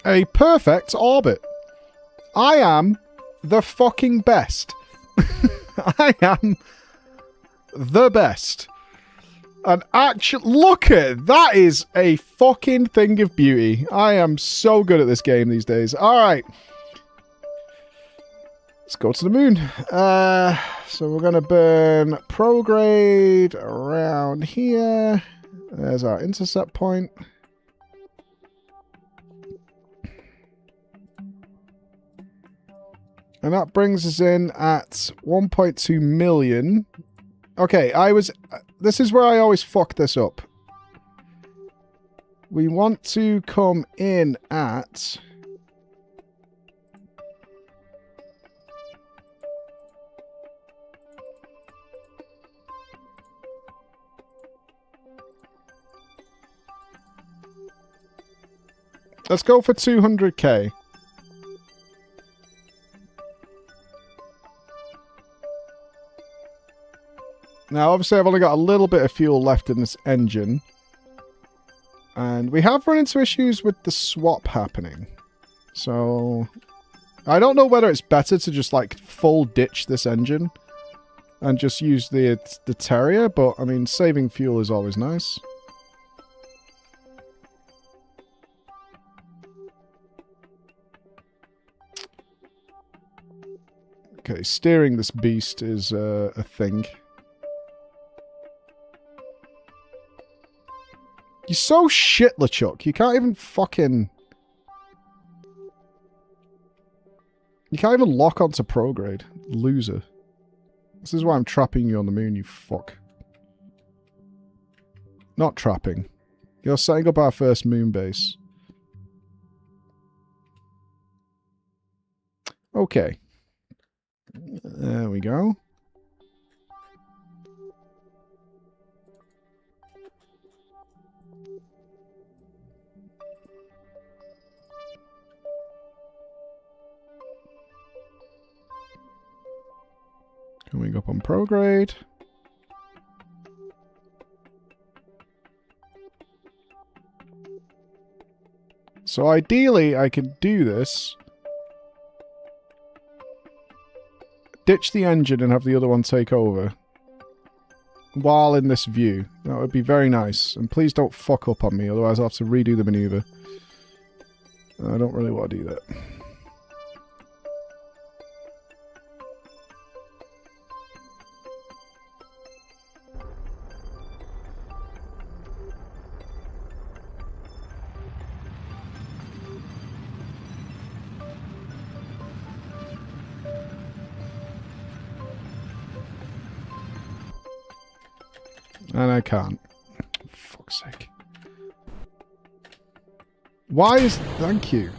A perfect orbit. I am the fucking best. I am the best. And actually, look at that is a fucking thing of beauty. I am so good at this game these days. Alright. Let's go to the moon. So we're going to burn prograde around here. There's our intercept point. And that brings us in at 1.2 million. Okay, this is where I always fuck this up. We want to come in at... Let's go for 200k. Now, obviously, I've only got a little bit of fuel left in this engine. And we have run into issues with the swap happening. So, I don't know whether it's better to just, like, full ditch this engine and just use the Terrier, but, I mean, saving fuel is always nice. Okay, steering this beast is a thing. You're so shit, LeChuck. You can't even fucking... You can't even lock onto prograde. Loser. This is why I'm trapping you on the moon, you fuck. Not trapping. You're setting up our first moon base. Okay. There we go. Coming up on prograde. So ideally, I could do this. Ditch the engine and have the other one take over. while in this view. That would be very nice. And please don't fuck up on me, otherwise I'll have to redo the maneuver. I don't really want to do that. And I can't. For fuck's sake. Why is... Thank you.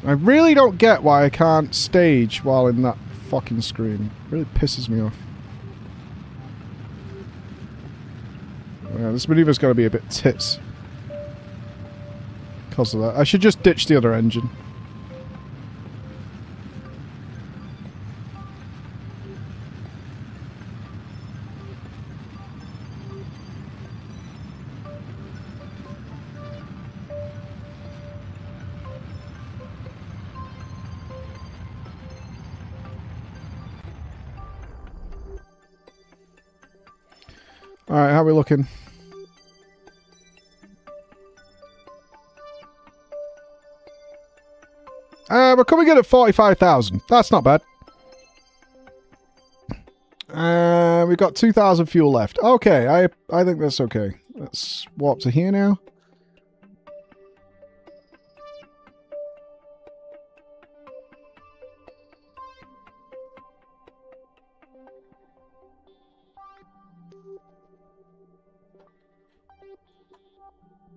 I really don't get why I can't stage while in that fucking screen. It really pisses me off. Yeah, this maneuver's got to be a bit tits. Because of that. I should just ditch the other engine. Alright, how are we looking? We're coming in at 45,000. That's not bad. We've got 2,000 fuel left. Okay, I think that's okay. Let's warp to here now.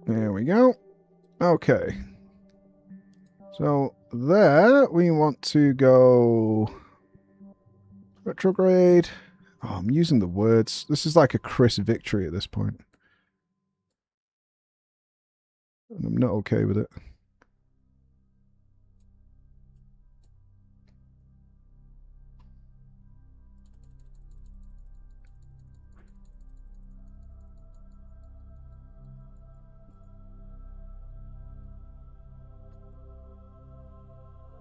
There we go. Okay. So there we want to go retrograde. Oh, I'm using the words. This is like a Chris victory at this point. And I'm not okay with it.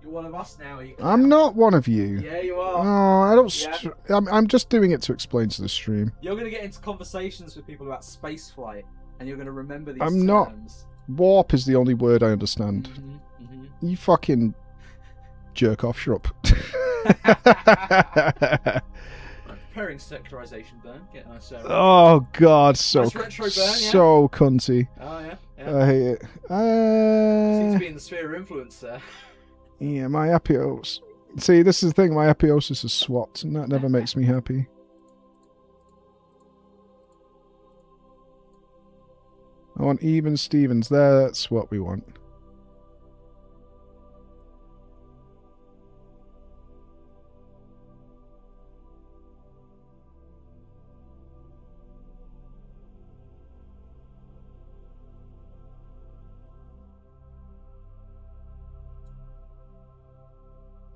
One of us now. I'm not one of you. Yeah, you are. Oh, I don't. Yeah. I'm just doing it to explain to the stream. You're going to get into conversations with people about space flight, and you're going to remember these I'm terms. not. Warp is the only word I understand. You fucking jerk off. Shut up. Preparing secularization burn. Get nice. Oh god, so nice retro burn, yeah? so cunty. Oh yeah. I hate it. Seems to be in the sphere of influence there. Yeah, my Apios. See, this is the thing, my Apiosis is swapped, and that never makes me happy. I want even Stevens. That's what we want.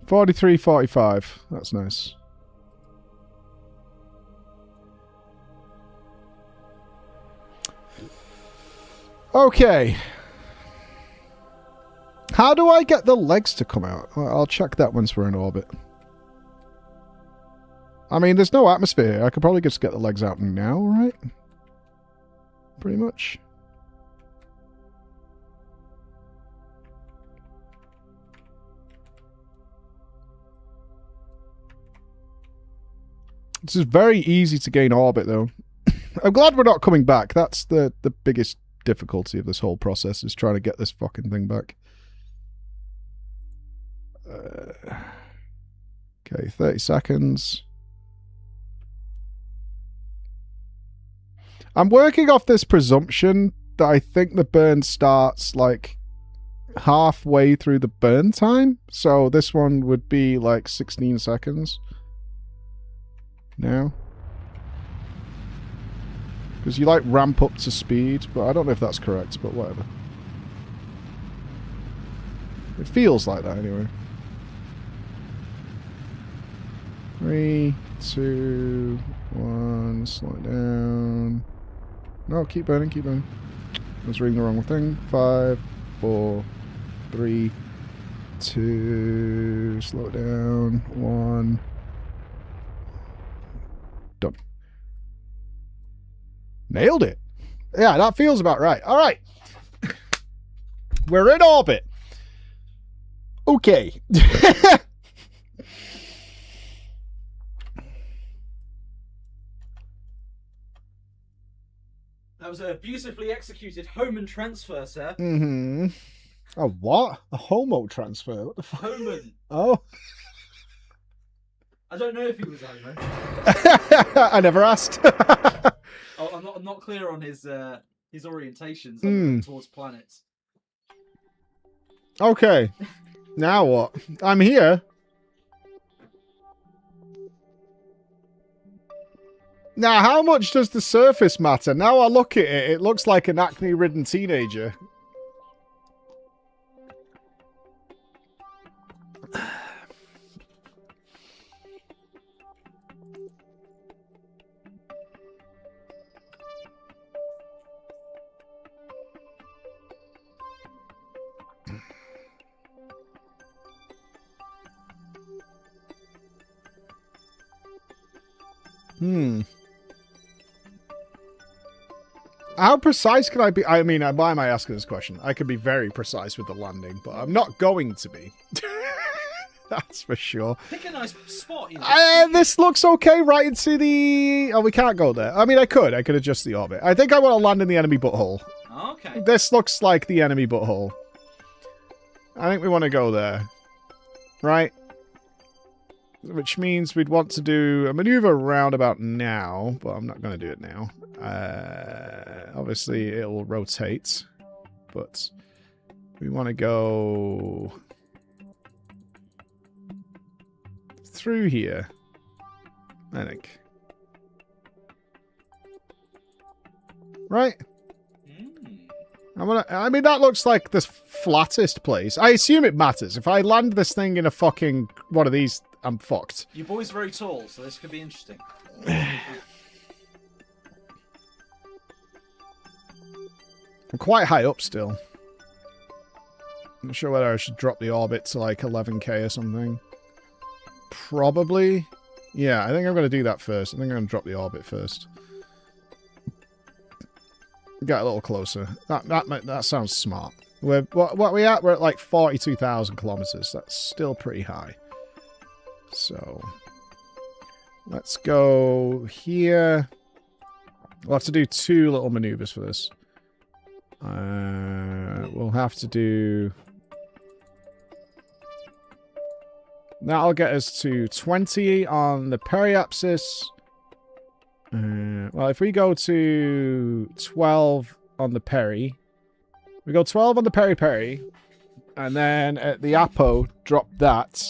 $43.45. That's nice. Okay. How do I get the legs to come out? Well, I'll check that once we're in orbit. I mean, there's no atmosphere. I could probably just get the legs out now, right? Pretty much. This is very easy to gain orbit, though. I'm glad we're not coming back. That's the biggest difficulty of this whole process, is trying to get this fucking thing back. Okay, 30 seconds. I'm working off this presumption that I think the burn starts, like, halfway through the burn time. So this one would be, like, 16 seconds. Now. Because you like ramp up to speed, but I don't know if that's correct, but whatever. It feels like that anyway. 3, 2, 1, slow it down. No, keep burning, keep burning. I was reading the wrong thing. 5, 4, 3, 2, slow down, 1. Done. Nailed it. Yeah, that feels about right. All right. We're in orbit. Okay. That was a beautifully executed Homan transfer, sir. Mm-hmm. A what? A homo transfer? What the fuck? Homan. Oh. I don't know if he was a homo. I never asked. Oh, I'm not clear on his orientations towards planets. Okay. Now what? I'm here. Now, how much does the surface matter? Now I look at it, it looks like an acne-ridden teenager. How precise can I be? I mean, why am I asking this question? I could be very precise with the landing, but I'm not going to be. That's for sure. Pick a nice spot. You know. This looks okay right into the... Oh, we can't go there. I mean, I could adjust the orbit. I think I want to land in the enemy butthole. Okay. This looks like the enemy butthole. I think we want to go there. Right? Which means we'd want to do a maneuver around about now, but I'm not going to do it now. Obviously, it'll rotate, but we want to go through here, I think. Right? I mean, that looks like the flattest place. I assume it matters. If I land this thing in a fucking one of these, I'm fucked. Your boy's very tall, so this could be interesting. I'm quite high up still. I'm not sure whether I should drop the orbit to like 11k or something. Probably. Yeah, I think I'm going to do that first. I think I'm going to drop the orbit first. Get a little closer. That sounds smart. What we at? We're at like 42,000 kilometers. That's still pretty high. So let's go here. We'll have to do 2 little maneuvers for this. We'll have to do... That'll get us to 20 on the periapsis. Well, if we go to 12 on the peri... We go 12 on the peri-peri. And then at the apo, drop that.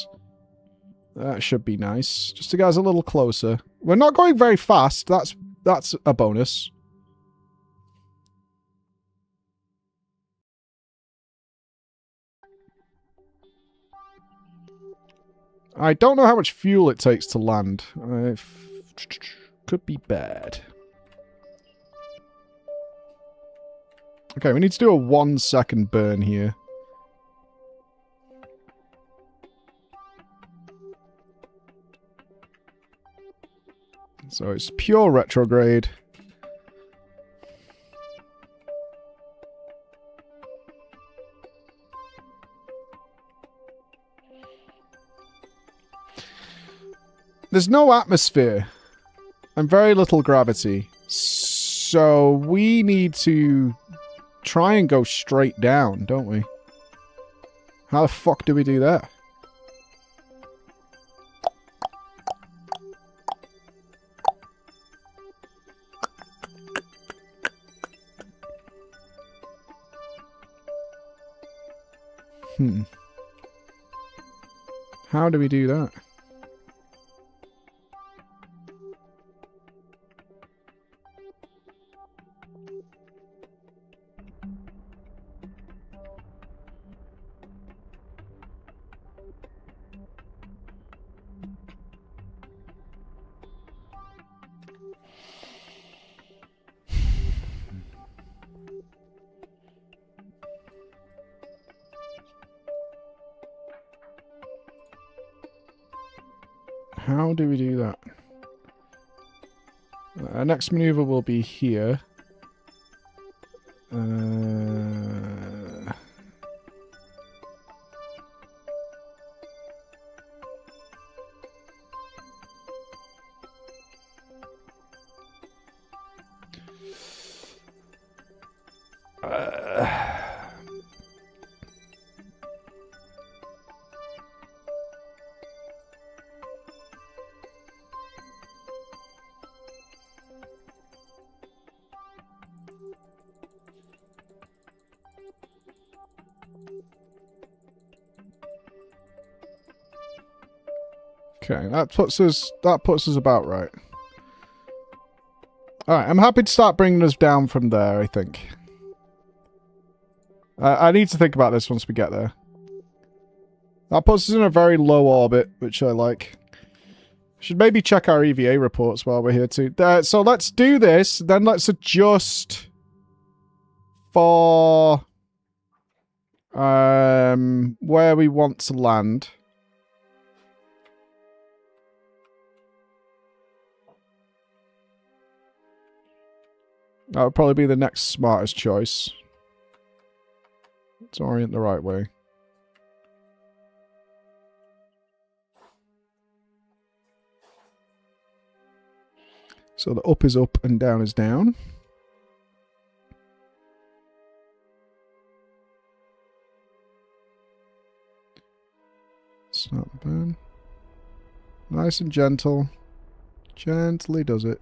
That should be nice. Just to get us a little closer. We're not going very fast. That's a bonus. I don't know how much fuel it takes to land. Could be bad. Okay, we need to do a 1-second burn here. So it's pure retrograde. There's no atmosphere and very little gravity. So we need to try and go straight down, don't we? How the fuck do we do that? How do we do that? how do we do that? Our next maneuver will be here. Okay, that puts us about right. Alright, I'm happy to start bringing us down from there, I think. I need to think about this once we get there. That puts us in a very low orbit, which I like. Should maybe check our EVA reports while we're here too. So let's do this, then let's adjust for where we want to land. That would probably be the next smartest choice. Let's orient the right way. So the up is up and down is down. Start the burn. Nice and gentle. Gently does it.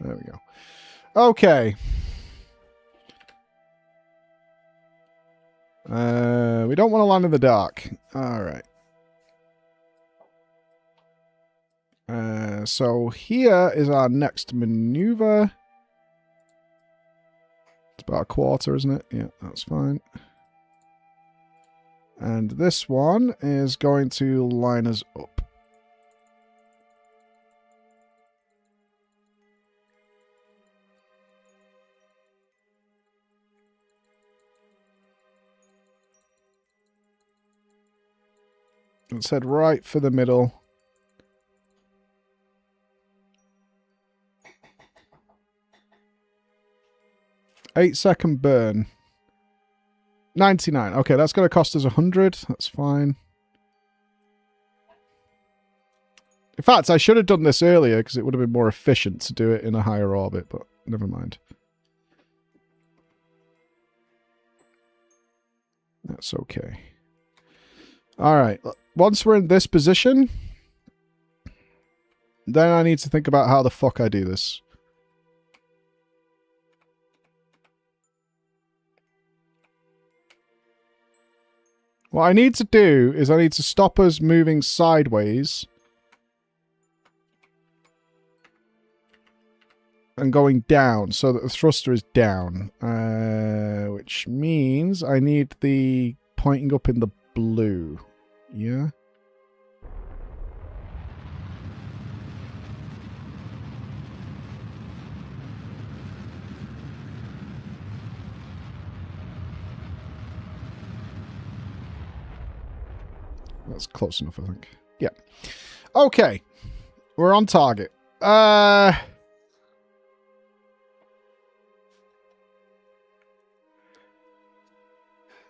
There we go. Okay. We don't want to land in the dark. Alright. So here is our next maneuver. It's about a quarter, isn't it? Yeah, that's fine. And this one is going to line us up. Let's head right for the middle. Eight-second burn. 99. Okay, that's going to cost us 100. That's fine. In fact, I should have done this earlier because it would have been more efficient to do it in a higher orbit, but never mind. That's okay. Alright, once we're in this position, then I need to think about how the fuck I do this. What I need to do is I need to stop us moving sideways and going down so that the thruster is down, which means I need the pointing up in the blue. Yeah. That's close enough, I think. Yeah. Okay. We're on target.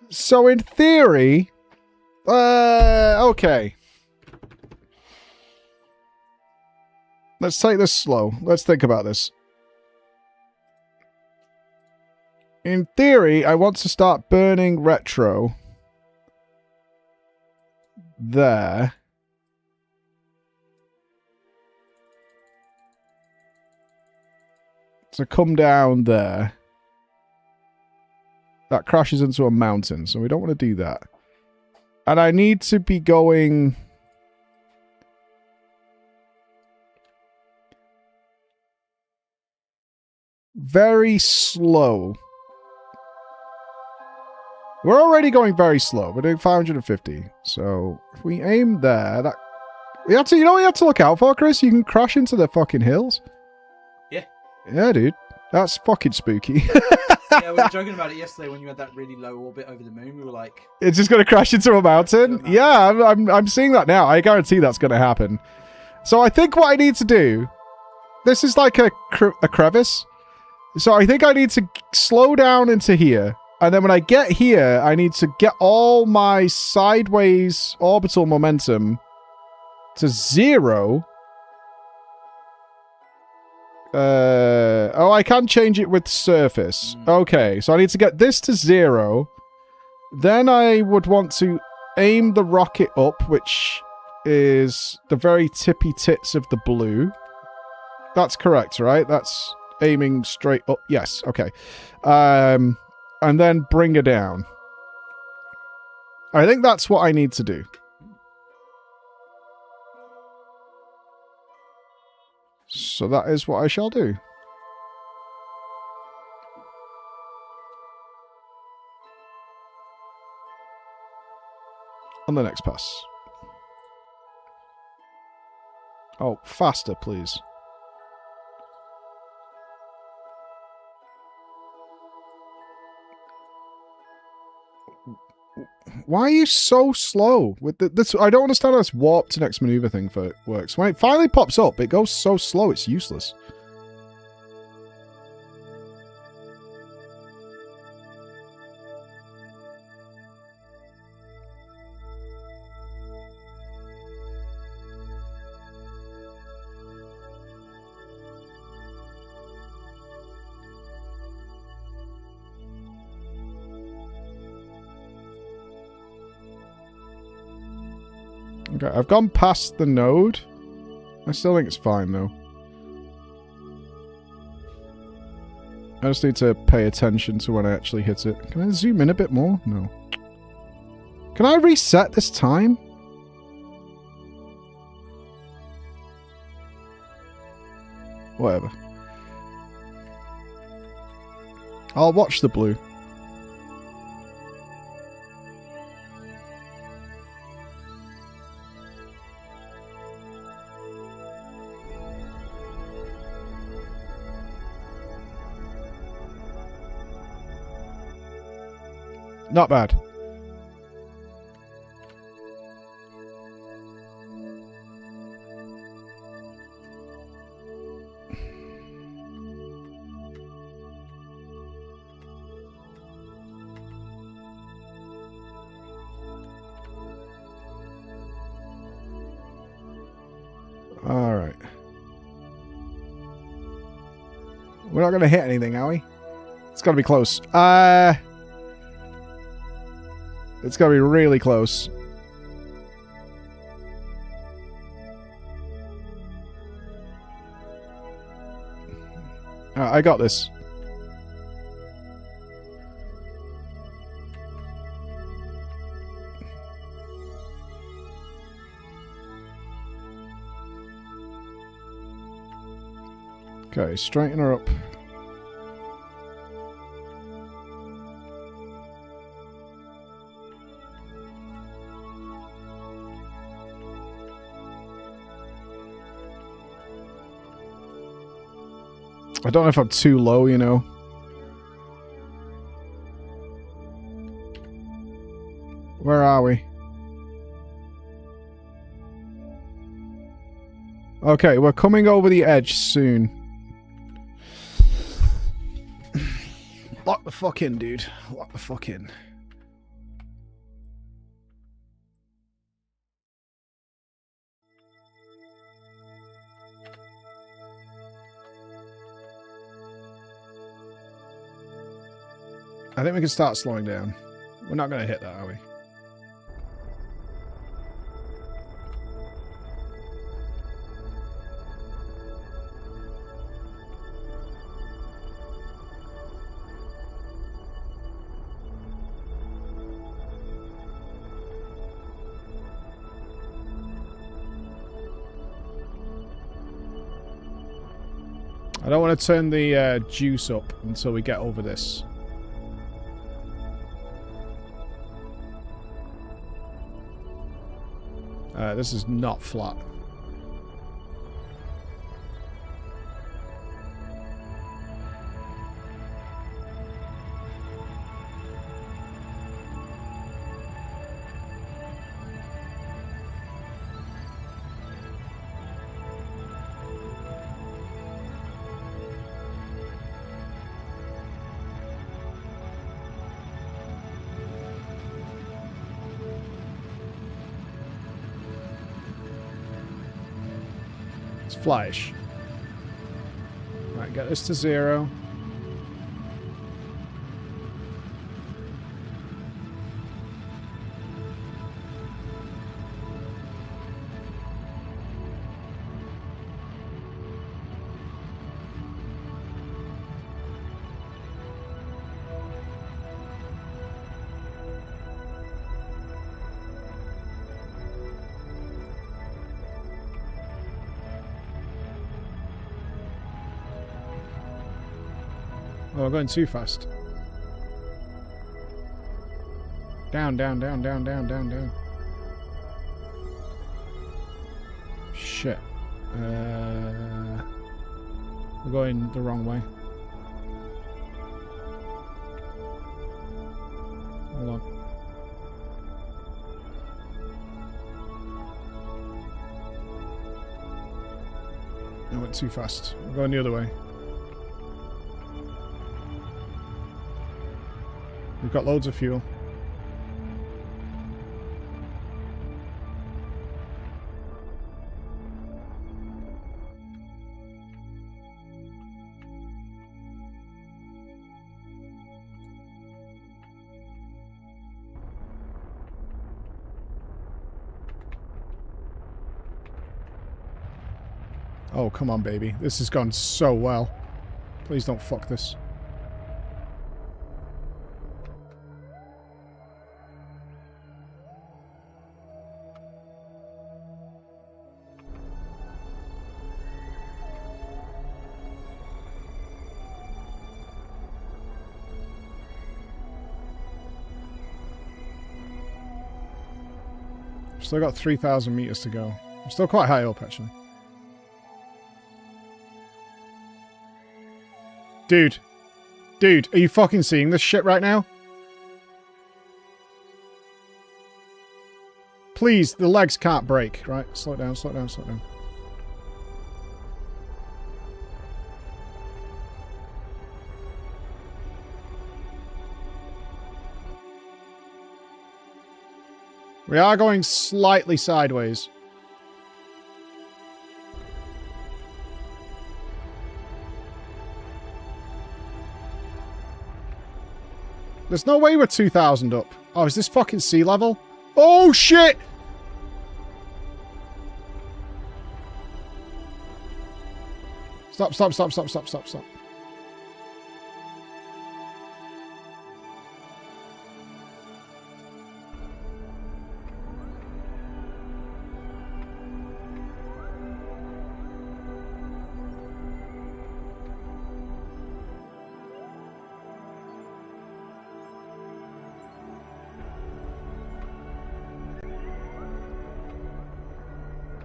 So in theory, okay. Let's take this slow. Let's think about this. In theory, I want to start burning retro there. So come down there. That crashes into a mountain, so we don't want to do that. And I need to be going very slow. We're already going very slow. We're doing 550. So if we aim there, that we have to, you know what you have to look out for, Chris? You can crash into the fucking hills. Yeah. Yeah, dude. That's fucking spooky. Yeah, we were joking about it yesterday when you had that really low orbit over the moon. We were like, it's just going to crash into a mountain? Yeah, I'm seeing that now. I guarantee that's going to happen. So I think what I need to do... This is like a crevice. So I think I need to slow down into here. And then when I get here, I need to get all my sideways orbital momentum to 0. Oh, I can change it with surface. Okay, so I need to get this to 0. Then I would want to aim the rocket up, which is the very tippy tits of the blue. That's correct, right? That's aiming straight up. Yes, okay. And then bring her down. I think that's what I need to do. So that is what I shall do. On the next pass. Oh, faster, please. Why are you so slow with this? I don't understand how this warp to next maneuver thing works. When it finally pops up, it goes so slow, it's useless. Okay, I've gone past the node. I still think it's fine, though. I just need to pay attention to when I actually hit it. Can I zoom in a bit more? No. Can I reset this time? Whatever. I'll watch the blue. Not bad. All right. We're not going to hit anything, are we? It's got to be close. It's got to be really close. I got this. Okay, straighten her up. I don't know if I'm too low, you know. Where are we? Okay, we're coming over the edge soon. Lock the fuck in, dude. Lock the fuck in. I think we can start slowing down. We're not going to hit that, are we? I don't want to turn the juice up until we get over this. This is not flat. flash. Right, get this to 0. Oh, we're going too fast. Down, down, down, down, down, down, down. Shit. We're going the wrong way. Hold on. I went too fast. We're going the other way. We've got loads of fuel. Oh, come on, baby. This has gone so well. Please don't fuck this. Still got 3,000 meters to go. I'm still quite high up, actually. Dude. Dude, are you fucking seeing this shit right now? Please, the legs can't break. Right, slow it down, slow it down, slow it down. We are going slightly sideways. There's no way we're 2,000 up. Oh, is this fucking sea level? Oh, shit! Stop, stop, stop, stop, stop, stop, stop.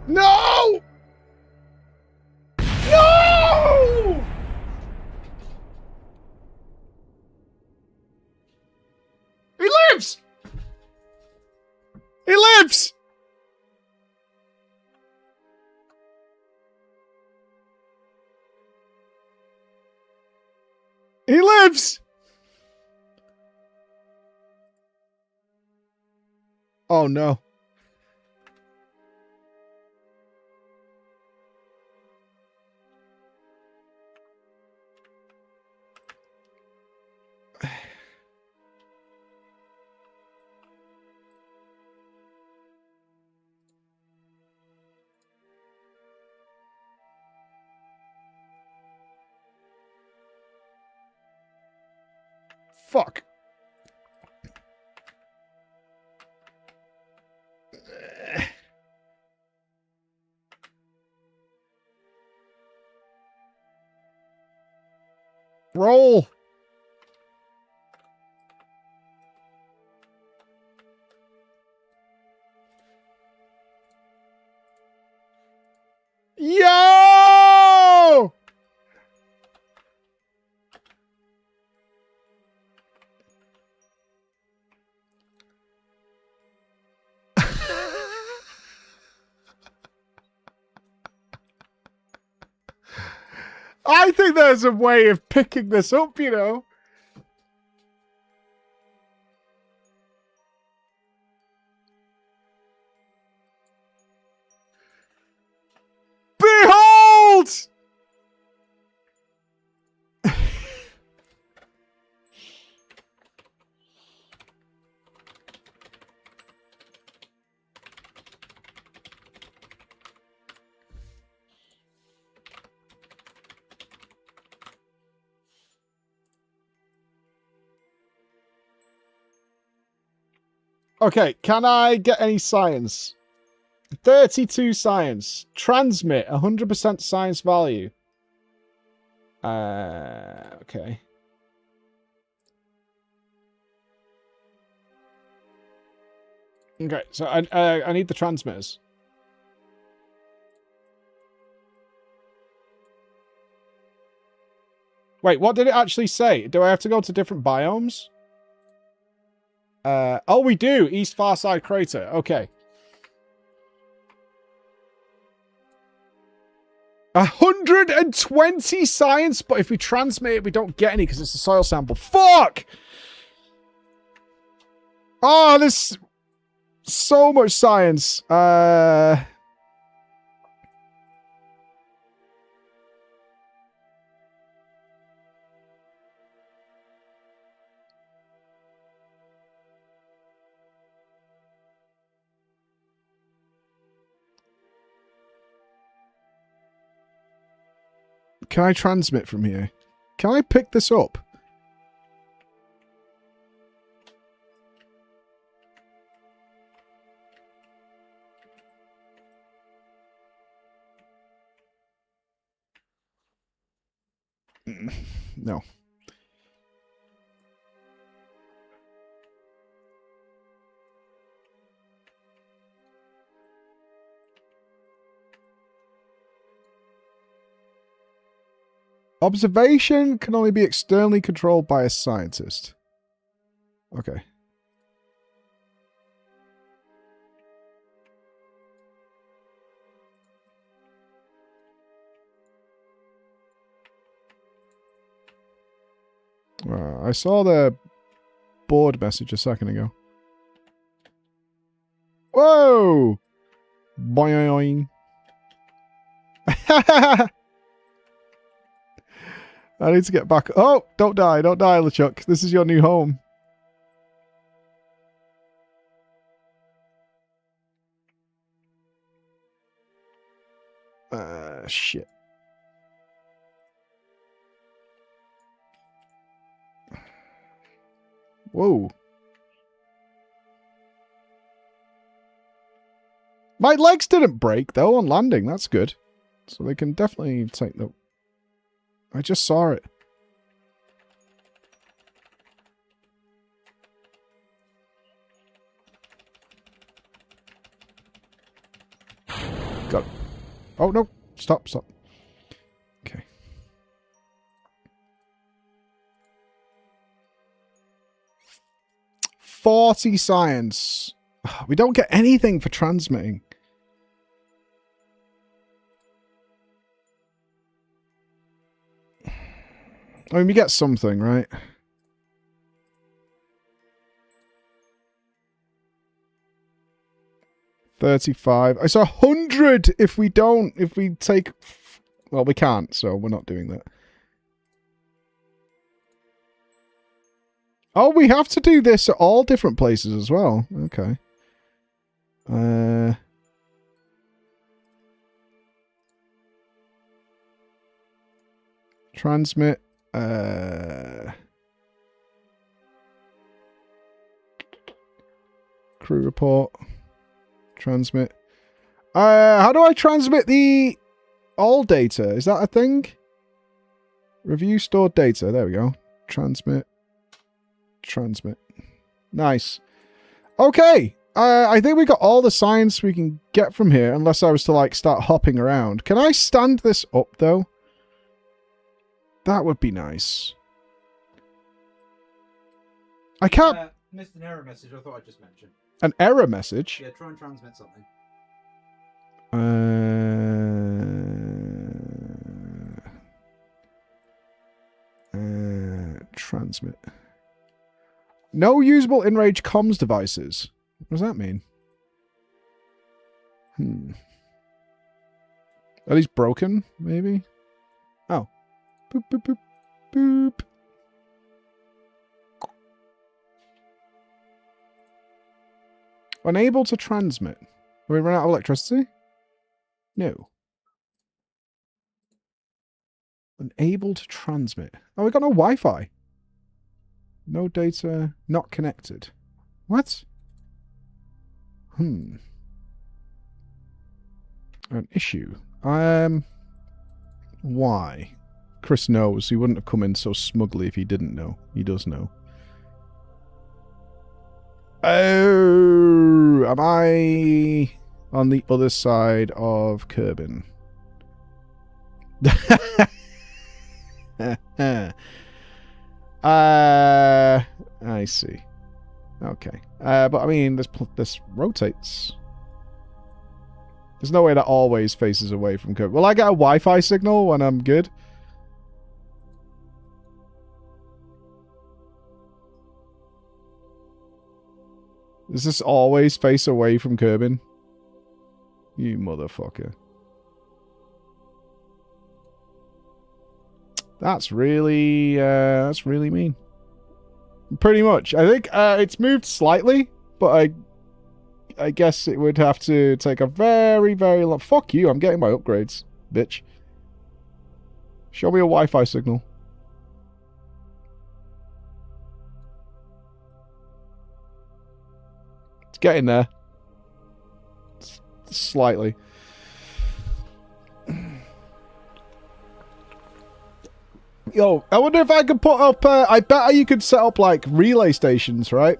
No! No! He lives! He lives! He lives! Oh no. Fuck. Roll. Yo! I think there's a way of picking this up, you know. Behold! Okay, can I get any science? 32 science. Transmit, 100% science value. Okay. Okay, so I need the transmitters. Wait, what did it actually say? Do I have to go to different biomes? Oh, we do. East Far Side Crater. Okay. 120 science, but if we transmit it, we don't get any because it's a soil sample. Fuck! Oh, there's so much science. Can I transmit from here? Can I pick this up? No. Observation can only be externally controlled by a scientist. Okay. I saw the board message a second ago. Whoa! Boing. I need to get back. Oh, don't die, LeChuck. This is your new home. Shit. Whoa. My legs didn't break, though, on landing. That's good. So they can definitely take the... I just saw it. Got it. Oh, no. Stop. Okay. $40 science. We don't get anything for transmitting. I mean, we get something, right? $35. I saw 100 if we don't, if we take... Well, we can't, so we're not doing that. Oh, we have to do this at all different places as well. Okay. Transmit. Crew report. Transmit. How do I transmit the all data? Is that a thing? Review stored data. There we go. Transmit. Nice. Okay. I think we got all the science we can get from here, unless I was to, like, start hopping around. Can I stand this up, though? That would be nice. I can't... Missed an error message I thought I'd just mention. An error message? Yeah, try and transmit something. Transmit. No usable in-range comms devices. What does that mean? Are these broken, maybe? Oh. Boop, boop, boop, boop. Unable to transmit. Have we run out of electricity? No. Unable to transmit. Oh, we got no Wi-Fi. No data. Not connected. What? An issue. Why? Chris knows. He wouldn't have come in so smugly if he didn't know. He does know. Oh, am I on the other side of Kerbin? I see. Okay. But I mean, this rotates. There's no way that always faces away from Kerbin. Will I get a Wi-Fi signal when I'm good? Does this always face away from Kerbin? You motherfucker. That's really mean. Pretty much. I think it's moved slightly, but I guess it would have to take a very, very long... Fuck you, I'm getting my upgrades, bitch. Show me a Wi-Fi signal. It's getting there. Slightly. Yo, I wonder if I could put up... I bet you could set up, like, relay stations, right?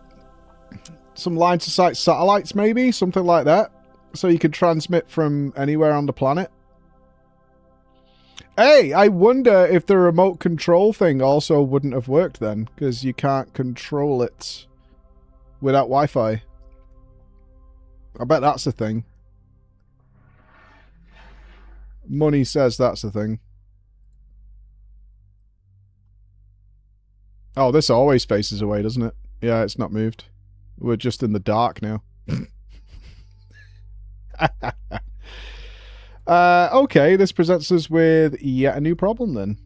Some line-to-sight satellites, maybe? Something like that. So you could transmit from anywhere on the planet. Hey, I wonder if the remote control thing also wouldn't have worked then. Because you can't control it without Wi-Fi. I bet that's the thing. Money says that's the thing. Oh, this always faces away, doesn't it? Yeah, it's not moved. We're just in the dark now. Okay, this presents us with yet a new problem then.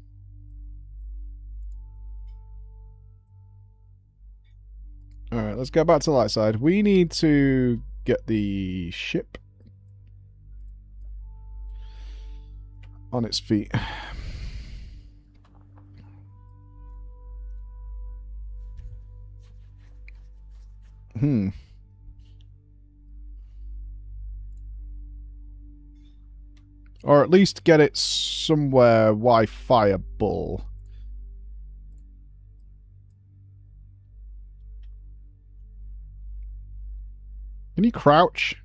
Alright, let's go back to the light side. We need to get the ship on its feet. Or at least get it somewhere Wi-Fi-able. Can you crouch?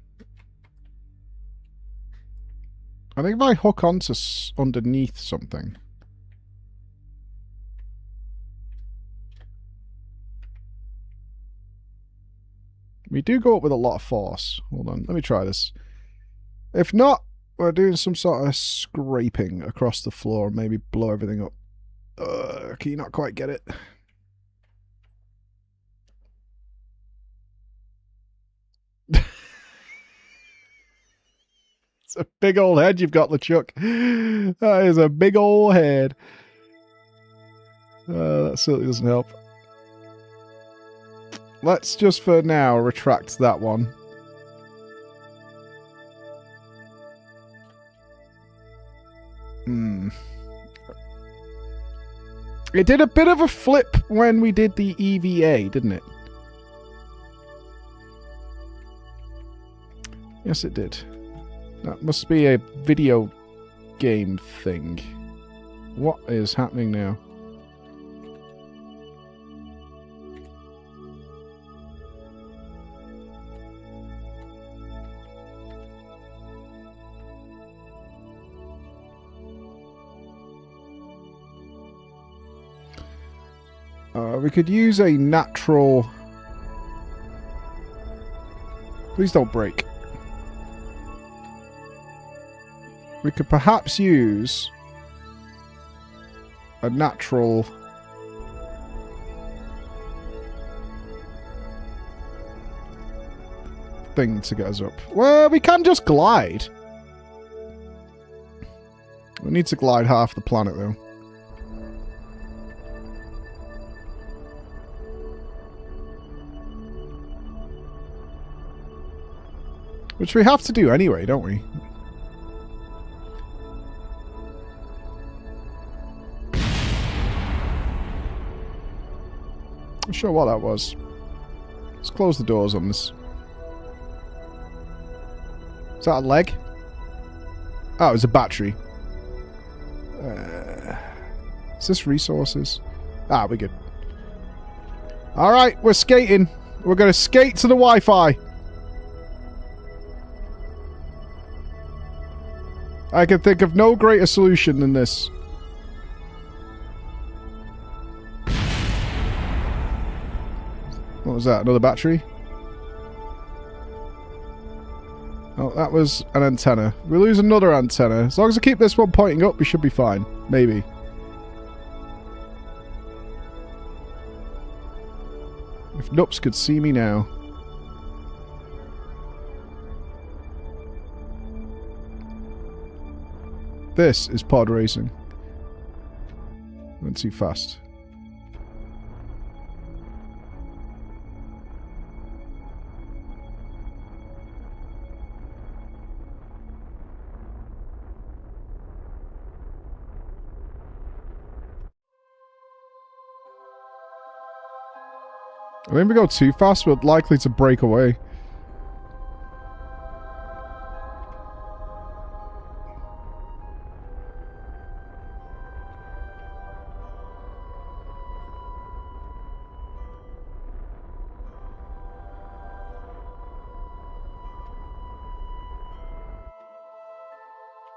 I think if I hook onto underneath something. We do go up with a lot of force. Hold on, let me try this. If not, we're doing some sort of scraping across the floor and maybe blow everything up. Can you not quite get it? It's a big old head you've got, LeChuck. That is a big old head. That certainly doesn't help. Let's just for now retract that one. It did a bit of a flip when we did the EVA, didn't it? Yes, it did. That must be a video game thing. What is happening now? We could use a natural... Please don't break. We could perhaps use a natural... thing to get us up. Well, we can just glide. We need to glide half the planet, though. Which we have to do anyway, don't we? I'm not sure what that was. Let's close the doors on this. Is that a leg? Oh, it was a battery. Is this resources? Ah, we're good. Alright, we're skating. We're going to skate to the Wi-Fi. I can think of no greater solution than this. What was that? Another battery? Oh, that was an antenna. We lose another antenna. As long as I keep this one pointing up, we should be fine. Maybe. If Nups could see me now. This is pod racing. Went too fast. I think if we go too fast, we're likely to break away.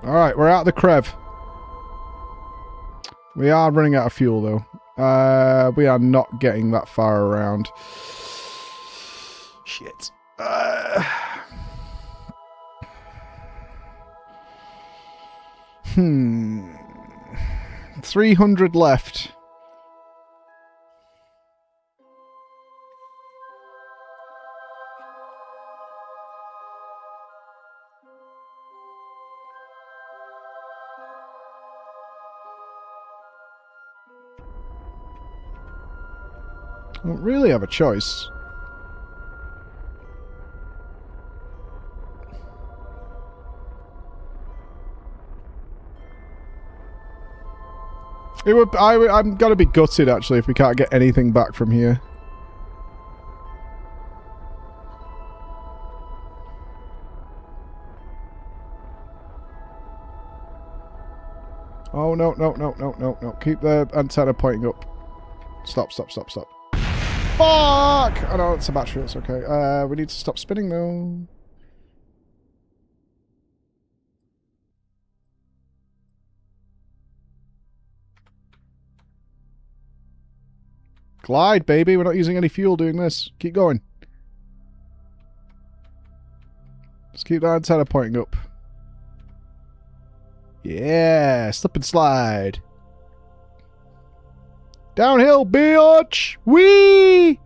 Alright, we're out of the Crev. We are running out of fuel, though. We are not getting that far around. Shit. 300 left. I don't really have a choice. It would. I'm gonna be gutted actually if we can't get anything back from here. Oh no! Keep the antenna pointing up. Stop! Fuck! Oh no, it's a battery, it's okay. We need to stop spinning though. Glide, baby. We're not using any fuel doing this. Keep going. Just keep that antenna pointing up. Yeah, slip and slide. Downhill, bitch! Whee!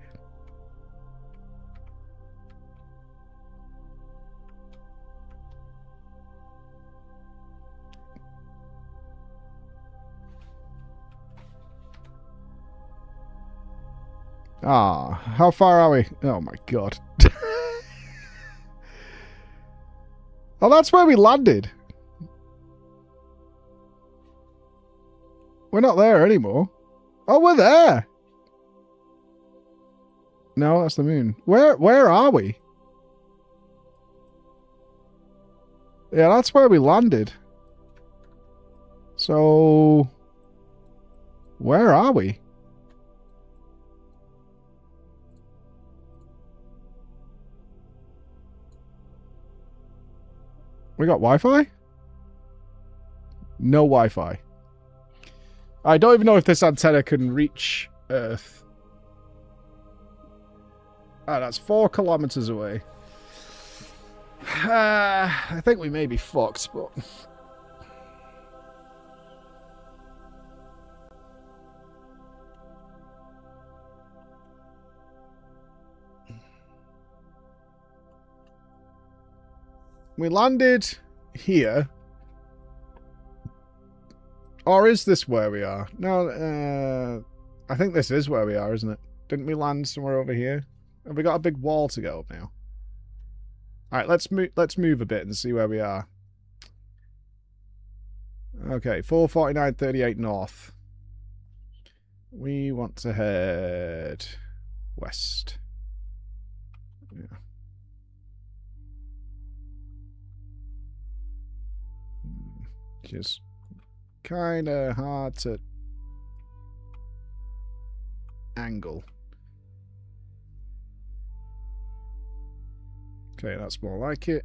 Ah, how far are we? Oh my god. Oh, that's where we landed. We're not there anymore. Oh, we're there. No, that's the moon. Where are we? Yeah, that's where we landed. So, where are we? We got Wi-Fi? No Wi-Fi. I don't even know if this antenna can reach Earth. Ah, that's 4 kilometers away. I think we may be fucked, but... We landed here. Or is this where we are? No, I think this is where we are, isn't it? Didn't we land somewhere over here? Have we got a big wall to go up now? Alright, let's move a bit and see where we are. Okay, 449.38 north. We want to head west. Yeah. Which is kind of hard to angle. Okay, that's more like it.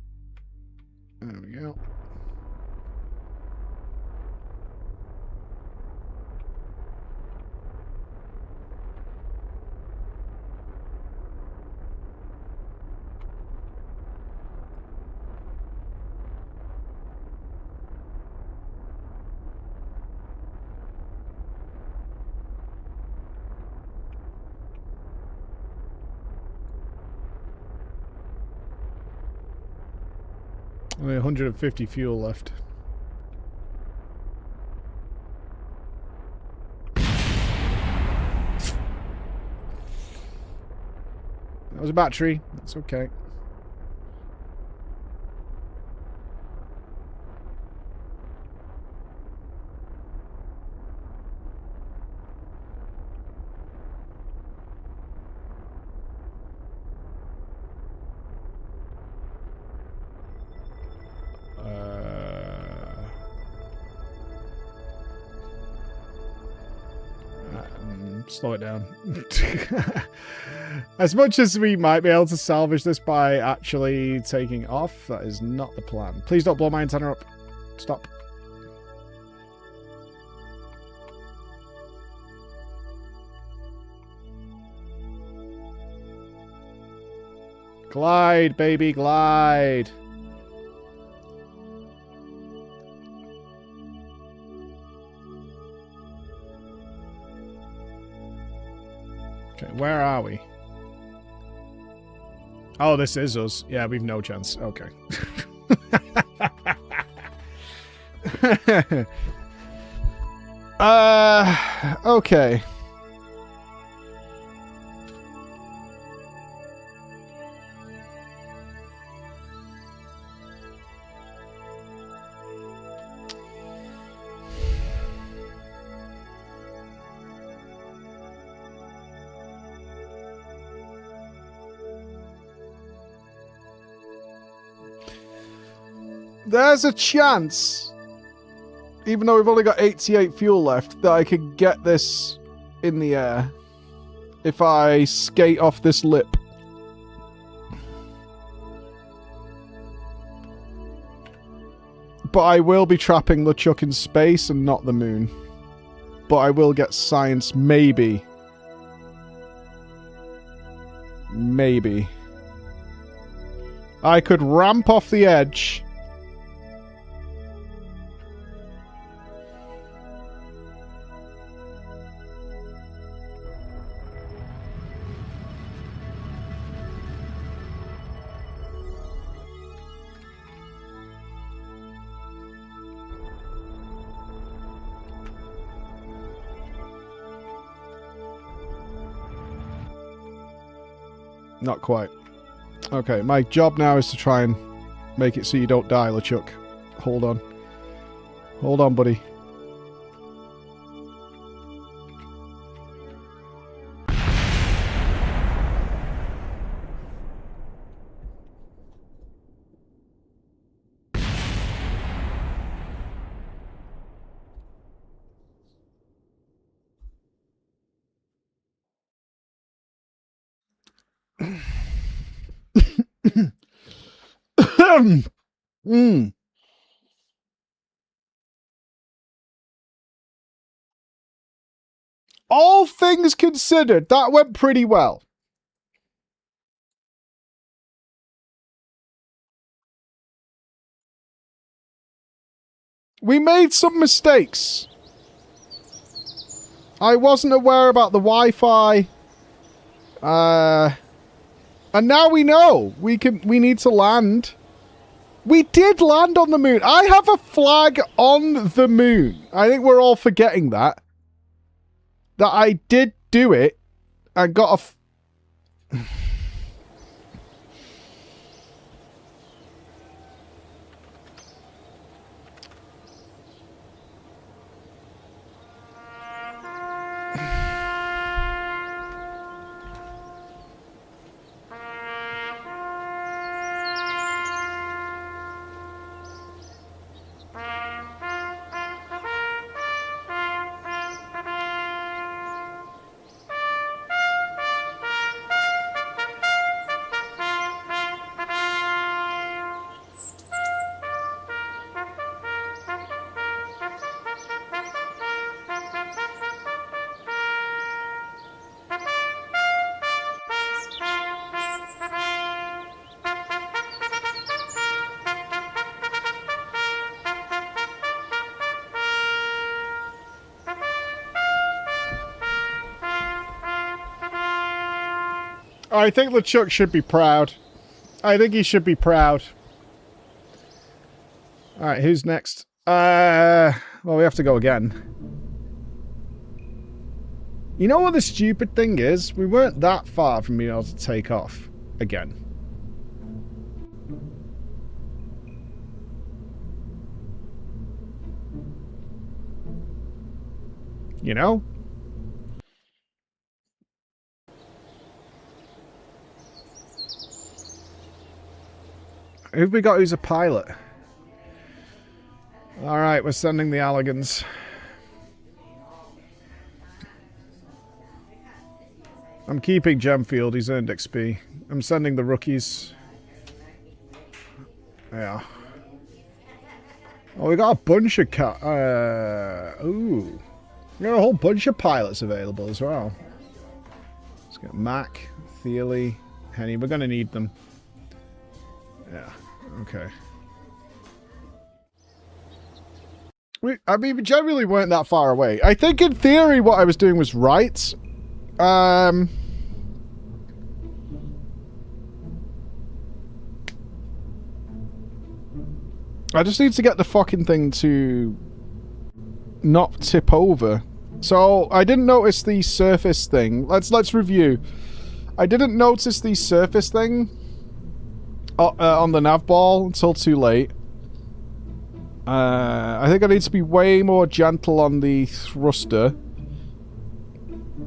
There we go. Only 150 fuel left. That was a battery. That's okay. Slow it down. As much as we might be able to salvage this by actually taking off, that is not the plan. Please don't blow my antenna up. Stop. Glide, baby, glide. Okay, where are we? Oh, this is us. Yeah, we've no chance. Okay. Okay. There's a chance, even though we've only got 88 fuel left, that I could get this in the air if I skate off this lip. But I will be trapping LeChuck in space and not the moon. But I will get science, maybe. Maybe. I could ramp off the edge. Not quite. Okay, my job now is to try and make it so you don't die, LeChuck. Hold on. Hold on, buddy. All things considered, that went pretty well. We made some mistakes. I wasn't aware about the Wi-Fi. And now we know. We need to land. We did land on the moon. I have a flag on the moon. I think we're all forgetting that. That I did do it. I got a... I think LeChuck should be proud. I think he should be proud. Alright, who's next? Well, we have to go again. You know what the stupid thing is? We weren't that far from being able to take off again. You know? Who've we got who's a pilot? Alright, we're sending the Alligans. I'm keeping Gemfield, he's earned XP. I'm sending the rookies. Yeah. Oh, we got a bunch of ooh. We got a whole bunch of pilots available as well. Let's get Mac, Thiele, Henny. We're gonna need them. Yeah, okay. I mean, we generally weren't that far away. I think in theory what I was doing was right. I just need to get the fucking thing to not tip over. So, I didn't notice the surface thing. Let's review. I didn't notice the surface thing on the nav ball until too late. I think I need to be way more gentle on the thruster.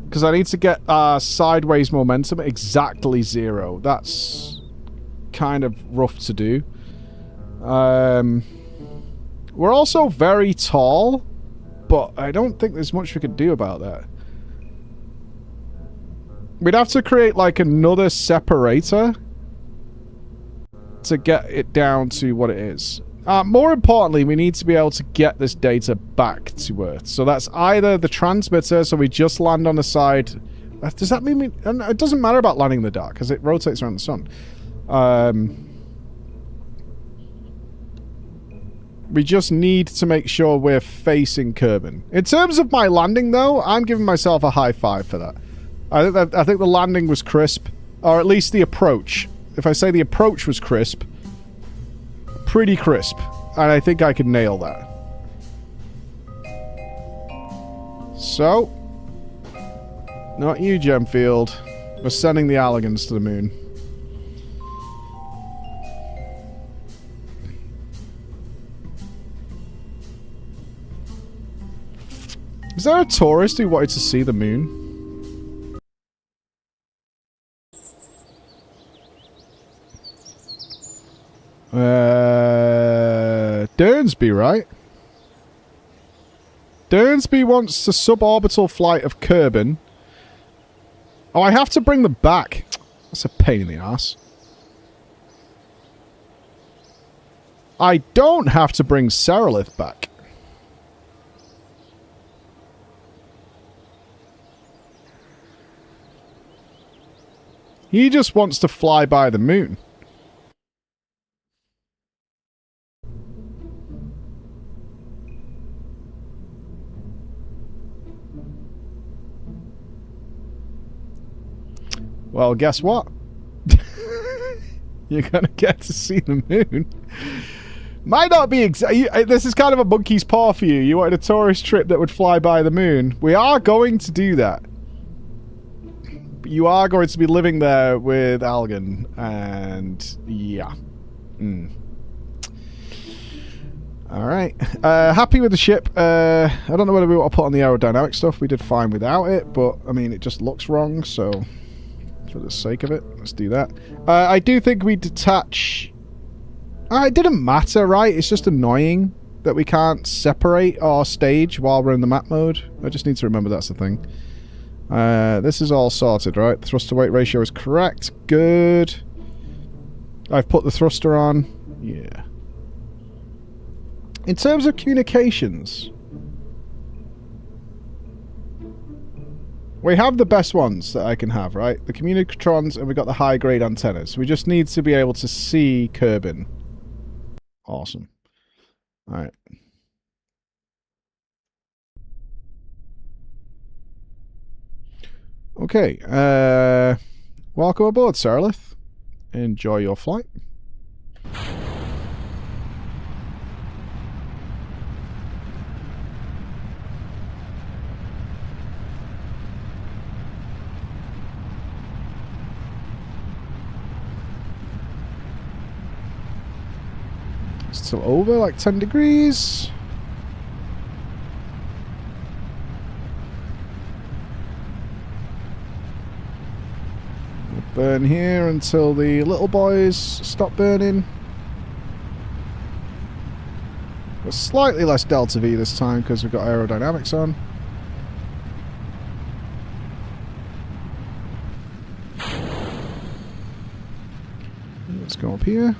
Because I need to get sideways momentum exactly 0. That's kind of rough to do. We're also very tall, but I don't think there's much we could do about that. We'd have to create like another separator to get it down to what it is. More importantly, we need to be able to get this data back to Earth. So that's either the transmitter, so we just land on the side. Does that mean it doesn't matter about landing in the dark, because it rotates around the sun. We just need to make sure we're facing Kerbin. In terms of my landing, though, I'm giving myself a high five for that. I think the landing was crisp, or at least the approach. If I say the approach was crisp, pretty crisp, and I think I could nail that. So, not you, Gemfield. We're sending the Alligans to the moon. Is there a tourist who wanted to see the moon? Dernsby, right? Dernsby wants the suborbital flight of Kerbin. Oh, I have to bring them back. That's a pain in the ass. I don't have to bring Seralith back. He just wants to fly by the moon. Well, guess what? You're gonna get to see the moon. Might not be this is kind of a monkey's paw for you. You wanted a tourist trip that would fly by the moon. We are going to do that. But you are going to be living there with Algan, and yeah. Alright. Happy with the ship. I don't know whether we want to put on the aerodynamic stuff. We did fine without it, but I mean, it just looks wrong, so for the sake of it, let's do that. I do think we detach... it didn't matter, right? It's just annoying that we can't separate our stage while we're in the map mode. I just need to remember that's the thing. This is all sorted, right? The thruster weight ratio is correct. Good. I've put the thruster on. Yeah. In terms of communications, we have the best ones that I can have, right? The communicatrons, and we got the high-grade antennas. We just need to be able to see Kerbin. Awesome. Alright. Okay. Welcome aboard, Saralith. Enjoy your flight. Still over, like 10 degrees. We'll burn here until the little boys stop burning. Got slightly less delta V this time because we've got aerodynamics on. Let's go up here.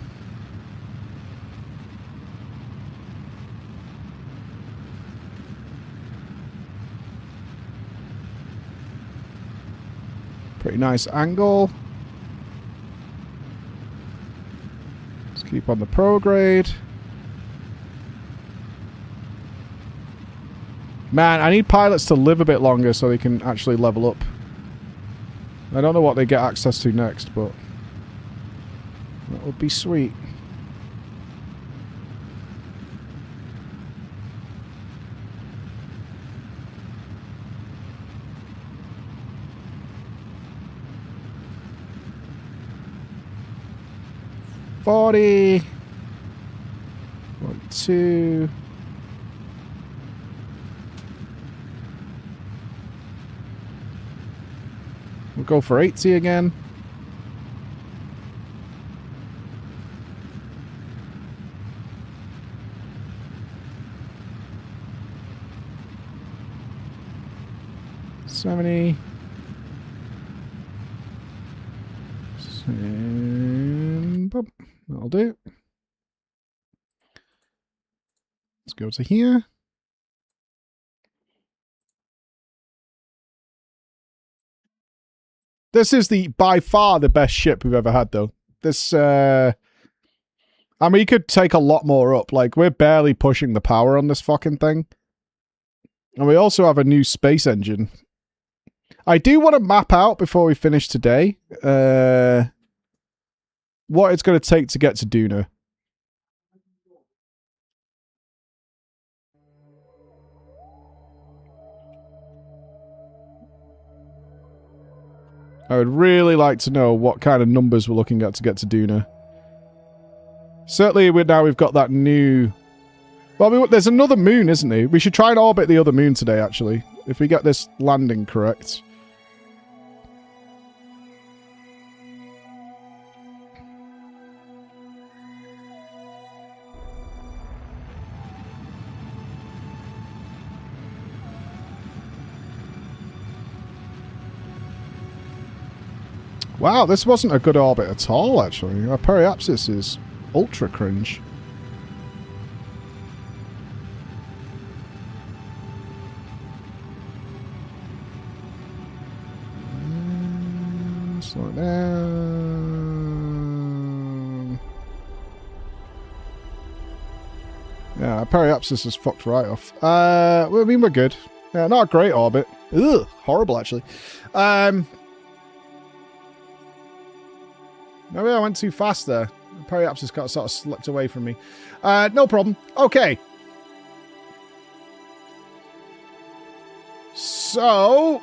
Pretty nice angle. Let's keep on the prograde. Man, I need pilots to live a bit longer so they can actually level up. I don't know what they get access to next, but that would be sweet. $40, 42. We'll go for 80 again. $70. And boom. That'll do. Let's go to here. This is by far the best ship we've ever had, though. This, I mean, you could take a lot more up. Like, we're barely pushing the power on this fucking thing. And we also have a new space engine. I do want to map out before we finish today, what it's going to take to get to Duna. I would really like to know what kind of numbers we're looking at to get to Duna. Certainly, now we've got that new... Well, I mean, there's another moon, isn't there? We should try and orbit the other moon today, actually. If we get this landing correct. Wow, this wasn't a good orbit at all, actually. Our periapsis is ultra cringe. Slow it down. Yeah, our periapsis is fucked right off. Well, I mean, we're good. Yeah, not a great orbit. Ugh, horrible, actually. Maybe I went too fast there. Perhaps it's got sort of slipped away from me. No problem. Okay. So,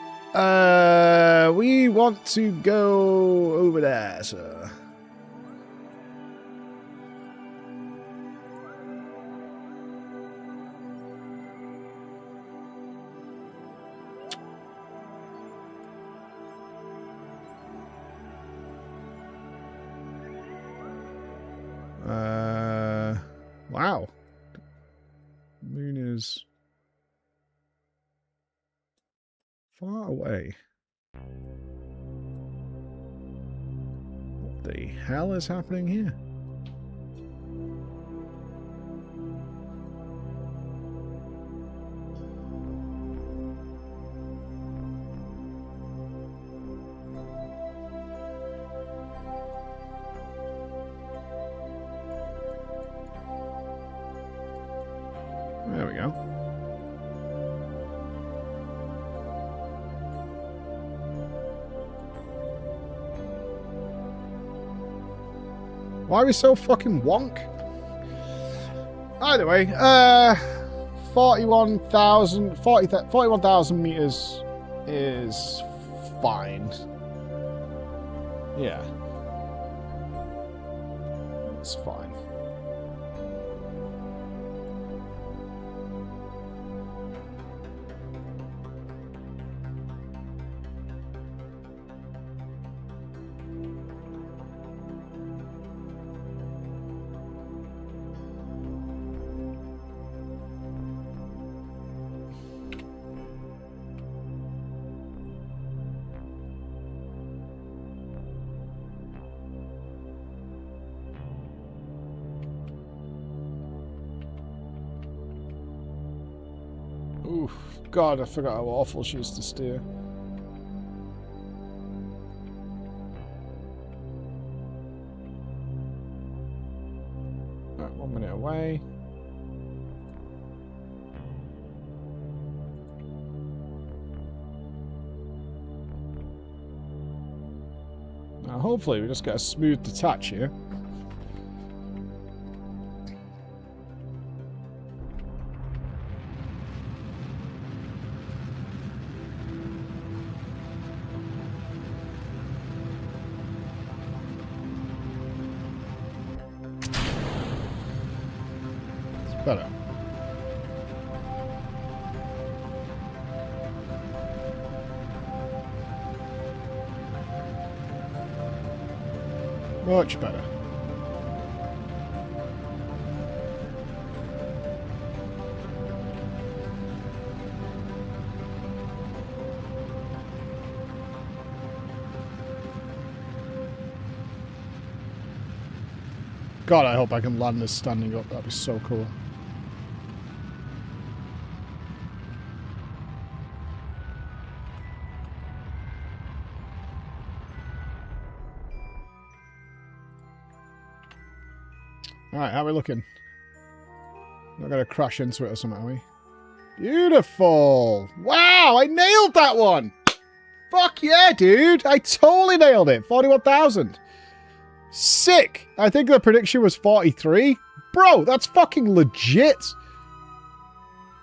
we want to go over there, sir. Wow. Moon is far away. What the hell is happening here? There we go. Why are we so fucking wonk? Either way, 41,000 meters is fine. Yeah. It's fine. Oof, God, I forgot how awful she is to steer. Right, 1 minute away. Now, hopefully, we just get a smooth detach here. Better. Much better. God, I hope I can land this standing up. That'd be so cool. Alright, how are we looking? Not gonna crash into it or something, are we? Beautiful! Wow, I nailed that one! Fuck yeah, dude! I totally nailed it! 41,000. Sick! I think the prediction was 43. Bro, that's fucking legit!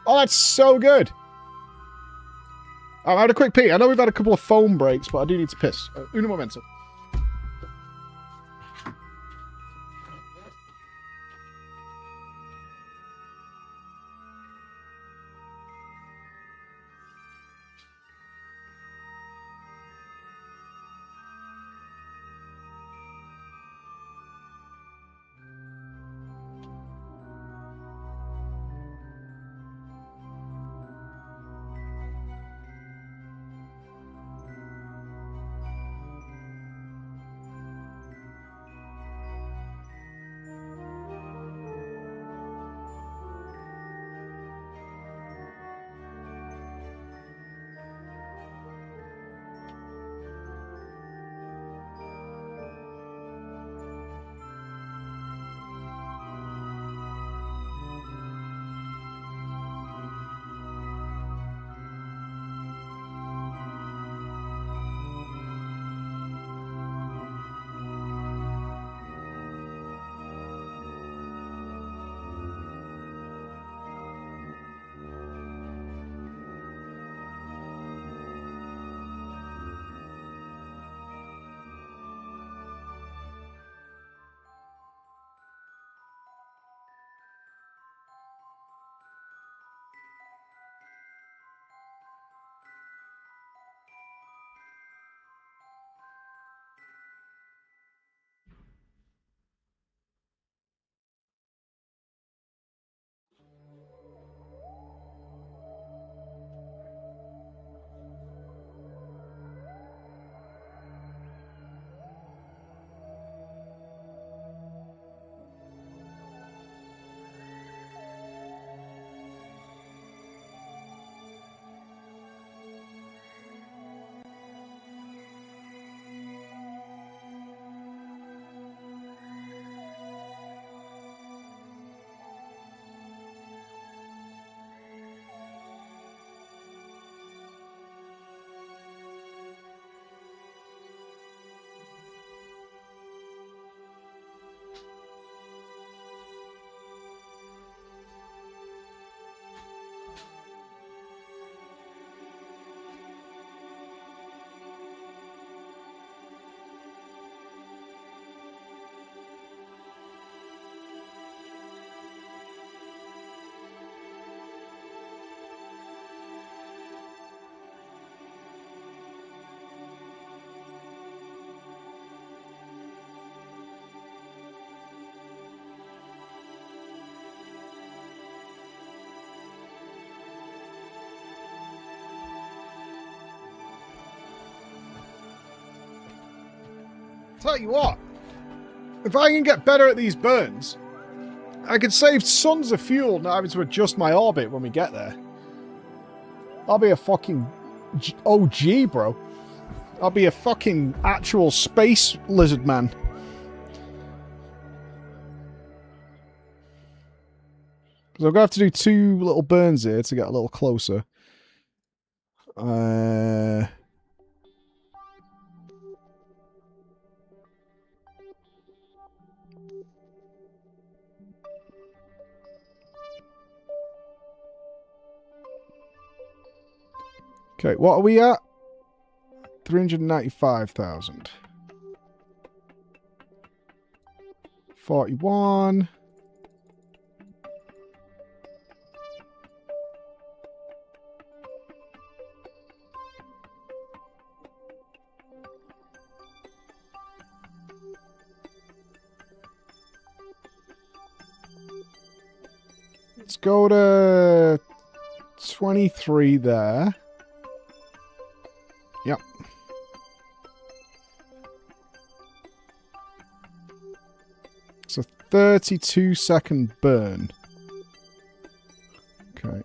Oh, that's so good! I had a quick pee. I know we've had a couple of phone breaks, but I do need to piss. Uno momento. Tell you what, if I can get better at these burns, I could save tons of fuel not having to adjust my orbit when we get there. I'll be a fucking OG, bro. I'll be a fucking actual space lizard man. So I'm going to have to do 2 little burns here to get a little closer. Okay, what are we at? 395,000. 41. Let's go to 23 there. Yep. It's a 32-second burn. Okay.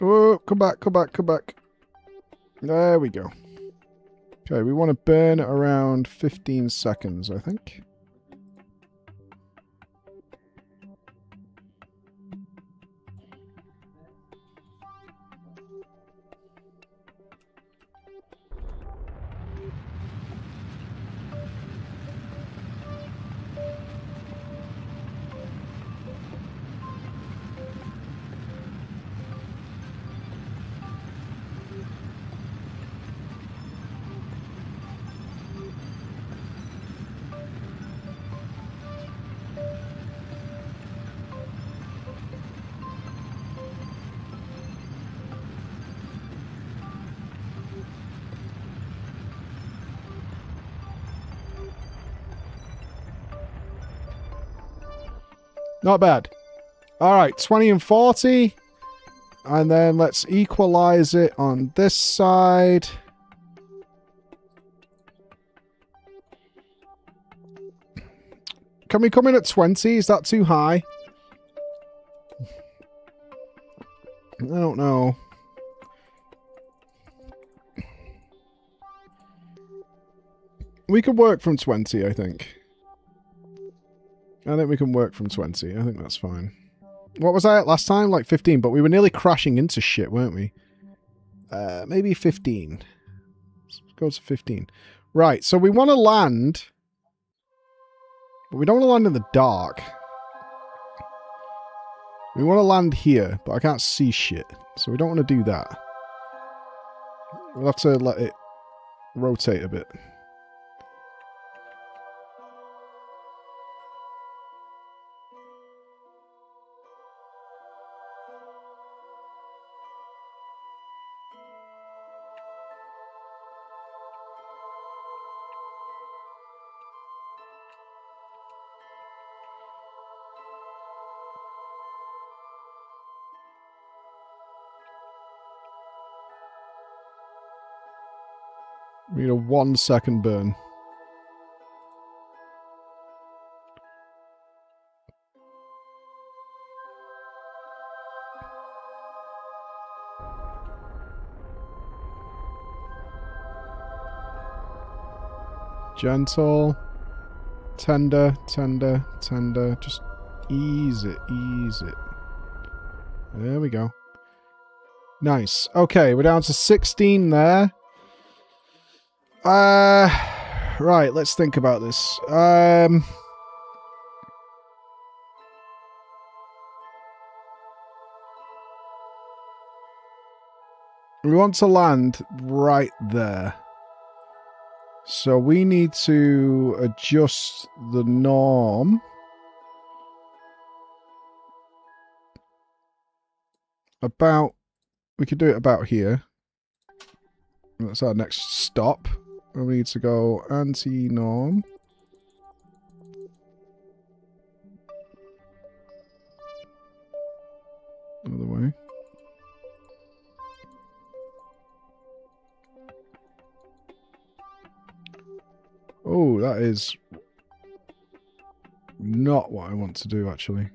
Oh, come back, come back, come back. There we go. Okay, we want to burn around 15 seconds, I think. Not bad. Alright, 20 and 40. And then let's equalize it on this side. Can we come in at 20? Is that too high? I don't know. We could work from 20, I think. I think we can work from 20. I think that's fine. What was I at last time? Like 15, but we were nearly crashing into shit, weren't we? Maybe 15. Let's go to 15. Right, so we want to land, but we don't want to land in the dark. We want to land here, but I can't see shit, so we don't want to do that. We'll have to let it rotate a bit. We need a 1 second burn. Gentle. Tender, tender, tender. Just ease it, ease it. There we go. Nice. Okay, we're down to 16 there. Right, let's think about this. We want to land right there. So we need to adjust the norm. We could do it about here. That's our next stop. And we need to go anti-norm. That is not what I want to do, actually.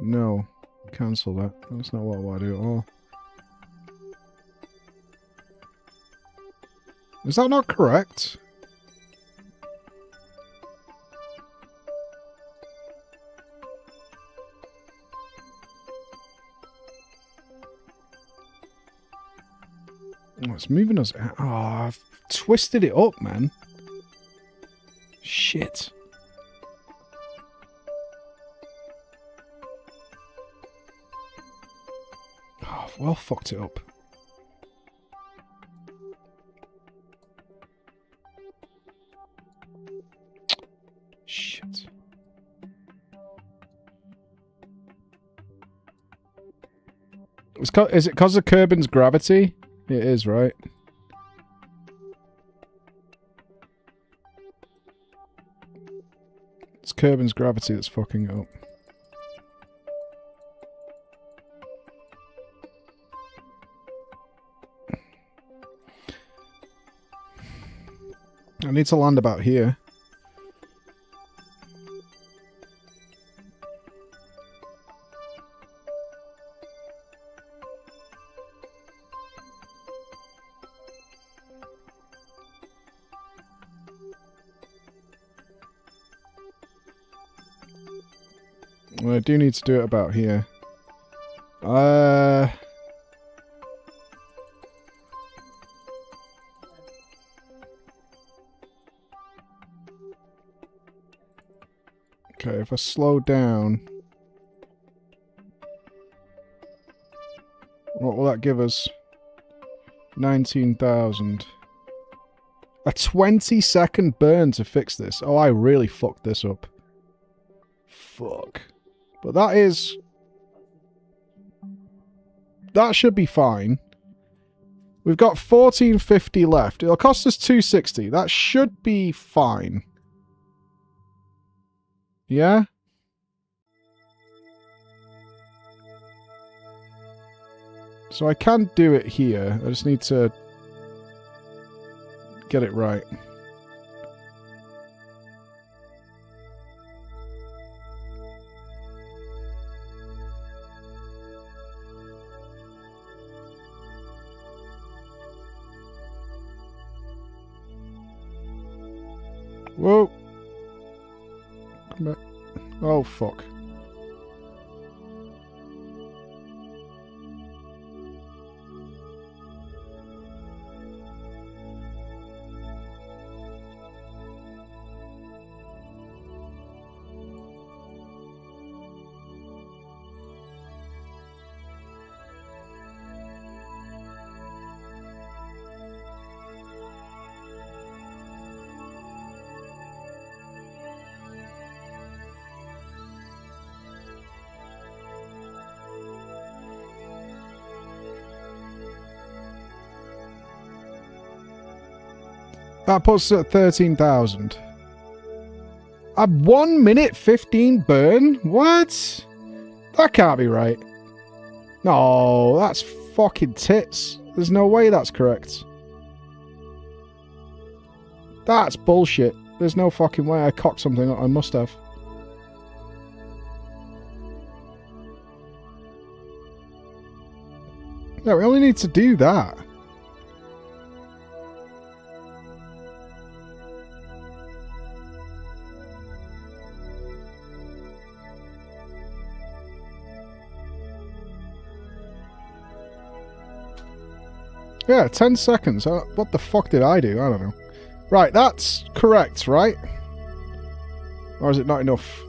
No. Cancel that. That's not what I want to do at all. Is that not correct? Oh, it's moving us out. Oh, I've twisted it up, man. Shit. Oh, I've well fucked it up. Shit. Is it because of Kerbin's gravity? It is, right? It's Kerbin's gravity that's fucking it up. I need to land about here. I do need to do it about here. Okay, if I slow down... What will that give us? 19,000. A 20-second burn to fix this. Oh, I really fucked this up. Fuck. But that is... That should be fine. We've got 1450 left. It'll cost us 260. That should be fine. Yeah? So I can do it here. I just need to get it right. Whoa. Come back. Oh, fuck. That puts us at 13,000. A 1 minute 15 burn? What? That can't be right. No, that's fucking tits. There's no way that's correct. That's bullshit. There's no fucking way I cocked something up. I must have. Yeah, we only need to do that. Yeah, 10 seconds. What the fuck did I do? I don't know. Right, that's correct, right? Or is it not enough?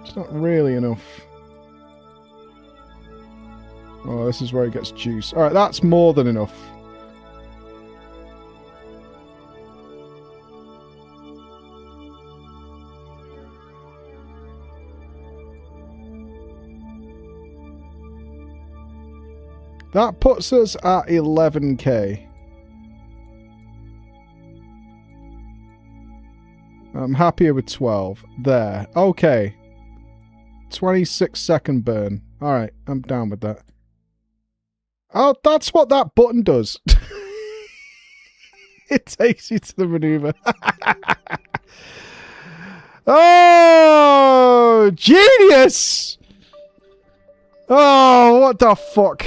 It's not really enough. Oh, this is where it gets juice. Alright, that's more than enough. That puts us at 11k. I'm happier with 12. There. Okay. 26-second burn. Alright, I'm down with that. Oh, that's what that button does. It takes you to the maneuver. Oh, genius! Oh, what the fuck?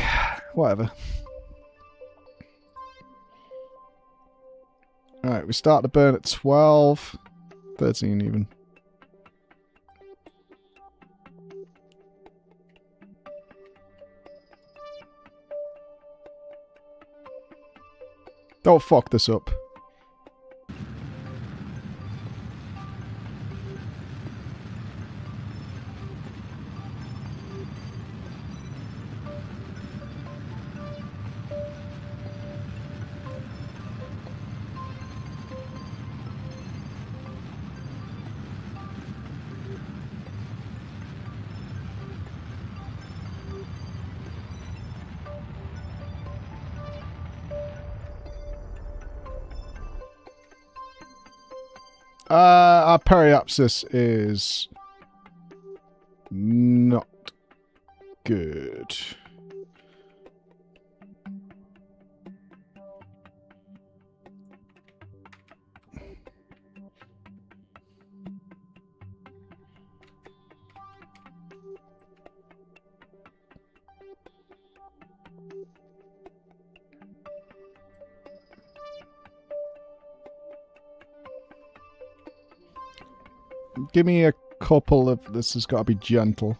Whatever. Alright, we start the burn at 12. 13 even. Don't fuck this up. Our periapsis is not good. Give me a couple of... This has got to be gentle.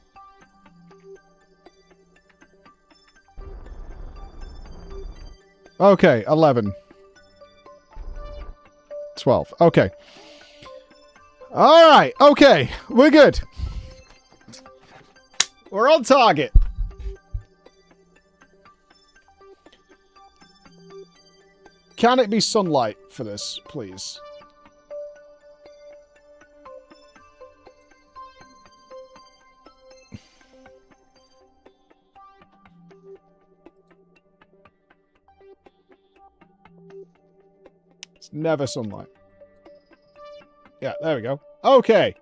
Okay, 11. 12. Okay. Alright, okay. We're good. We're on target. Can it be sunlight for this, please? It's never sunlight. Yeah, there we go. Okay.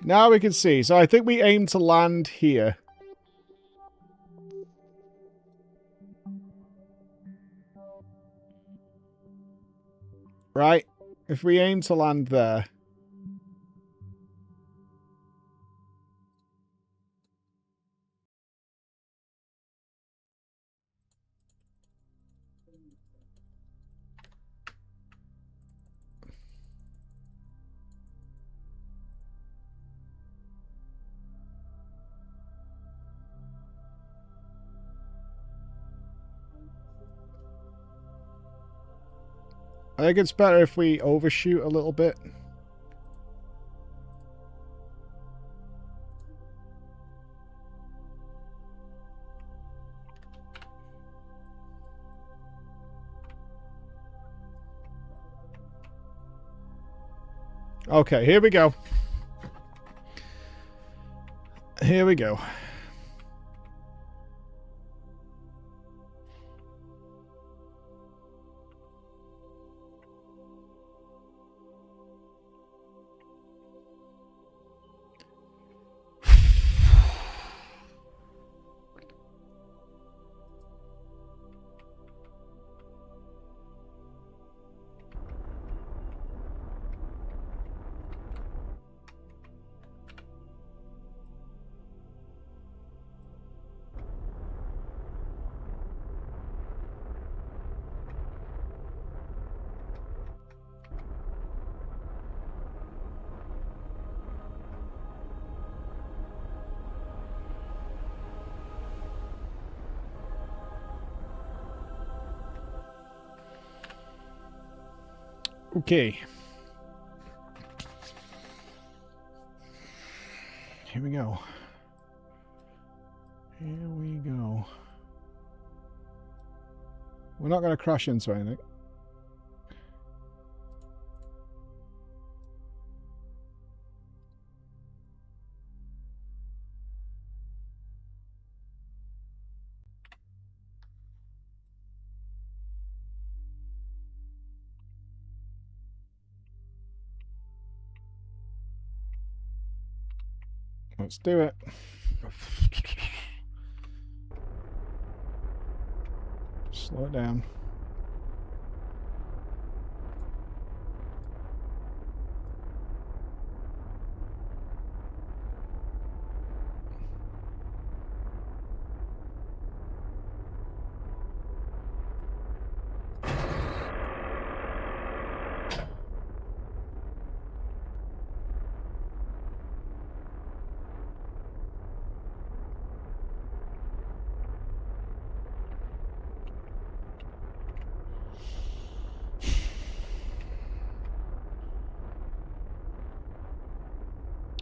Now we can see. So I think we aim to land here. Right? If we aim to land there. I think it's better if we overshoot a little bit. Okay, here we go. Here we go. Okay. Here we go. Here we go. We're not going to crash into anything. Let's do it. Slow it down.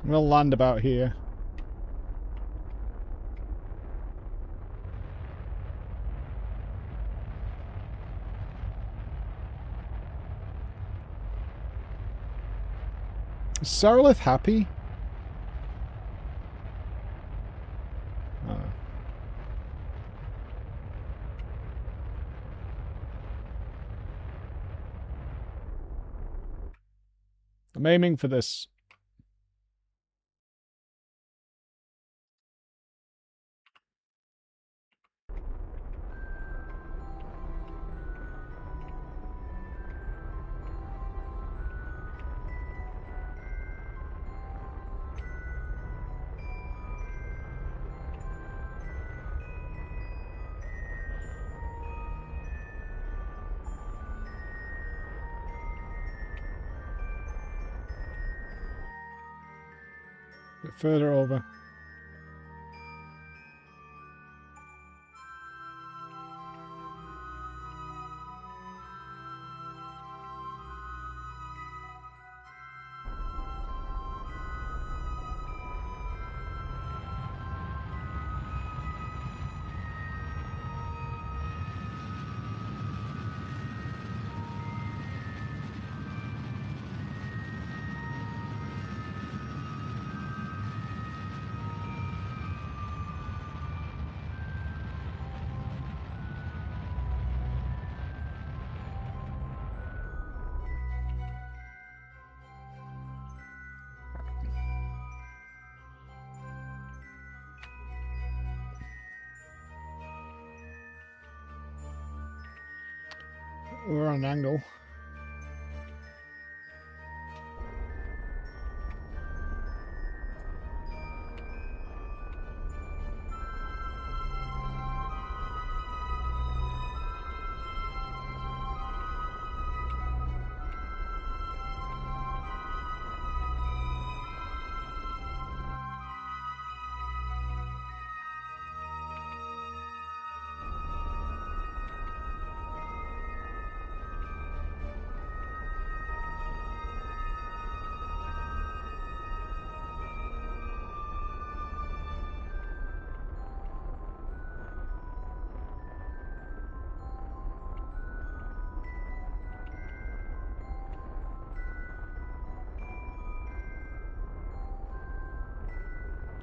We'll land about here. Is Saralith happy? Oh. I'm aiming for this. Bit further over. We're on an angle.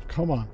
Come on.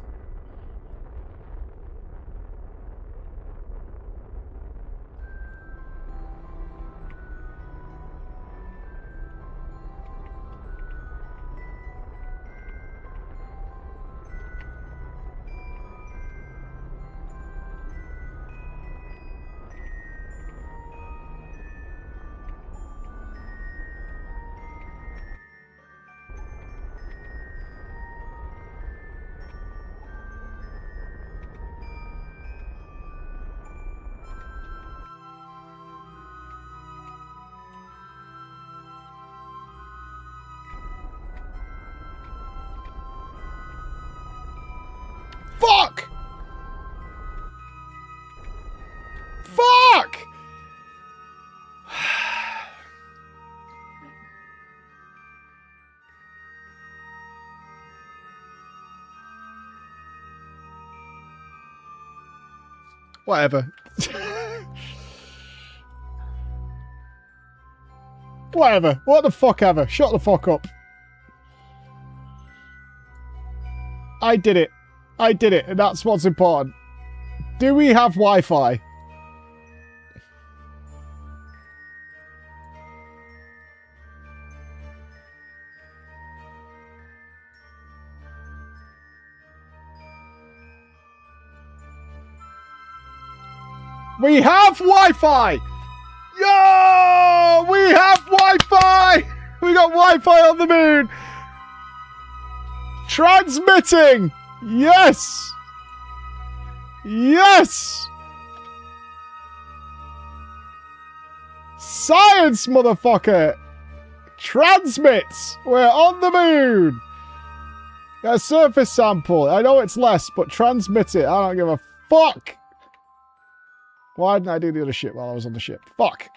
Fuck! Fuck! Whatever. Whatever. What the fuck ever. Shut the fuck up. I did it. I did it, and that's what's important. Do we have Wi-Fi? We have Wi-Fi! Yo! We have Wi-Fi! We got Wi-Fi on the moon! Transmitting! Yes! Yes! Science, motherfucker! Transmits! We're on the moon! Got a surface sample. I know it's less, but transmit it. I don't give a fuck! Why didn't I do the other shit while I was on the ship? Fuck.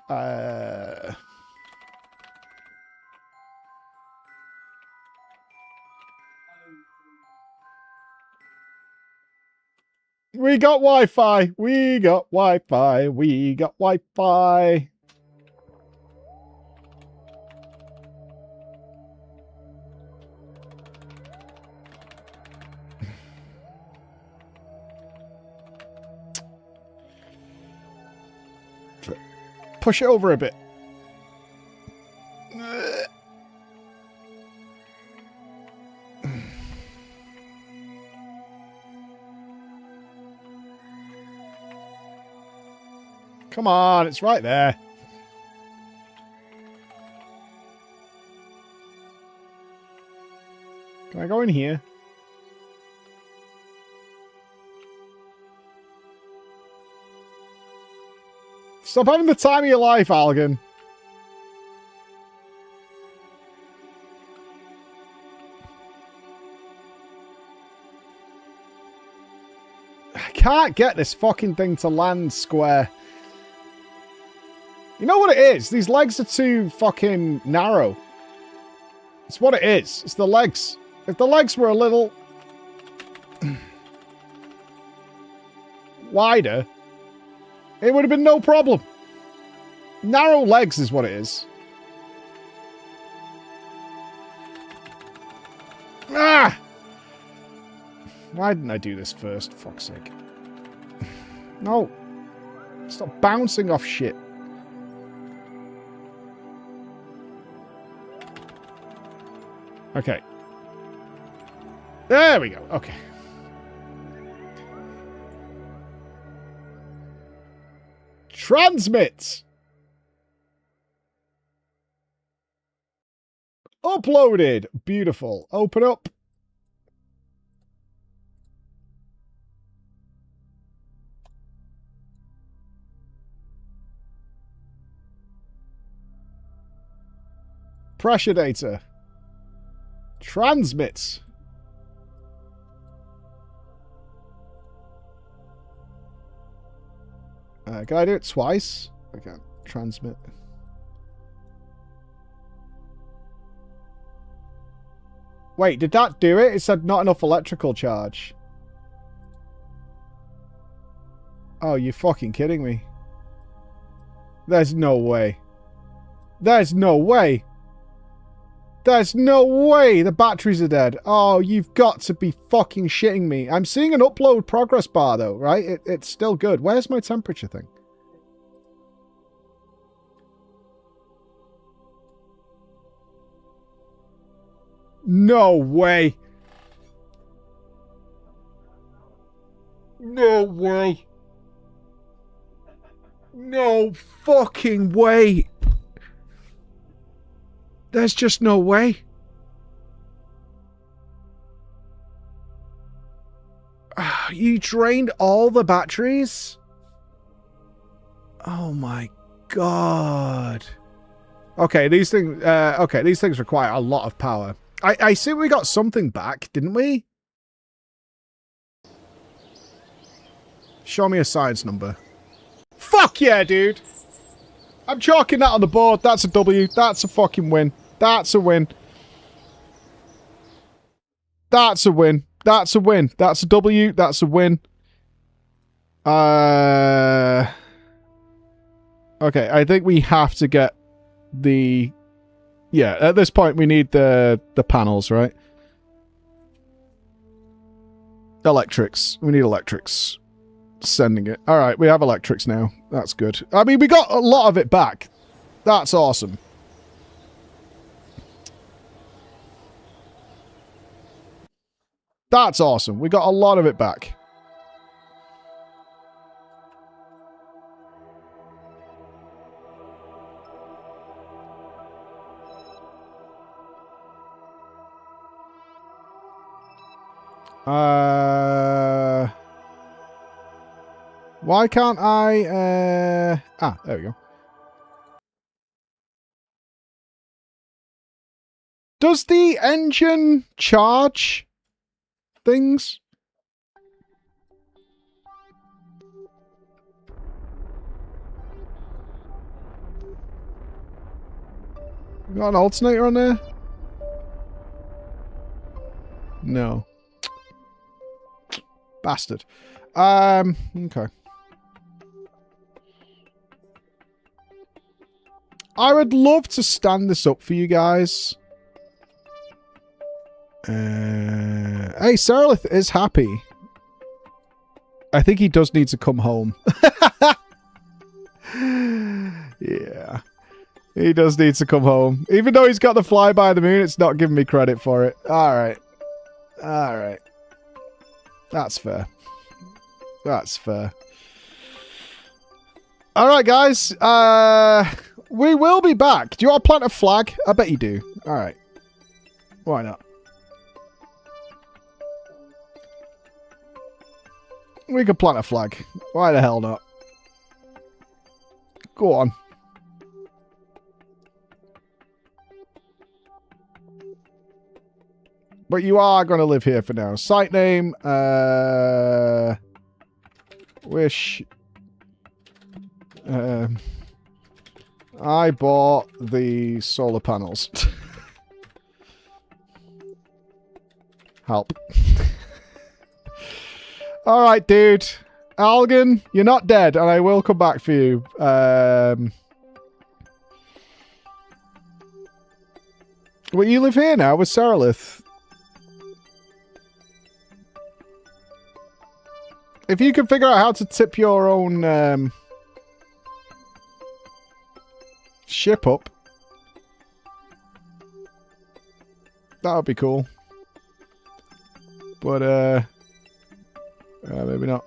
We got Wi-Fi. We got Wi-Fi. We got Wi-Fi. Push it over a bit. Come on, it's right there. Can I go in here? Stop having the time of your life, Algan. I can't get this fucking thing to land square. You know what it is? These legs are too fucking narrow. It's what it is. It's the legs. If the legs were a little wider, it would have been no problem. Narrow legs is what it is. Ah! Why didn't I do this first? Fuck's sake. No. Stop bouncing off shit. Okay. There we go. Okay. Transmit. Uploaded. Beautiful. Open up. Pressure data. Transmits. Can I do it twice? I can't. Transmit. Wait, did that do it? It said not enough electrical charge. Oh, you're fucking kidding me. There's no way. There's no way. There's no way the batteries are dead. Oh, you've got to be fucking shitting me. I'm seeing an upload progress bar though, right? It's still good. Where's my temperature thing? No way. No way. No fucking way. There's just no way. You drained all the batteries? Oh my god. Okay, these things these things require a lot of power. I see we got something back, didn't we? Show me a science number. Fuck yeah, dude! I'm chalking that on the board. That's a W. That's a fucking win. That's a win. That's a win. That's a win. That's a W. That's a win. Okay, I think we have to get the... Yeah, at this point we need the panels, right? Electrics. We need electrics. Sending it. Alright, we have electrics now. That's good. I mean, we got a lot of it back. That's awesome. That's awesome. We got a lot of it back. Why can't I... there we go. Does the engine charge things? Got an alternator on there? No. Bastard. Okay. I would love to stand this up for you guys. Hey, Saralith is happy. I think he does need to come home. Yeah. He does need to come home. Even though he's got the fly by the moon, it's not giving me credit for it. Alright. Alright. That's fair. That's fair. Alright, guys. We will be back. Do you want to plant a flag? I bet you do. Alright. Why not? We could plant a flag. Why the hell not? Go on. But you are going to live here for now. Site name. Wish. I bought the solar panels. Help. Alright, dude. Algan, you're not dead, and I will come back for you. Well, you live here now with Saralith. If you can figure out how to tip your own ship up, that would be cool. But, maybe not.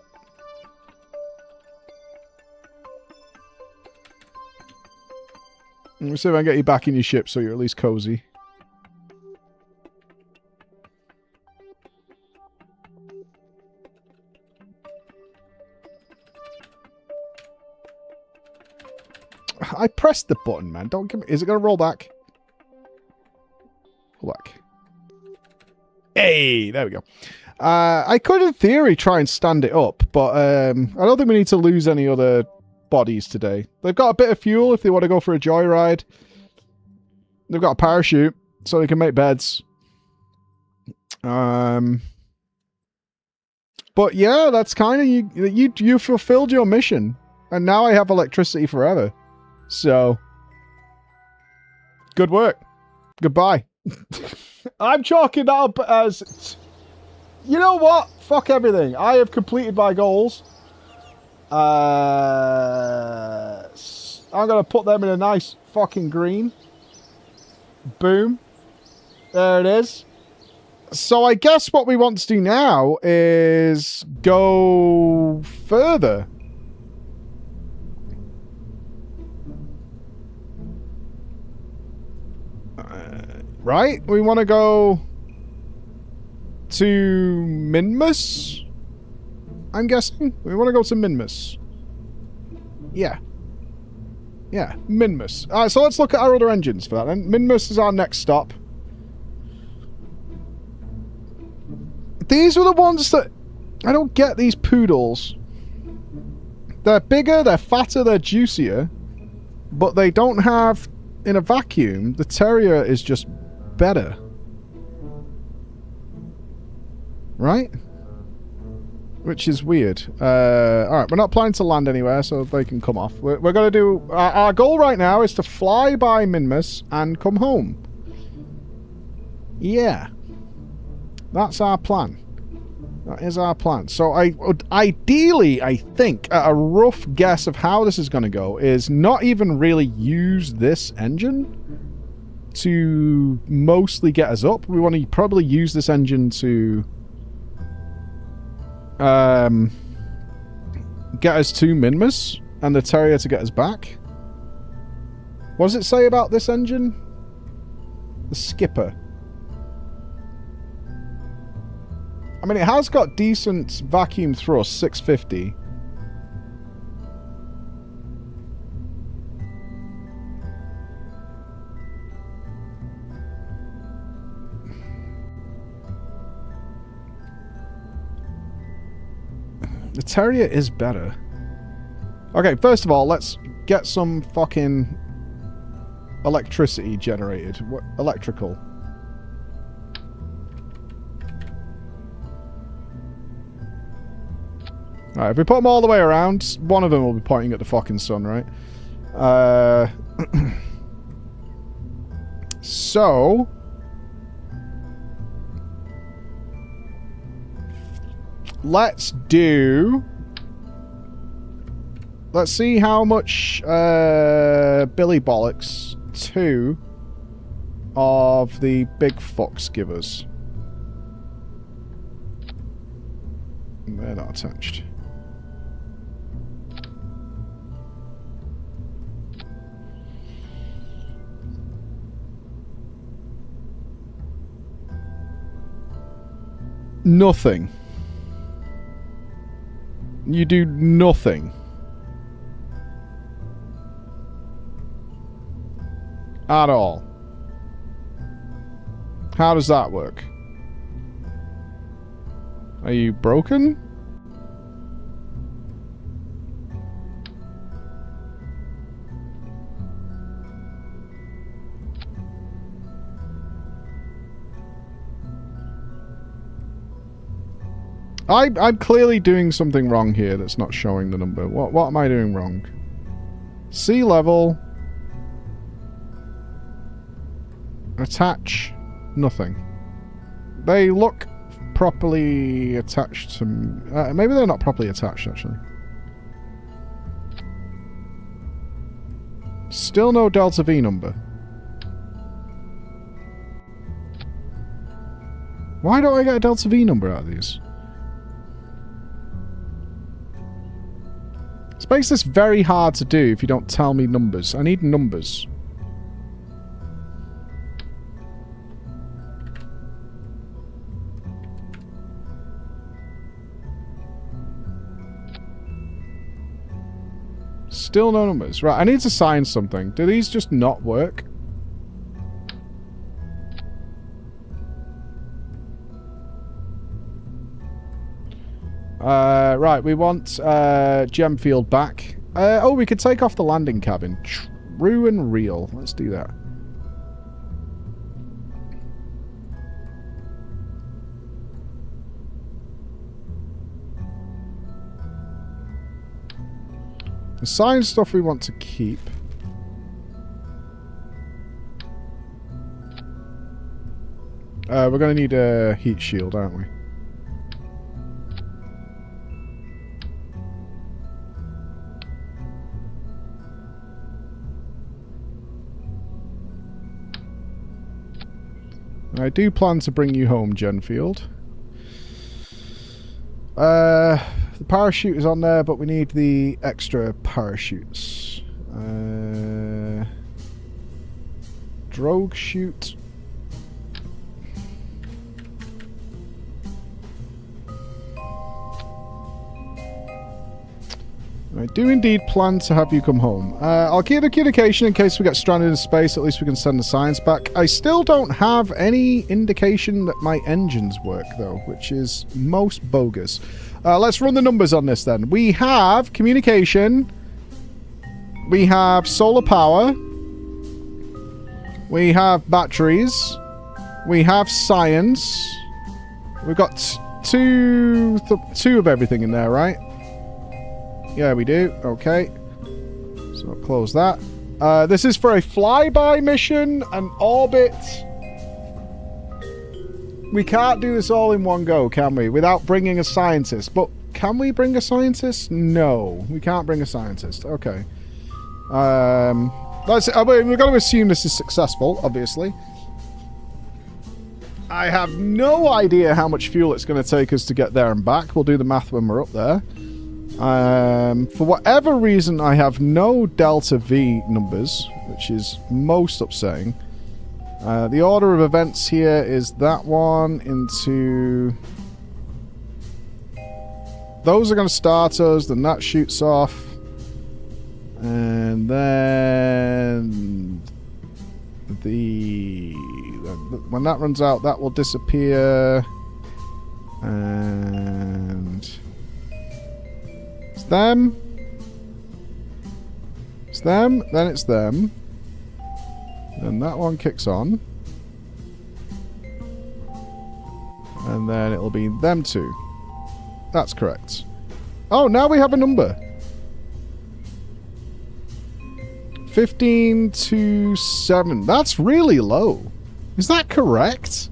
Let me see if I can get you back in your ship so you're at least cozy. I pressed the button, man. Don't give me... Is it going to roll back? Roll back. Hey! There we go. I could, in theory, try and stand it up, but I don't think we need to lose any other bodies today. They've got a bit of fuel if they want to go for a joyride. They've got a parachute, so they can make beds. But yeah, that's kind of... You fulfilled your mission, and now I have electricity forever. So, good work. Goodbye. I'm chalking that up as... You know what? Fuck everything. I have completed my goals. I'm going to put them in a nice fucking green. Boom. There it is. So I guess what we want to do now is go further. Right? We want to go to Minmus? I'm guessing? We want to go to Minmus. Yeah. Yeah, Minmus. Alright, so let's look at our other engines for that then. Minmus is our next stop. These are the ones that... I don't get these poodles. They're bigger, they're fatter, they're juicier. But they don't have... In a vacuum, the Terrier is just better. Right? Which is weird. Alright, we're not planning to land anywhere, so they can come off. We're going to do... our goal right now is to fly by Minmus and come home. Yeah. That's our plan. That is our plan. So ideally, I think, a rough guess of how this is going to go is not even really use this engine to mostly get us up. We want to probably use this engine to get us to Minmus and the Terrier to get us back. What does it say about this engine? The Skipper. I mean, it has got decent vacuum thrust, 650. The Terrier is better. Okay, first of all, let's get some fucking electricity generated. What, electrical. Alright, if we put them all the way around, one of them will be pointing at the fucking sun, right? So... let's do... let's see how much Billy Bollocks 2 of the big fucks give us. They're not attached. Nothing. You do nothing. At all. How does that work? Are you broken? I'm clearly doing something wrong here that's not showing the number. What am I doing wrong? Sea level. Attach. Nothing. They look properly attached to... maybe they're not properly attached, actually. Still no Delta V number. Why don't I get a Delta V number out of these? This makes this very hard to do if you don't tell me numbers. I need numbers. Still no numbers. Right, I need to sign something. Do these just not work? Right, we want Gemfield back. Oh, we could take off the landing cabin. True and real. Let's do that. Assign stuff we want to keep. We're going to need a heat shield, aren't we? I do plan to bring you home, Genfield. The parachute is on there, but we need the extra parachutes. Drogue chute. I do indeed plan to have you come home. I'll keep the communication in case we get stranded in space. At least we can send the science back. I still don't have any indication that my engines work, though, which is most bogus. Let's run the numbers on this, then. We have communication. We have solar power. We have batteries. We have science. We've got two of everything in there, right? Yeah, we do. Okay. So I'll close that. This is for a flyby mission, an orbit. We can't do this all in one go, can we? Without bringing a scientist. But can we bring a scientist? No, we can't bring a scientist. Okay. We've got to assume this is successful, obviously. I have no idea how much fuel it's going to take us to get there and back. We'll do the math when we're up there. For whatever reason, I have no Delta V numbers, which is most upsetting. The order of events here is that one into those are going to start us. Then that shoots off. And then when that runs out, that will disappear. And it's them. It's them. Then it's them. Then that one kicks on. And then it'll be them two. That's correct. Oh, now we have a number. 15 to 7. That's really low. Is that correct?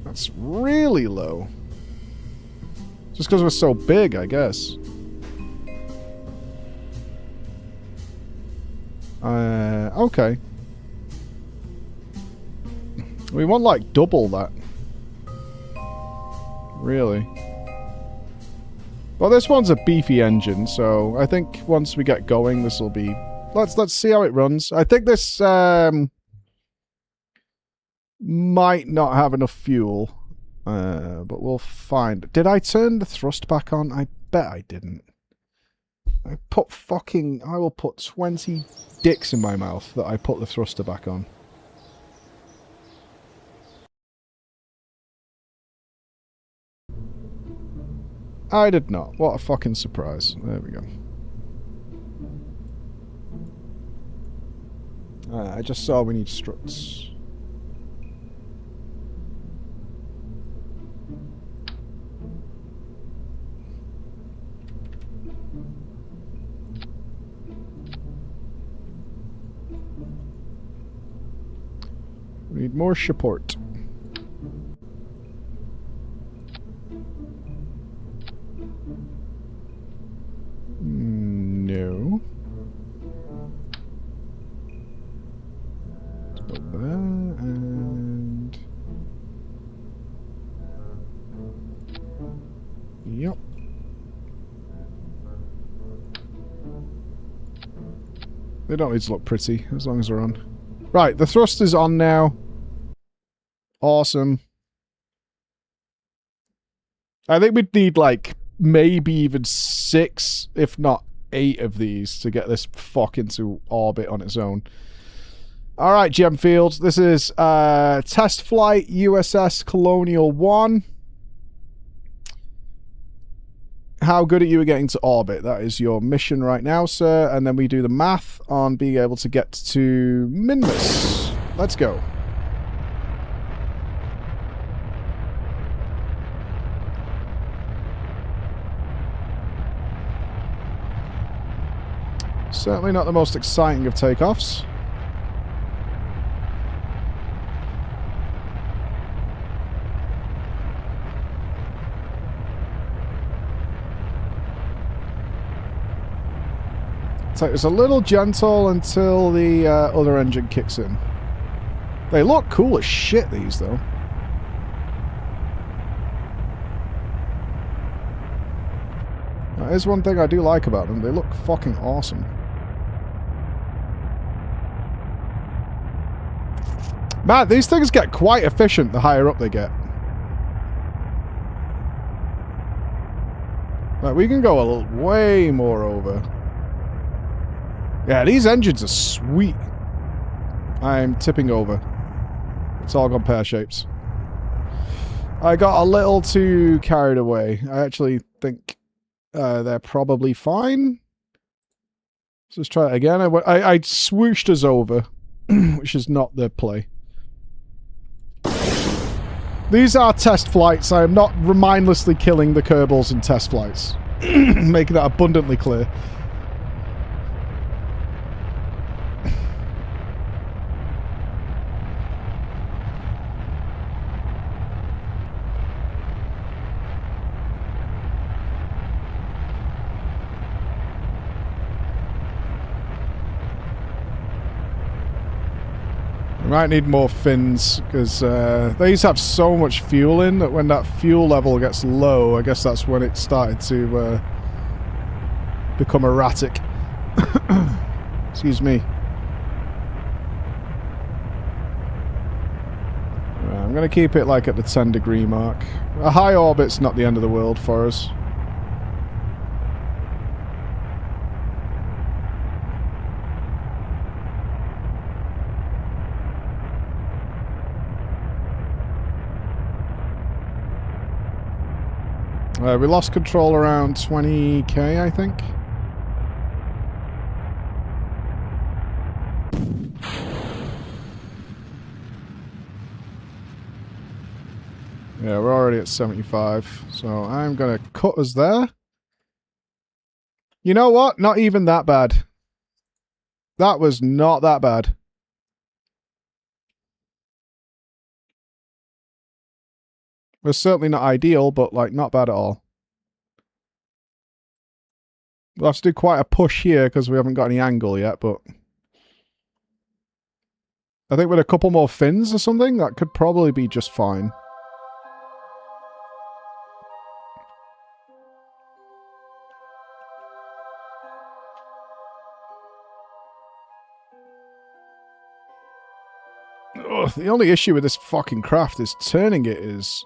That's really low. Just because we're so big, I guess. Okay. We want like double that. Really. Well, this one's a beefy engine, so I think once we get going, this will be... Let's see how it runs. I think this might not have enough fuel, but we'll find... Did I turn the thrust back on? I bet I didn't. I will put 20 dicks in my mouth that I put the thruster back on. I did not. What a fucking surprise. There we go. I just saw we need struts. We need more support. No. Let's put that and... Yep. They don't need to look pretty, as long as they're on. Right, the thrust is on now. Awesome. I think we'd need, like, maybe even 6, if not 8 of these to get this fuck into orbit on its own. Alright, Gemfield. This is test flight USS Colonial 1. How good are you at getting to orbit? That is your mission right now, sir. And then we do the math on being able to get to Minmus. Let's go. Certainly not the most exciting of takeoffs. So it's a little gentle until the other engine kicks in. They look cool as shit, these, though. That is one thing I do like about them. They look fucking awesome. Man, these things get quite efficient the higher up they get. Like, we can go a little, way more over. Yeah, these engines are sweet. I'm tipping over. It's all gone pear-shaped. I got a little too carried away. I actually think they're probably fine. Let's just try it again. I swooshed us over, which is not the play. These are test flights. I am not mindlessly killing the Kerbals in test flights. Making that abundantly clear. Might need more fins, because these have so much fuel in that when that fuel level gets low, I guess that's when it started to become erratic. Excuse me. I'm going to keep it like at the 10-degree mark. A high orbit's not the end of the world for us. We lost control around 20k, I think. Yeah, we're already at 75, so I'm going to cut us there. You know what? Not even that bad. That was not that bad. We're certainly not ideal, but, like, not bad at all. We'll have to do quite a push here because we haven't got any angle yet, but... I think with a couple more fins or something, that could probably be just fine. Ugh, the only issue with this fucking craft is turning it is...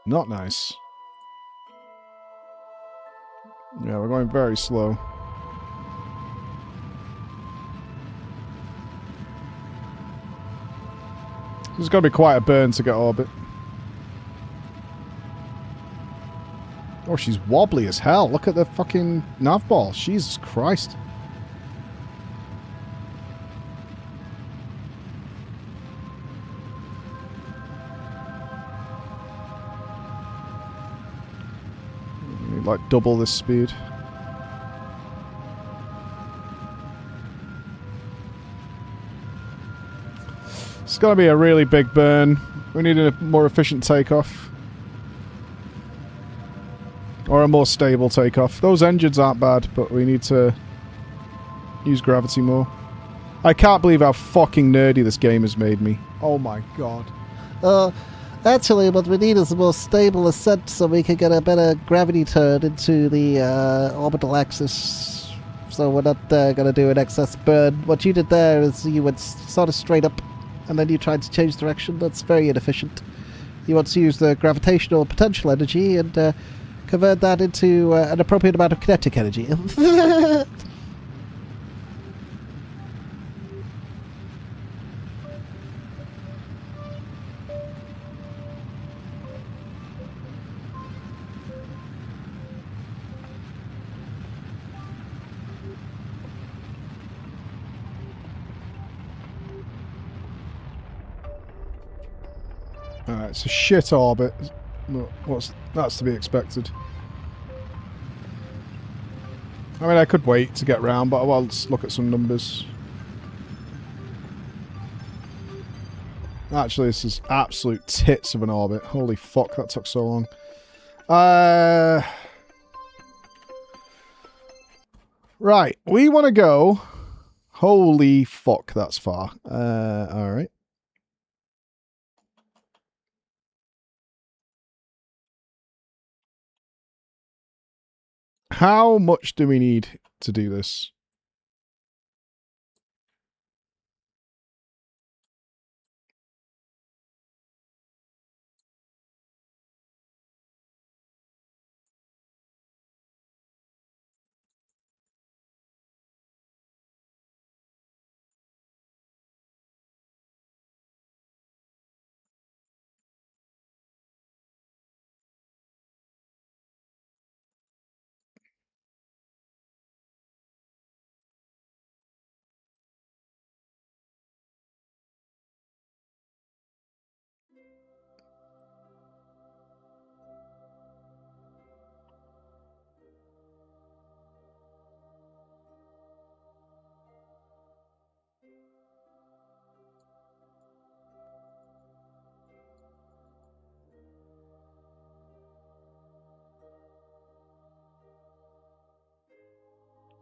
not nice. Yeah, we're going very slow. This is going to be quite a burn to get orbit. Oh, she's wobbly as hell. Look at the fucking nav ball. Jesus Christ. Like double this speed. It's gonna be a really big burn. We need a more efficient takeoff. Or a more stable takeoff. Those engines aren't bad, but we need to use gravity more. I can't believe how fucking nerdy this game has made me. Oh my god. Actually, what we need is a more stable ascent so we can get a better gravity turn into the orbital axis. So we're not going to do an excess burn. What you did there is you went sort of straight up and then you tried to change direction. That's very inefficient. You want to use the gravitational potential energy and convert that into an appropriate amount of kinetic energy. Alright, it's a shit orbit. That's to be expected. I mean, I could wait to get round, but I'll just look at some numbers. Actually, this is absolute tits of an orbit. Holy fuck, that took so long. Right, we want to go... Holy fuck, that's far. Alright. How much do we need to do this?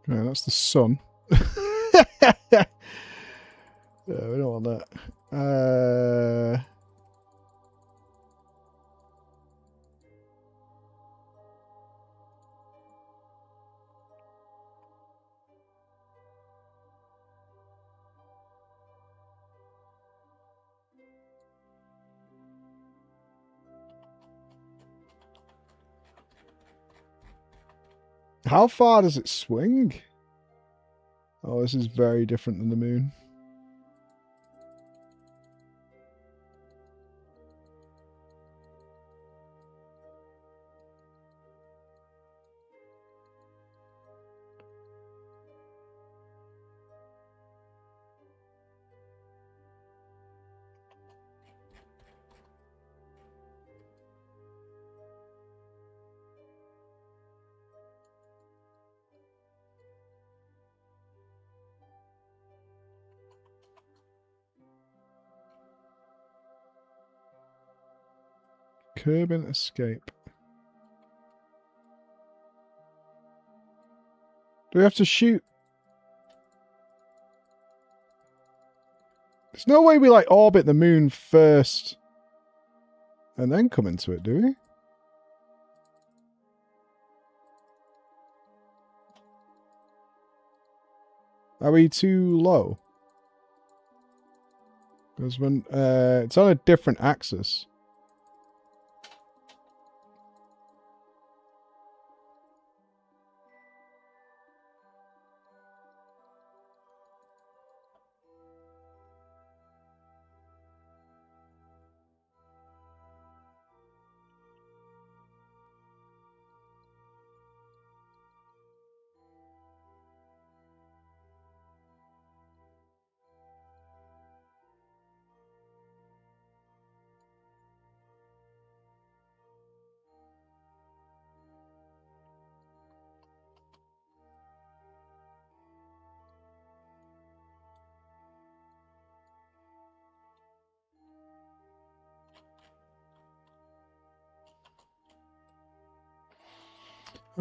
Yeah, that's the sun. Yeah, we don't want that. How far does it swing? Oh, this is very different than the moon. Kerbin escape. Do we have to shoot? There's no way we like orbit the moon first and then come into it, do we? Are we too low? Because when it's on a different axis.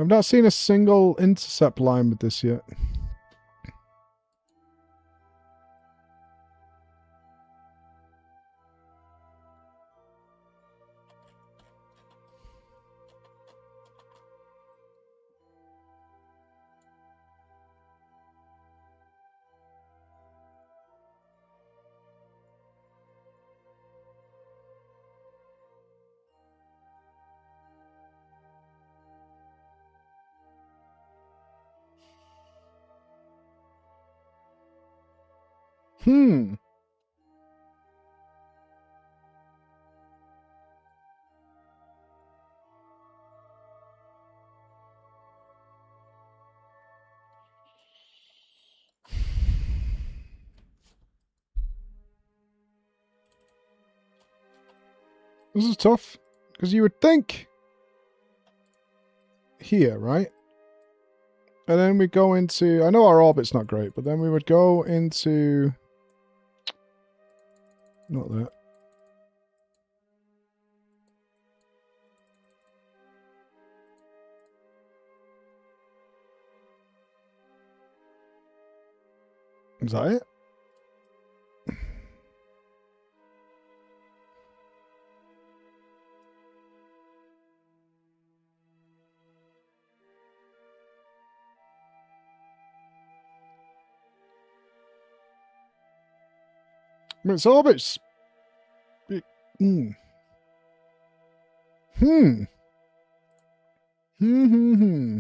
I've not seen a single intercept line with this yet. Hmm. This is tough, because you would think here, right? And then we go into, I know our orbit's not great, but then we would go into, not that. Is that it? I mean, its orbit's... Hmm. Hmm. Hmm.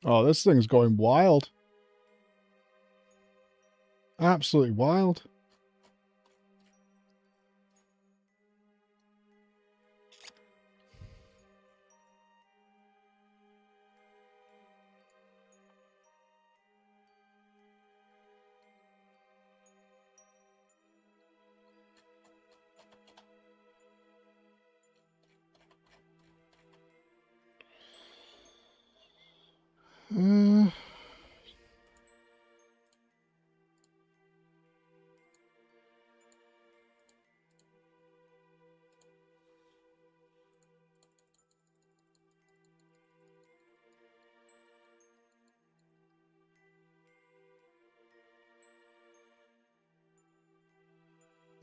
Oh, this thing's going wild. Absolutely wild.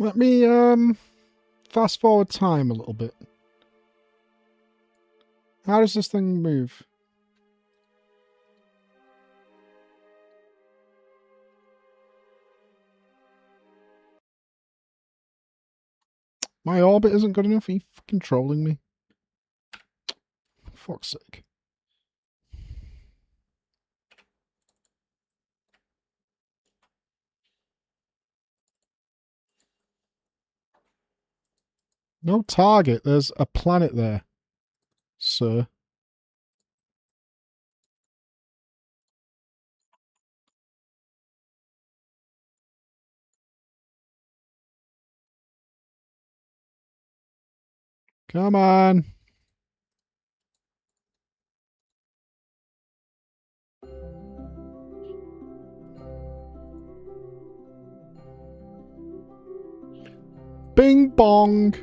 Let me fast forward time a little bit. How does this thing move? My orbit isn't good enough? Are you fucking trolling me? For fuck's sake. No target. There's a planet there, sir. Come on. Bing bong.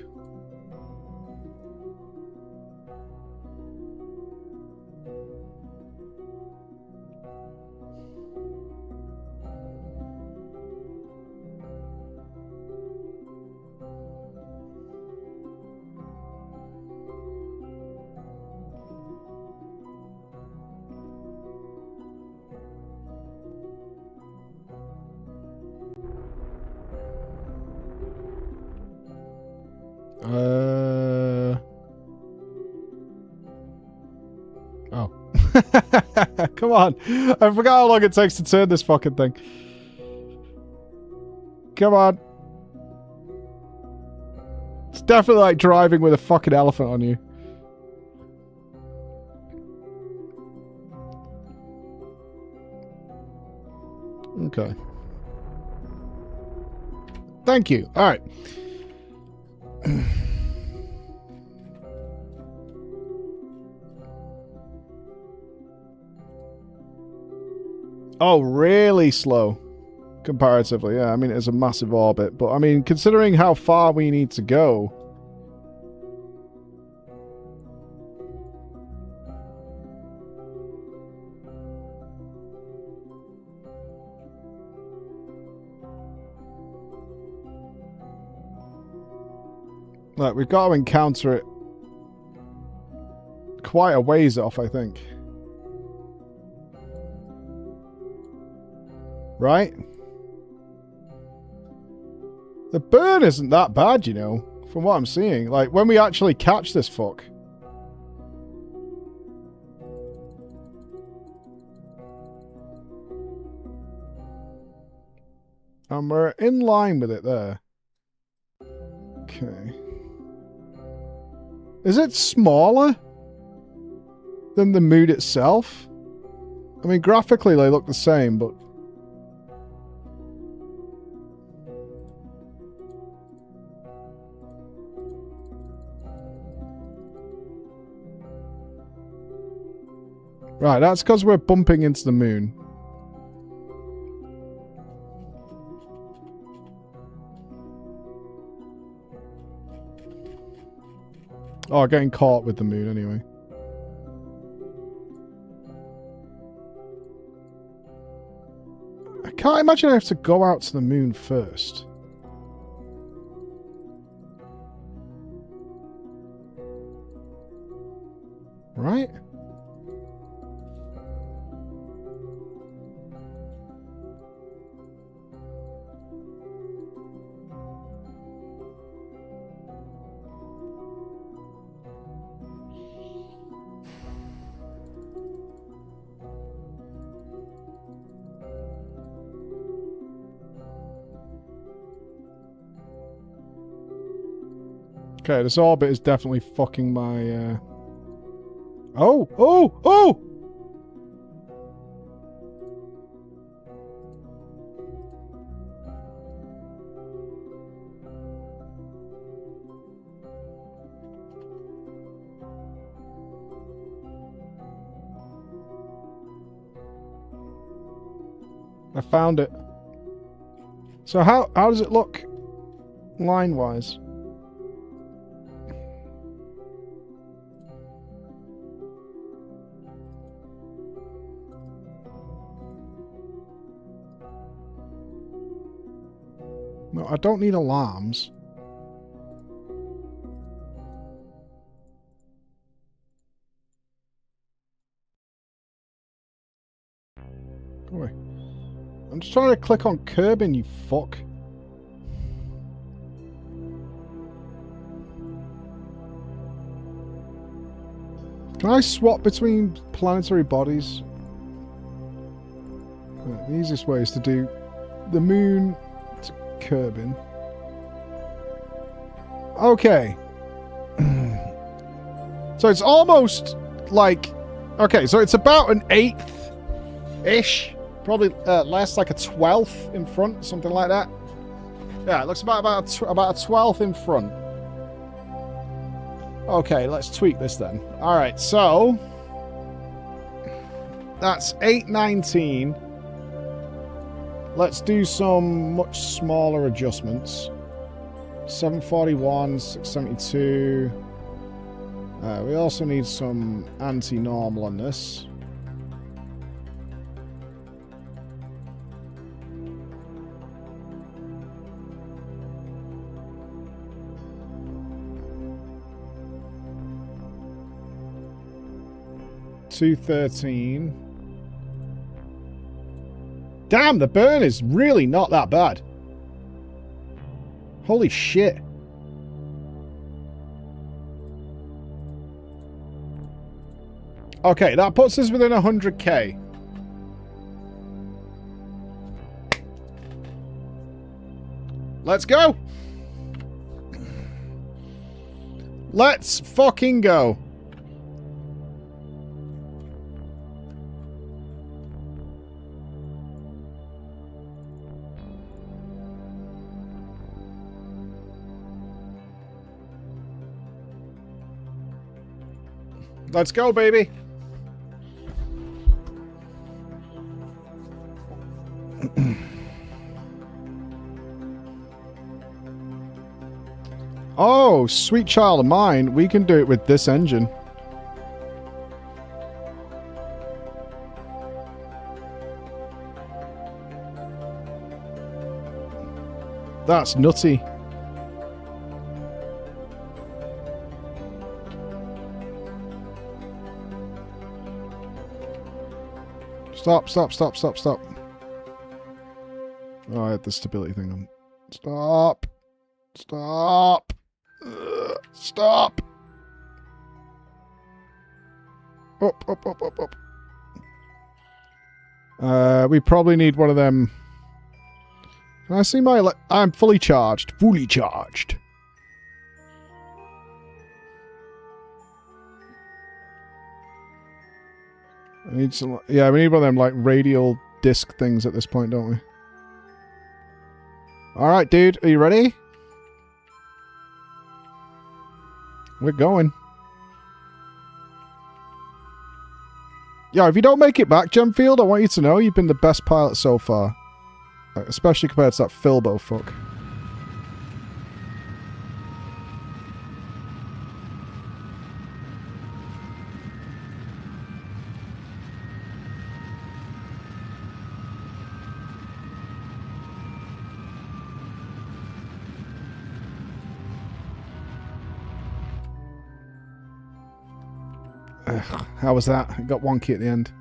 Oh. Come on. I forgot how long it takes to turn this fucking thing. Come on. It's definitely like driving with a fucking elephant on you. Okay. Thank you. All right. Oh, really slow. Comparatively, yeah. I mean, it's a massive orbit, but I mean, considering how far we need to go. Like, we've got to encounter it quite a ways off, I think. Right? The burn isn't that bad, you know, from what I'm seeing. Like, when we actually catch this fuck. And we're in line with it there. Okay. Is it smaller than the mood itself? I mean, graphically they look the same, but... Right, that's because we're bumping into the moon. Oh, getting caught with the moon anyway. I can't imagine I have to go out to the moon first. Right? Okay, this orbit is definitely fucking my, Oh! Oh! Oh! I found it. So how does it look line-wise? No, I don't need alarms. Go away. I'm just trying to click on Kerbin, you fuck. Can I swap between planetary bodies? The easiest way is to do the moon to Kerbin. Okay. So it's almost like... Okay, so it's about an 8th-ish. Probably less, like a 12th in front, something like that. Yeah, it looks about a 12th in front. Okay, let's tweak this then. Alright, so... That's 819. Let's do some much smaller adjustments. 741, 672. We also need some anti-normal on this. $213. Damn, the burn is really not that bad. Holy shit. Okay, that puts us within 100k. Let's go. Let's fucking go. Let's go, baby. Oh, sweet child of mine. We can do it with this engine. That's nutty. Stop, stop, stop, stop, stop. Oh, I had the stability thing on. Stop. Stop. Ugh, stop. Up, up, up, up, up. We probably need one of them. Can I see my... I'm fully charged. Fully charged. I need some... Yeah, we need one of them, like, radial disc things at this point, don't we? Alright, dude. Are you ready? We're going. Yeah, if you don't make it back, Gemfield, I want you to know you've been the best pilot so far. Especially compared to that Filbo fuck. How was that? It got wonky at the end.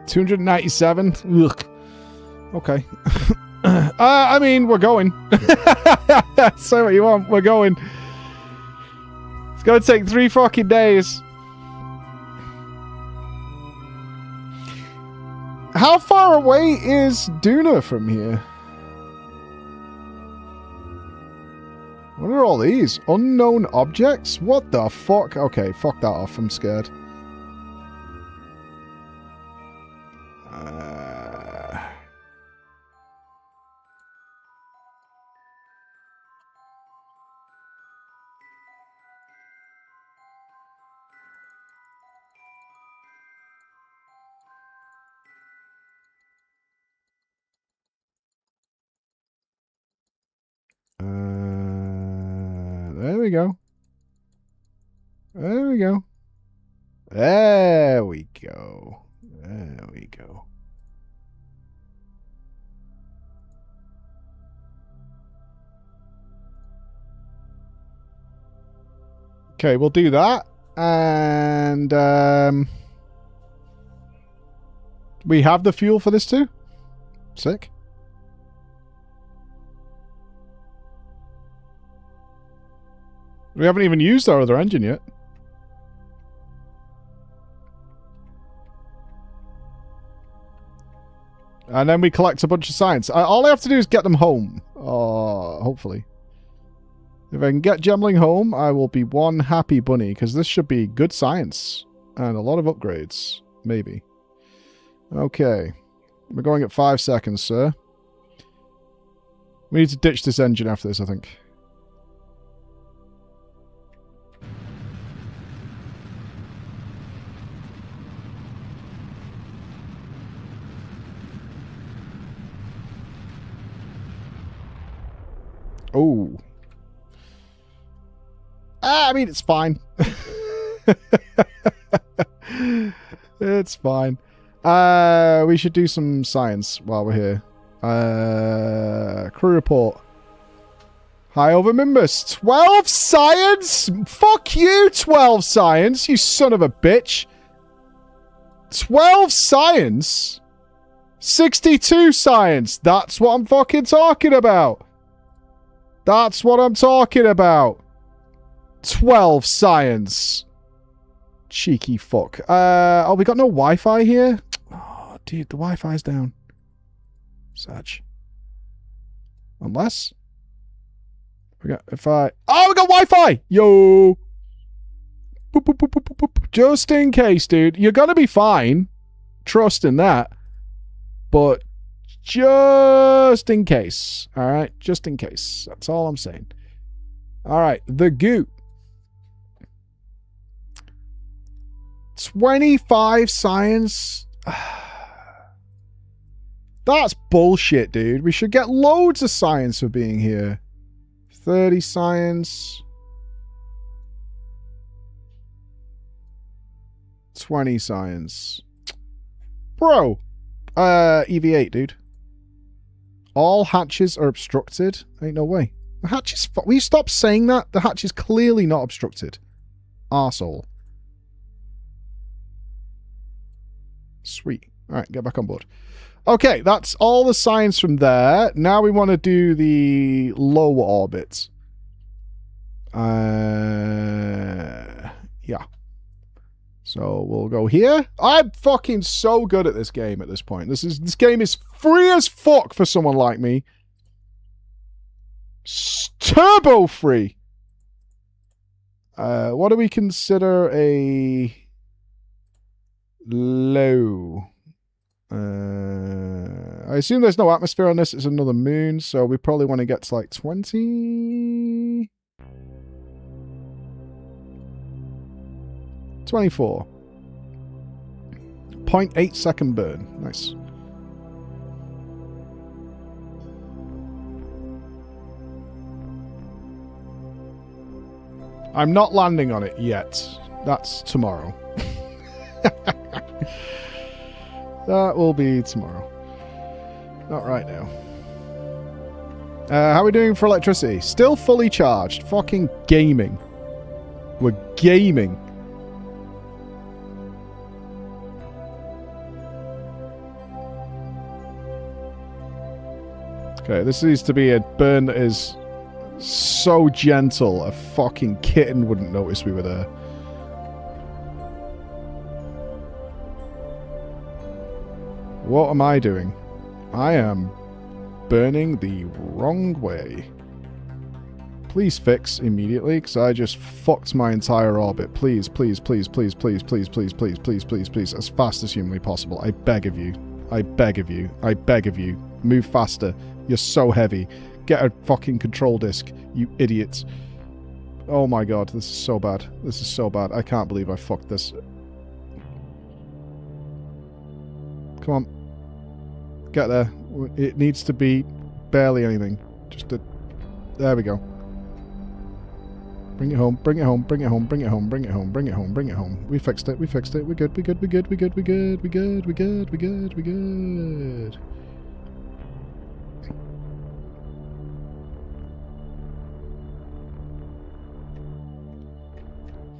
$297. Ugh. Okay. I mean, we're going. Say what you want. We're going. It's gonna take 3 fucking days. How far away is Duna from here? What are all these? Unknown objects? What the fuck? Okay, fuck that off. I'm scared. There we go. There we go. There we go. There we go. Okay, we'll do that. And we have the fuel for this too. Sick. We haven't even used our other engine yet. And then we collect a bunch of science. All I have to do is get them home. Hopefully. If I can get Gemling home, I will be one happy bunny, because this should be good science. And a lot of upgrades. Maybe. Okay. We're going at 5 seconds, sir. We need to ditch this engine after this, I think. Oh. I mean, it's fine. It's fine. We should do some science while we're here. Crew report. High over Mimbus. 12 science? Fuck you, 12 science, you son of a bitch. 12 science? 62 science. That's what I'm fucking talking about. That's what I'm talking about. 12 science. Cheeky fuck. Oh, we got no Wi-Fi here? Oh, dude, the Wi-Fi's down. Such. Unless... we got... if I... oh, we got Wi-Fi! Yo! Boop, boop, boop, boop, boop, boop. Just in case, dude. You're gonna be fine. Trust in that. But... just in case. Alright? Just in case. That's all I'm saying. Alright. The goo. 25 science. That's bullshit, dude. We should get loads of science for being here. 30 science. 20 science. Bro. EV8, dude. All hatches are obstructed. Ain't no way. The hatch is... will you stop saying that? The hatch is clearly not obstructed. Arsehole. Sweet. Alright, get back on board. Okay, that's all the science from there. Now we want to do the lower orbit. Yeah. So we'll go here. I'm fucking so good at this game at this point. This game is free as fuck for someone like me. Turbo free. What do we consider a low? I assume there's no atmosphere on this. It's another moon, so we probably want to get to like 20... 24. 0.8 second burn. Nice. I'm not landing on it yet. That's tomorrow. That will be tomorrow. Not right now. How are we doing for electricity? Still fully charged. Fucking gaming. We're gaming. Okay, this needs to be a burn that is so gentle a fucking kitten wouldn't notice we were there. What am I doing? I am burning the wrong way. Please fix immediately, because I just fucked my entire orbit. Please, please, please, please, please, please, please, please, please, please, please, as fast as humanly possible. I beg of you. I beg of you. I beg of you. Move faster. You're so heavy. Get a fucking control disc, you idiots. Oh my god, this is so bad. This is so bad. I can't believe I fucked this. Come on. Get there. It needs to be barely anything. Just a... there we go. Bring it home, bring it home, bring it home, bring it home, bring it home, bring it home, bring it home. We fixed it, we fixed it. We're good, we're good, we're good, we're good, we're good, we're good, we're good, we're good, we're good.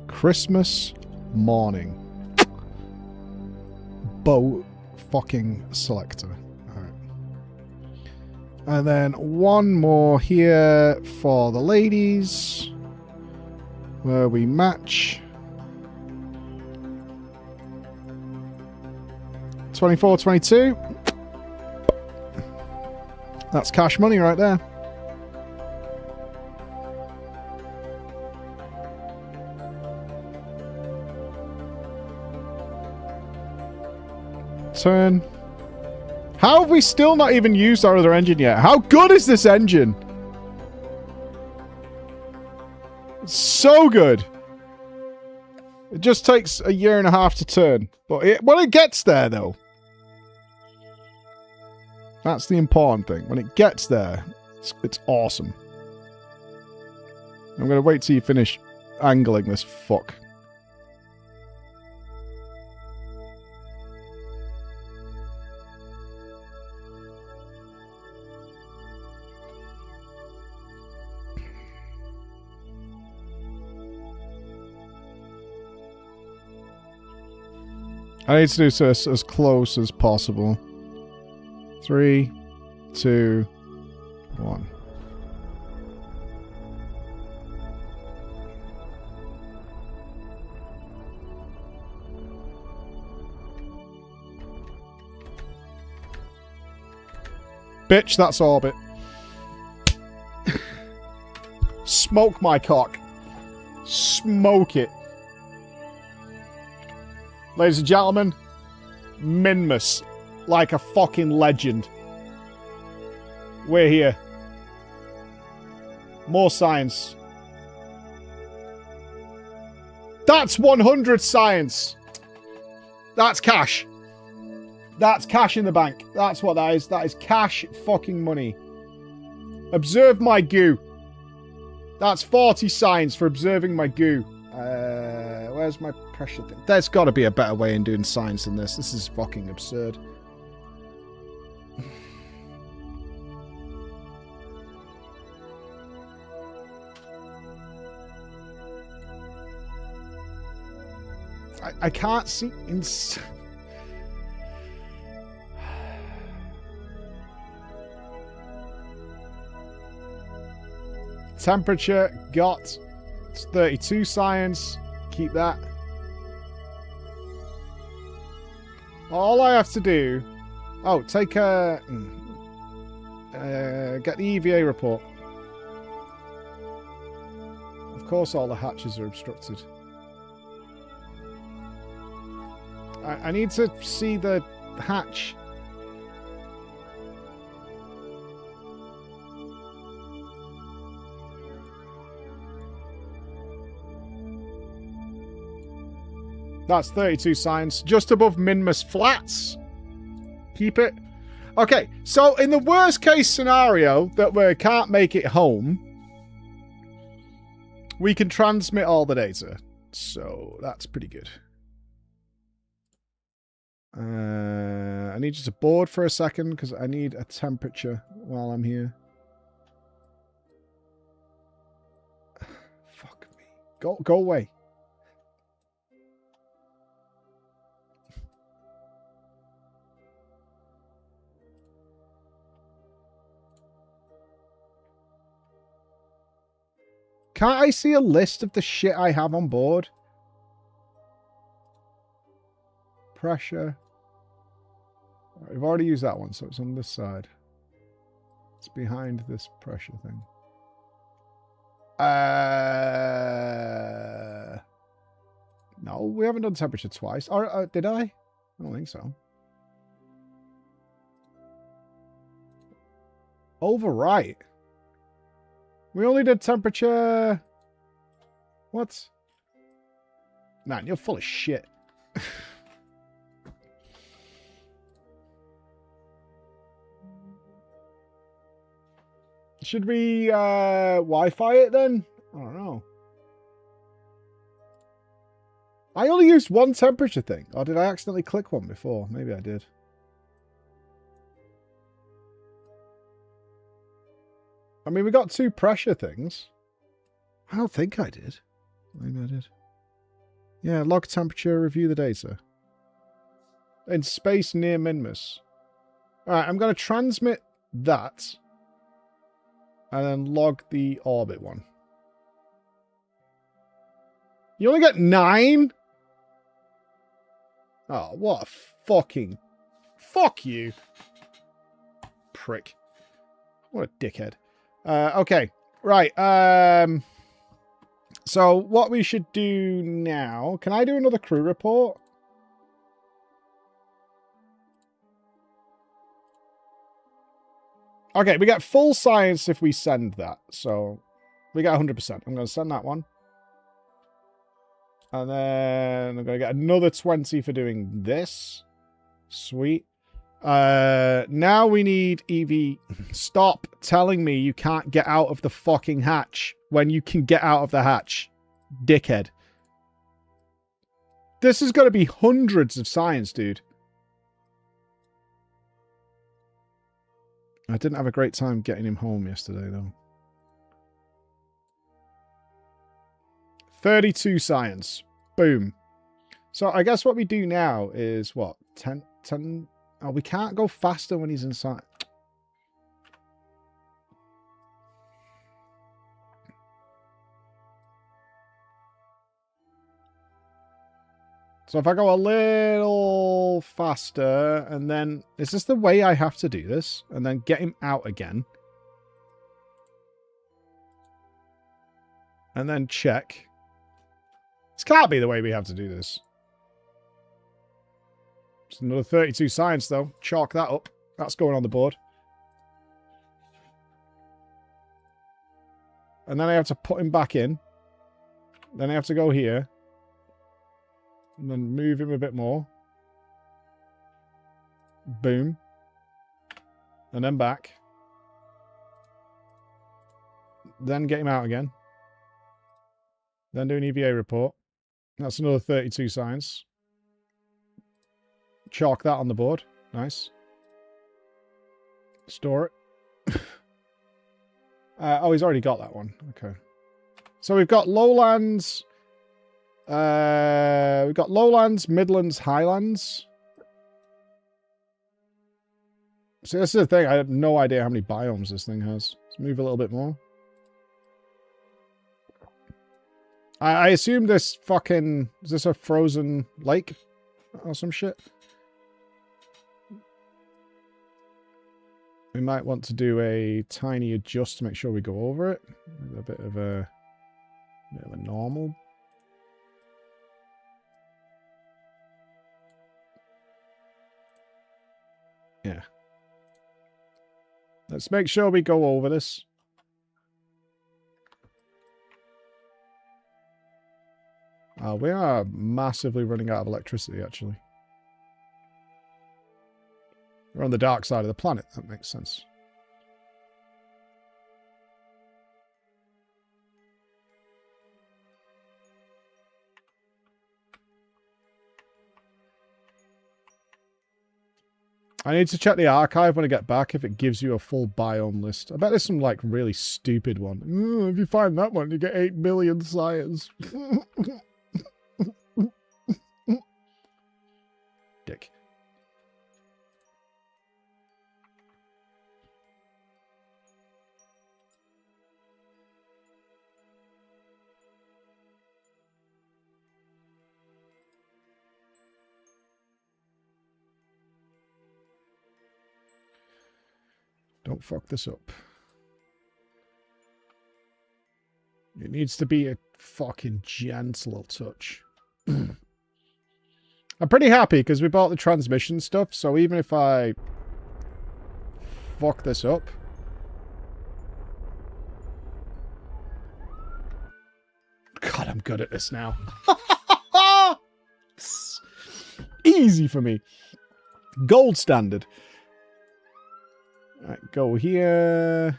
Christmas morning. Boat fucking selector. Alright. And then one more here for the ladies. Where we match. 24, 22. That's cash money right there. Turn. How have we still not even used our other engine yet? How good is this engine? It's so good. It just takes a year and a half to turn. But when it gets there, though. That's the important thing. When it gets there, it's awesome. I'm going to wait till you finish angling this fuck. I need to do this as close as possible. 3, 2, 1. Bitch, that's orbit. Smoke my cock. Smoke it. Ladies and gentlemen, Minmus, like a fucking legend. We're here. More science. That's 100 science. That's cash. That's cash in the bank. That's what that is. That is cash fucking money. Observe my goo. That's 40 science for observing my goo. Where's my pressure thing? There's got to be a better way in doing science than this. This is fucking absurd. I can't see... Temperature got... It's 32 science. Keep that. All I have to do... Oh, take a... get the EVA report. Of course all the hatches are obstructed. I need to see the hatch. That's 32 science. Just above Minmus Flats. Keep it. Okay, so in the worst case scenario that we can't make it home, we can transmit all the data. So that's pretty good. I need you to board for a second because I need a temperature while I'm here. Fuck me. Go away. Can't I see a list of the shit I have on board? Pressure. I've already used that one, so it's on this side. It's behind this pressure thing. No, we haven't done temperature twice. Or did I? I don't think so. Overwrite. We only did temperature... What? Man, you're full of shit. Should we Wi-Fi it then? I don't know. I only used one temperature thing. Or did I accidentally click one before? Maybe I did. I mean, we got 2 pressure things. I don't think I did. Maybe I did. Yeah, log temperature, review the data. In space near Minmus. Alright, I'm going to transmit that. And then log the orbit one. You only get 9? Oh, what a fucking... Fuck you. Prick. What a dickhead. Okay. Right. So, what we should do now... Can I do another crew report? Okay, we get full science if we send that. So, we get 100%. I'm going to send that one. And then I'm going to get another 20 for doing this. Sweet. Now we need EV. Stop telling me you can't get out of the fucking hatch when you can get out of the hatch. Dickhead. This is going to be hundreds of science, dude. I didn't have a great time getting him home yesterday, though. 32 science. Boom. So I guess what we do now is what? 10? Oh, we can't go faster when he's inside. So if I go a little faster and then... Is this the way I have to do this? And then get him out again. And then check. This can't be the way we have to do this. It's another 32 science, though. Chalk that up. That's going on the board. And then I have to put him back in. Then I have to go here. And then move him a bit more. Boom. And then back. Then get him out again. Then do an EVA report. That's another 32 science. Chalk that on the board. Nice. Store it. Oh, he's already got that one. Okay. So we've got lowlands. We've got lowlands, midlands, highlands. See, this is the thing. I have no idea how many biomes this thing has. Let's move a little bit more. I assume this fucking... Is this a frozen lake? Or some shit? We might want to do a tiny adjust to make sure we go over it. A bit of a normal. Yeah. Let's make sure we go over this. We are massively running out of electricity, actually. We're on the dark side of the planet. That makes sense. I need to check the archive when I get back if it gives you a full biome list. I bet there's some, like, really stupid one. If you find that one, you get 8 million science. Dick. Don't fuck this up. It needs to be a fucking gentle touch. I'm pretty happy because we bought the transmission stuff, so even if I fuck this up... God, I'm good at this now. Easy for me. Gold standard. Right, go here.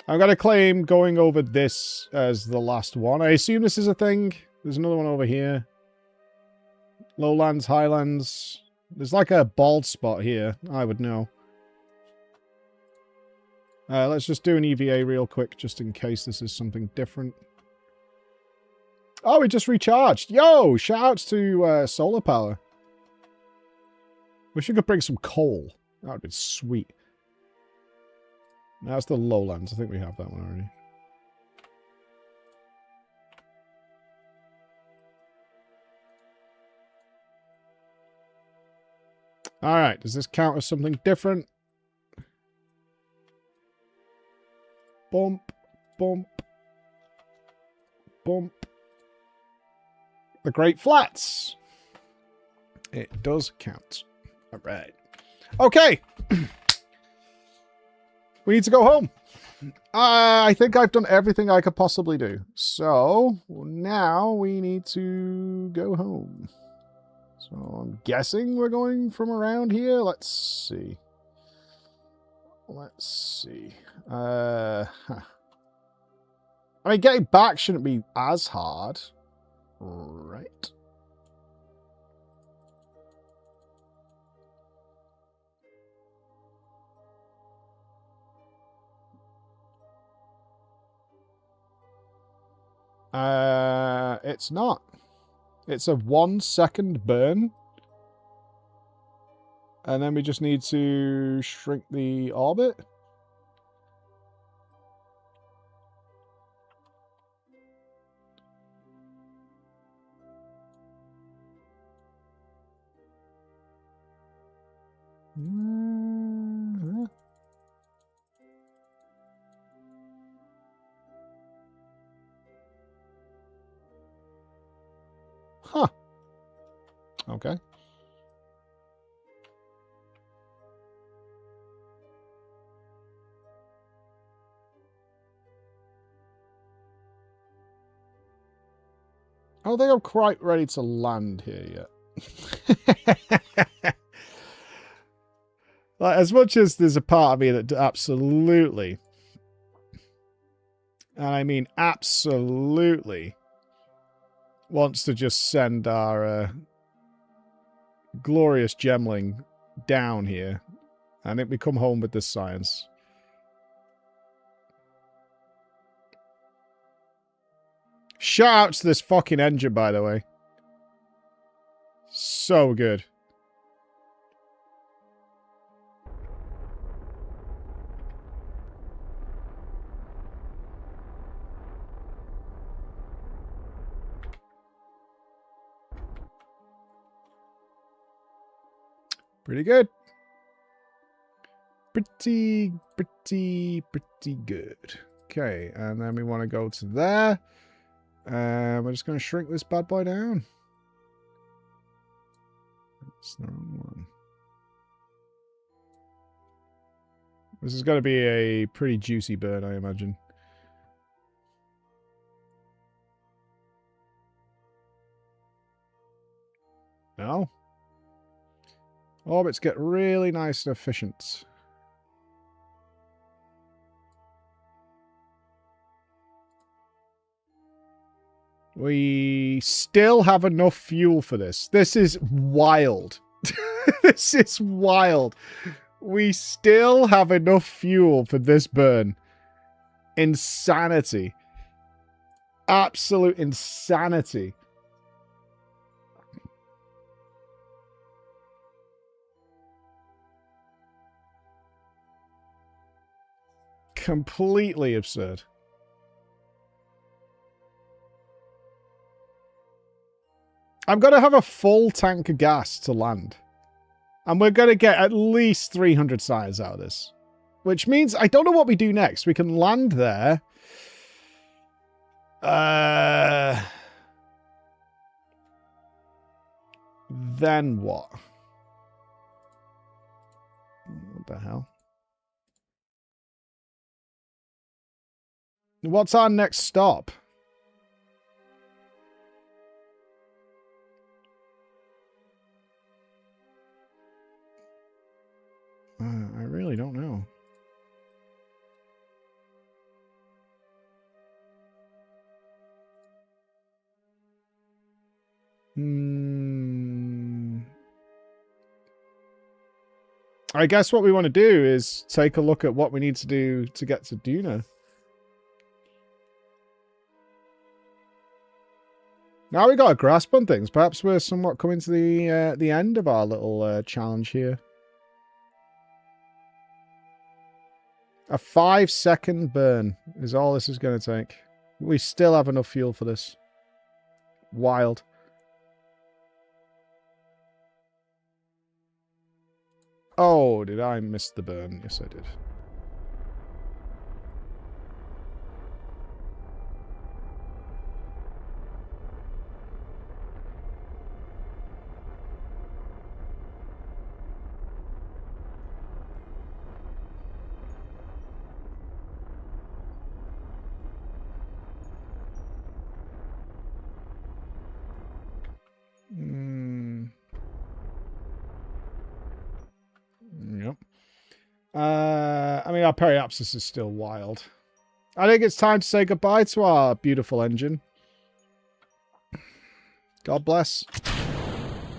I'm going to claim going over this as the last one. I assume this is a thing. There's another one over here. Lowlands, highlands. There's like a bald spot here. I would know. Let's just do an EVA real quick, just in case this is something different. Oh, we just recharged. Yo, shout-outs to solar power. Wish we could bring some coal. That would be sweet. That's the lowlands. I think we have that one already. Alright, does this count as something different? Bump, bump, bump. The Great Flats. It does count. Alright. Okay. We need to go home. I think I've done everything I could possibly do. So, now we need to go home. So, I'm guessing we're going from around here. Let's see. Let's see. I mean, getting back shouldn't be as hard. Right. It's not. It's a 1 second burn. And then we just need to shrink the orbit. Huh. Okay. I don't think I'm quite ready to land here yet. Like, as much as there's a part of me that absolutely, and I mean absolutely, wants to just send our glorious gemling down here and it become home with this science. Shout out to this fucking engine, by the way. So good. Pretty good. Pretty good. Okay, and then we want to go to there. We're just going to shrink this bad boy down. That's the wrong one. This is going to be a pretty juicy burn, I imagine. No? Orbits get really nice and efficient. We still have enough fuel for this. This is wild. This is wild. We still have enough fuel for this burn. Insanity. Absolute insanity. Completely absurd. I'm going to have a full tank of gas to land. And we're going to get at least 300 science out of this. Which means, I don't know what we do next. We can land there. Then what? What the hell? What's our next stop? I really don't know. I guess what we want to do is take a look at what we need to do to get to Duna. Now we got a grasp on things. Perhaps we're somewhat coming to the end of our little challenge here. A 5-second burn is all this is going to take. We still have enough fuel for this. Wild. Oh, did I miss the burn? Yes, I did. Yep. I mean, our periapsis is still wild. I think it's time to say goodbye to our beautiful engine. God bless.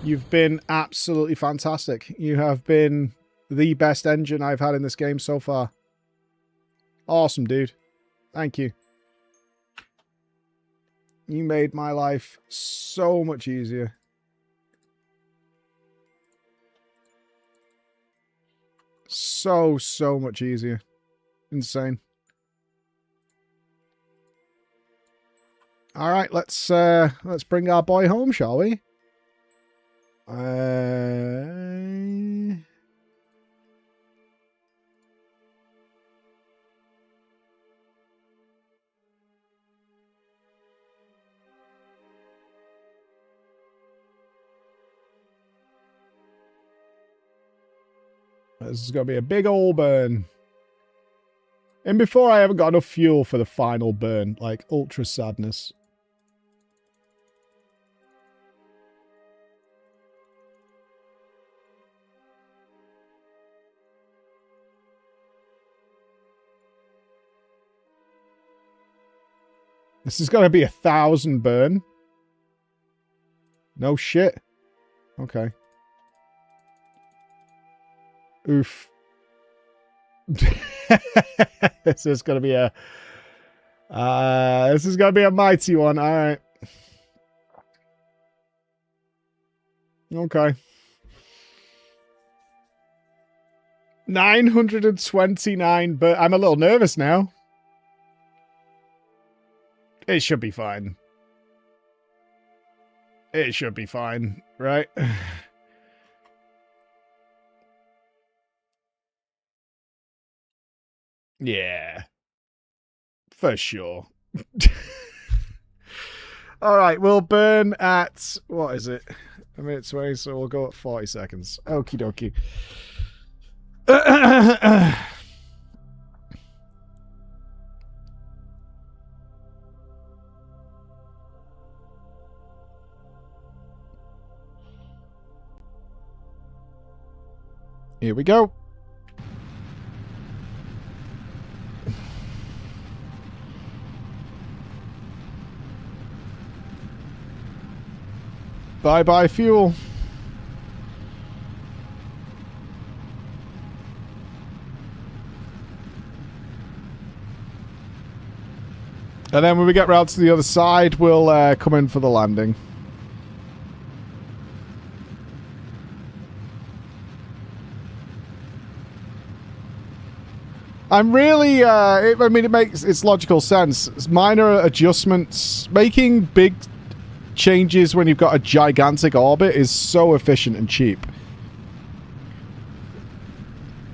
You've been absolutely fantastic. You have been the best engine I've had in this game so far. Awesome, dude. Thank you. You made my life so much easier. So much easier. Insane. All right, let's bring our boy home, shall we? This is going to be a big old burn. And before I haven't got enough fuel for the final burn. Like, ultra sadness. This is going to be 1,000 burn. No shit. Okay. Oof. This is gonna be a mighty one. All right. Okay. 929, but I'm a little nervous now. It should be fine. It should be fine, right? Yeah, for sure. All right, we'll burn at, what is it? A minute 20, so we'll go at 40 seconds. Okie dokie. Here we go. Bye-bye fuel. And then when we get round to the other side, we'll come in for the landing. I'm really, I mean, it's logical sense. It's minor adjustments. Making big changes when you've got a gigantic orbit is so efficient and cheap.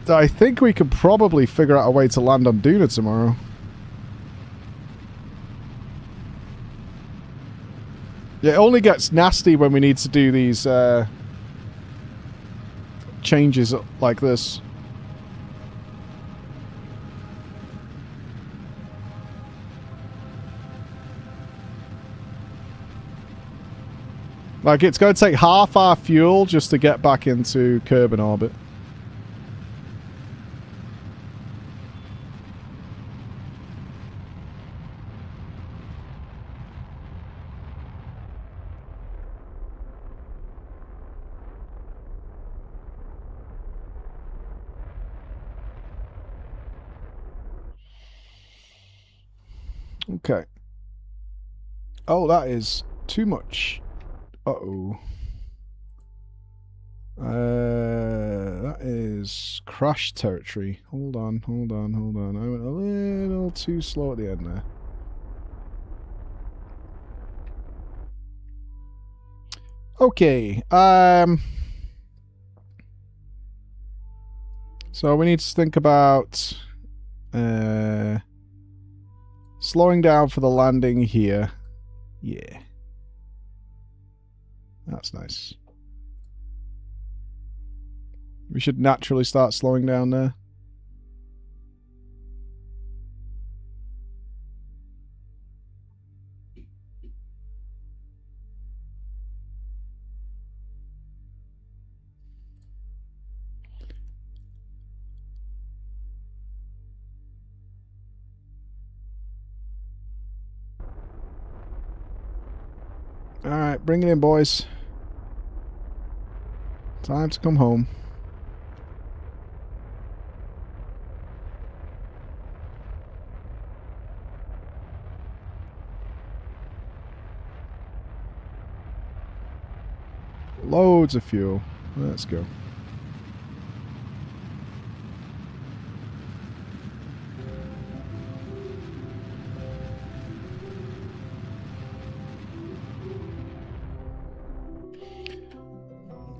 I think we could probably figure out a way to land on Duna tomorrow. Yeah, it only gets nasty when we need to do these changes like this. Like, it's going to take half our fuel just to get back into Kerbin orbit. Okay. Oh, that is too much. Uh-oh. That is crash territory. Hold on. I went a little too slow at the end there. Okay. So we need to think about slowing down for the landing here. Yeah. That's nice. We should naturally start slowing down there. Alright, bring it in, boys. Time to come home. Loads of fuel. Let's go.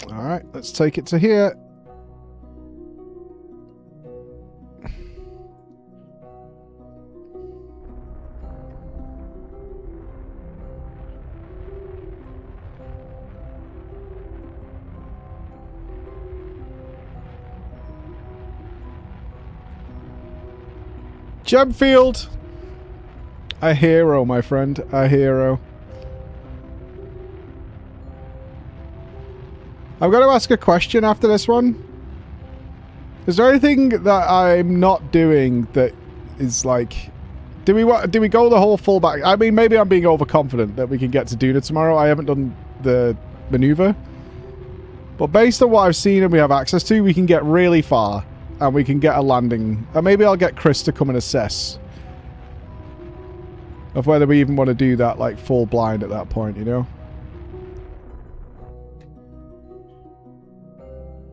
Alright, let's take it to here. Gemfield! A hero, my friend. A hero. I'm going to ask a question after this one. Is there anything that I'm not doing that is like... Do we go the whole full back? I mean, maybe I'm being overconfident that we can get to Duna tomorrow. I haven't done the maneuver. But based on what I've seen and we have access to, we can get really far. And we can get a landing. And maybe I'll get Chris to come and assess. Of whether we even want to do that, like, full blind at that point, you know?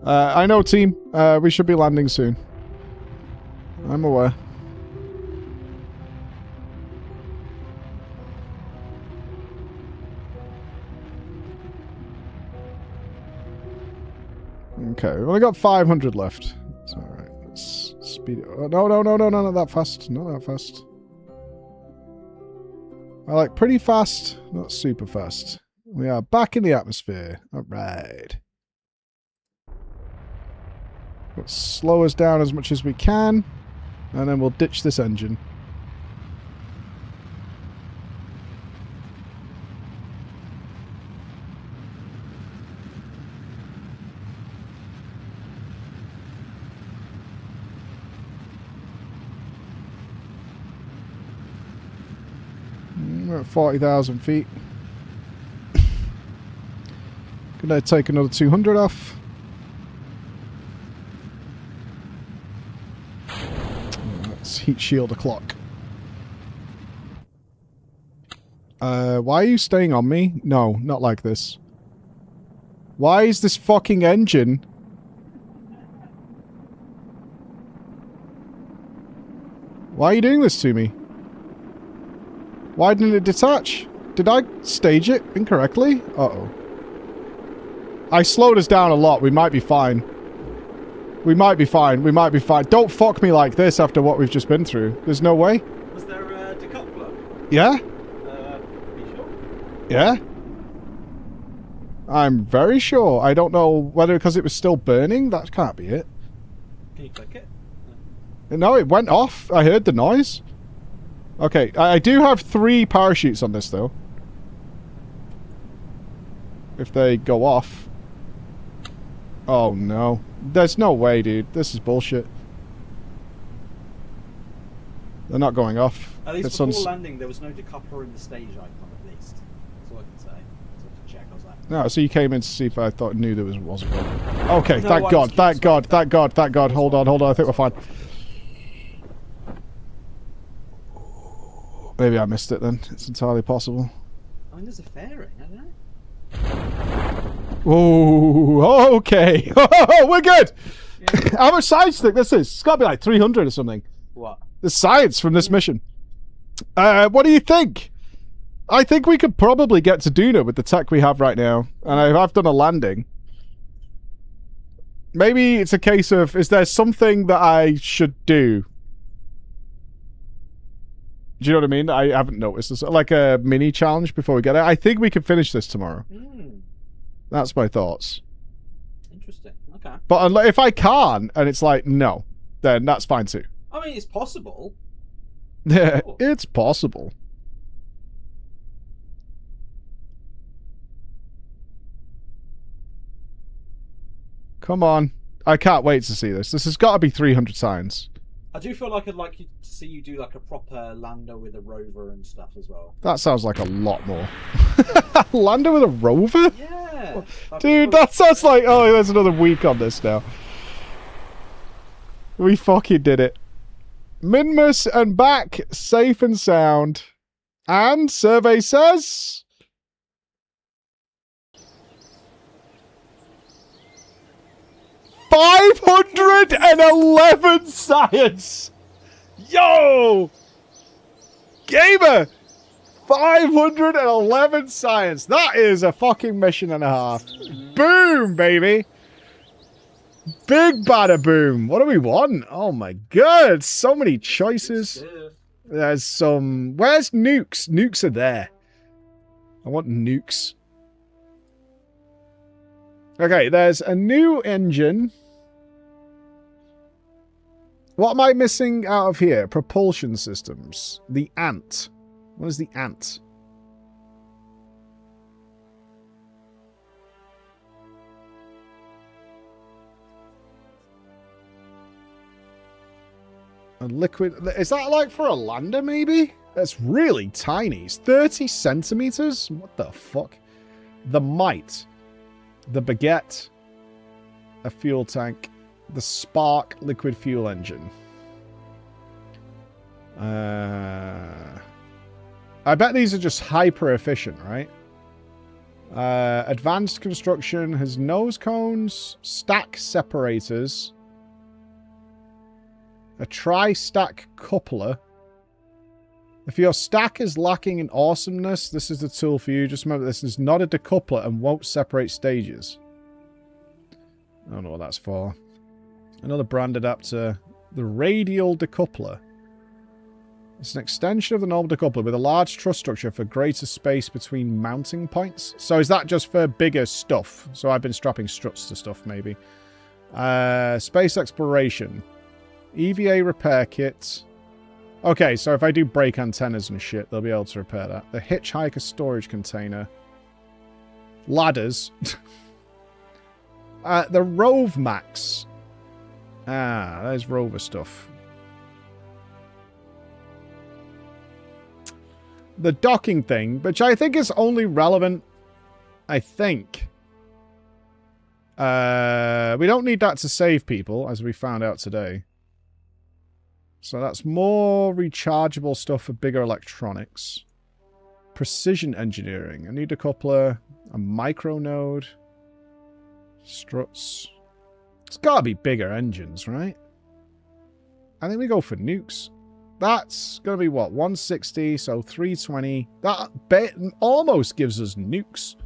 I know, team. We should be landing soon. I'm aware. Okay, we've only got 500 left. It's alright. Let's speed it. Oh, no, not that fast. Not that fast. I like pretty fast, not super fast. We are back in the atmosphere. Alright. Let's slow us down as much as we can, and then we'll ditch this engine. We're at 40,000 feet. Gonna take another 200 off. Let's heat shield the clock. Why are you staying on me? No, not like this. Why is this fucking engine... Why are you doing this to me? Why didn't it detach? Did I stage it incorrectly? Uh-oh. I slowed us down a lot. We might be fine. We might be fine. We might be fine. Don't fuck me like this after what we've just been through. There's no way. Was there a decoupler? Yeah? Are you sure? Yeah? I'm very sure. I don't know whether because it was still burning. That can't be it. Can you click it? No, it went off. I heard the noise. Okay, I do have 3 parachutes on this, though. If they go off. Oh, no. There's no way, dude. This is bullshit. They're not going off. At least before landing, there was no decoupler in the stage icon, at least. That's all I can say. So I can check, I was like... No, so you came in to see if I knew there wasn't one. Okay, No, thank God, thank God, thank God, thank God. Hold on, I think we're fine. Maybe I missed it then. It's entirely possible. I mean, there's a fairing, I don't know. Oh, okay. We're good. Yeah. How much science stick this is? It's got to be like 300 or something. What? The science from this mission. What do you think? I think we could probably get to Duna with the tech we have right now. And I have done a landing. Maybe it's a case of, is there something that I should do? Do you know what I mean? I haven't noticed this. Like a mini challenge before we get it. I think we can finish this tomorrow. That's my thoughts. Interesting. Okay. But if I can't, and it's like, no, then that's fine too. I mean, it's possible. Yeah, it's possible. Come on. I can't wait to see this. This has got to be 300 signs. I do feel like I'd like to see you do like a proper lander with a rover and stuff as well. That sounds like a lot more. Lander with a rover? Yeah. Dude, that sounds like, oh, there's another week on this now. We fucking did it. Minmus and back, safe and sound. And survey says... 511 science! Yo! Gamer! 511 science. That is a fucking mission and a half. Boom, baby! Big bada boom. What do we want? Oh my god, so many choices. There's some... Where's nukes? Nukes are there. I want nukes. Okay, there's a new engine. What am I missing out of here? Propulsion systems. The Ant. What is the Ant? A liquid... Is that like for a lander, maybe? That's really tiny. It's 30 centimeters? What the fuck? The Mite. The Baguette. A fuel tank. The Spark liquid fuel engine. I bet these are just hyper efficient, right? Advanced construction has nose cones, stack separators, a tri-stack coupler. If your stack is lacking in awesomeness, this is the tool for you. Just remember, this is not a decoupler and won't separate stages. I don't know what that's for. Another brand adapter. The radial decoupler. It's an extension of the normal decoupler with a large truss structure for greater space between mounting points. So is that just for bigger stuff? So I've been strapping struts to stuff, maybe. Space exploration. EVA repair kit. Okay, so if I do break antennas and shit, they'll be able to repair that. The hitchhiker storage container. Ladders. The Rove Max. Ah, there's rover stuff. The docking thing, which I think is only relevant, I think. We don't need that to save people, as we found out today. So that's more rechargeable stuff for bigger electronics. Precision engineering. I need a coupler, a micro node, struts. It's got to be bigger engines, right? I think we go for nukes. That's going to be what? 160, so 320. That almost gives us nukes.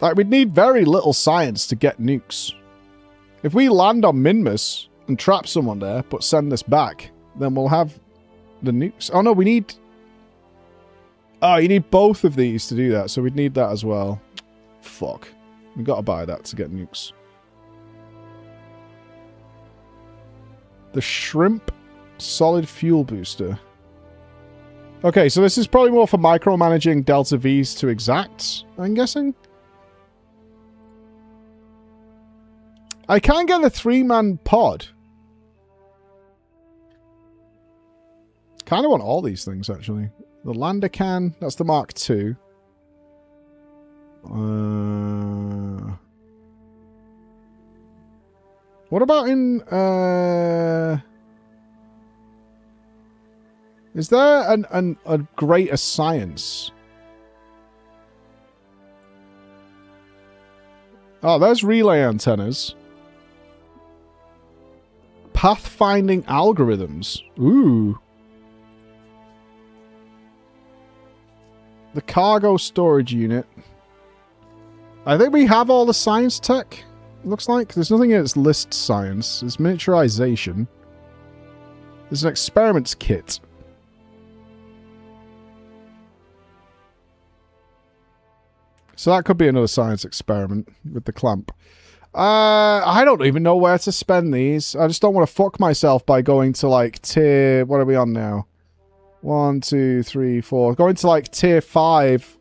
Like, we'd need very little science to get nukes. If we land on Minmus and trap someone there, but send this back, then we'll have the nukes. Oh, no, we need... Oh, you need both of these to do that, so we'd need that as well. Fuck. We got to buy that to get nukes. The Shrimp Solid Fuel Booster. Okay, so this is probably more for micromanaging Delta V's to exact, I'm guessing. I can get a 3-man pod. Kind of want all these things, actually. The lander can, that's the Mark II. What about in, Is there a greater science? Oh, there's relay antennas. Pathfinding algorithms. Ooh. The cargo storage unit. I think we have all the science tech. Looks like there's nothing in its list science. There's miniaturization. There's an experiments kit. So that could be another science experiment with the clamp. I don't even know where to spend these. I just don't want to fuck myself by going to like tier... What are we on now? 1, 2, 3, 4. Going to like tier 5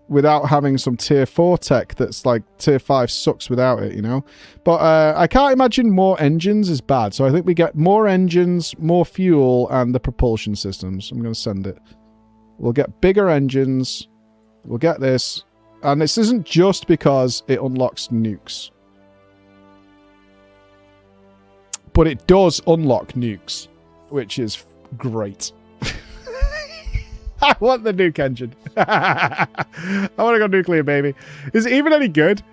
without having some tier 4 tech that's like tier 5 sucks without it, you know? But I can't imagine more engines is bad. So I think we get more engines, more fuel, and the propulsion systems. I'm going to send it. We'll get bigger engines. We'll get this. And this isn't just because it unlocks nukes. But it does unlock nukes, which is great. I want the nuke engine. I want to go nuclear, baby. Is it even any good?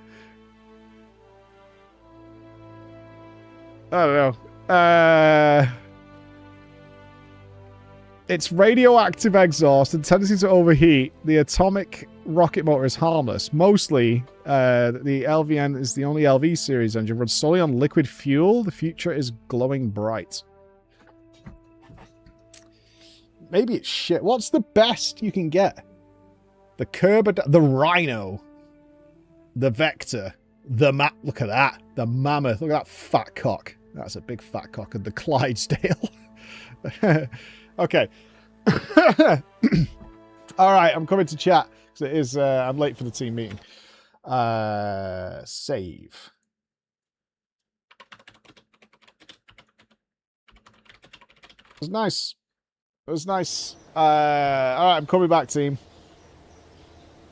I don't know. It's radioactive exhaust and tendency to overheat. The atomic rocket motor is harmless. Mostly, the LVN is the only LV series engine. Runs solely on liquid fuel. The future is glowing bright. Maybe it's shit. What's the best you can get? The Kerber... The Rhino. The Vector. The Look at that. The Mammoth. Look at that fat cock. That's a big fat cock. And the Clydesdale. Okay. Alright, I'm coming to chat. Because it is... I'm late for the team meeting. Save. It was nice. It was nice. Alright, I'm coming back, team.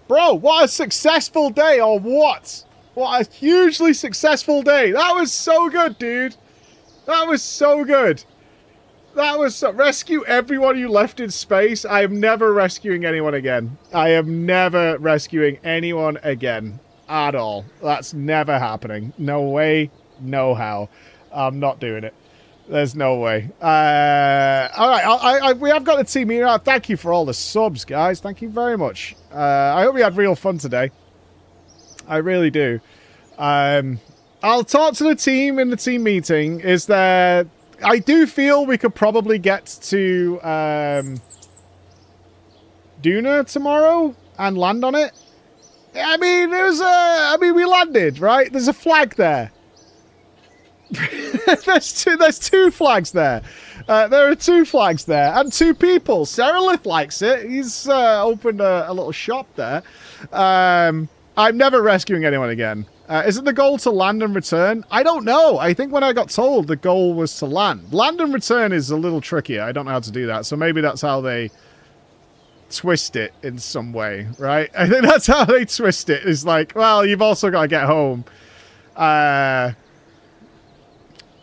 Bro, what a successful day, or what? What a hugely successful day. That was so good, dude. That was so good. That was so... Rescue everyone you left in space. I am never rescuing anyone again. I am never rescuing anyone again. At all. That's never happening. No way, no how. I'm not doing it. There's no way. Alright, we have got the team here. Thank you for all the subs, guys. Thank you very much. I hope we had real fun today. I really do. I'll talk to the team in the team meeting. Is there... I do feel we could probably get to Duna tomorrow and land on it. I mean, we landed, right? There's a flag there. there's two flags there. There are 2 flags there and 2 people. Seralith likes it. He's opened a little shop there. I'm never rescuing anyone again. Isn't the goal to land and return? I don't know. I think when I got told the goal was to land. Land and return is a little trickier. I don't know how to do that. So maybe that's how they twist it in some way, right? I think that's how they twist it. It's like, well, you've also got to get home.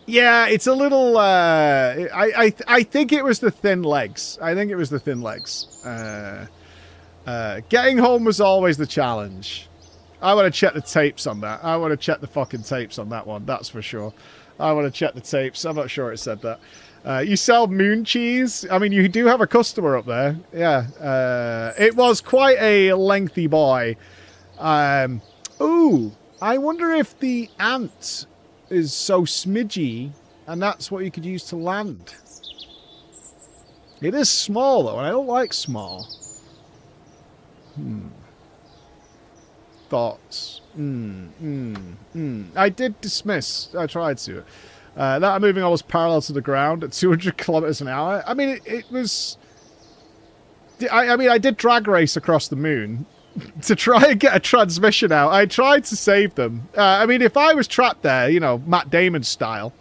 Yeah, it's a little... I think it was the thin legs. I think it was the thin legs. Getting home was always the challenge. I want to check the tapes on that. I want to check the fucking tapes on that one. That's for sure. I want to check the tapes. I'm not sure it said that. You sell moon cheese? I mean, you do have a customer up there. Yeah. It was quite a lengthy buy. Ooh, I wonder if the ant is so smidgy, and that's what you could use to land. It is small, though, and I don't like small. Thoughts? I did dismiss. I tried to. That moving almost parallel to the ground at 200 kilometers an hour. I mean, it was... I mean, I did drag race across the moon to try and get a transmission out. I tried to save them. I mean, if I was trapped there, you know, Matt Damon style,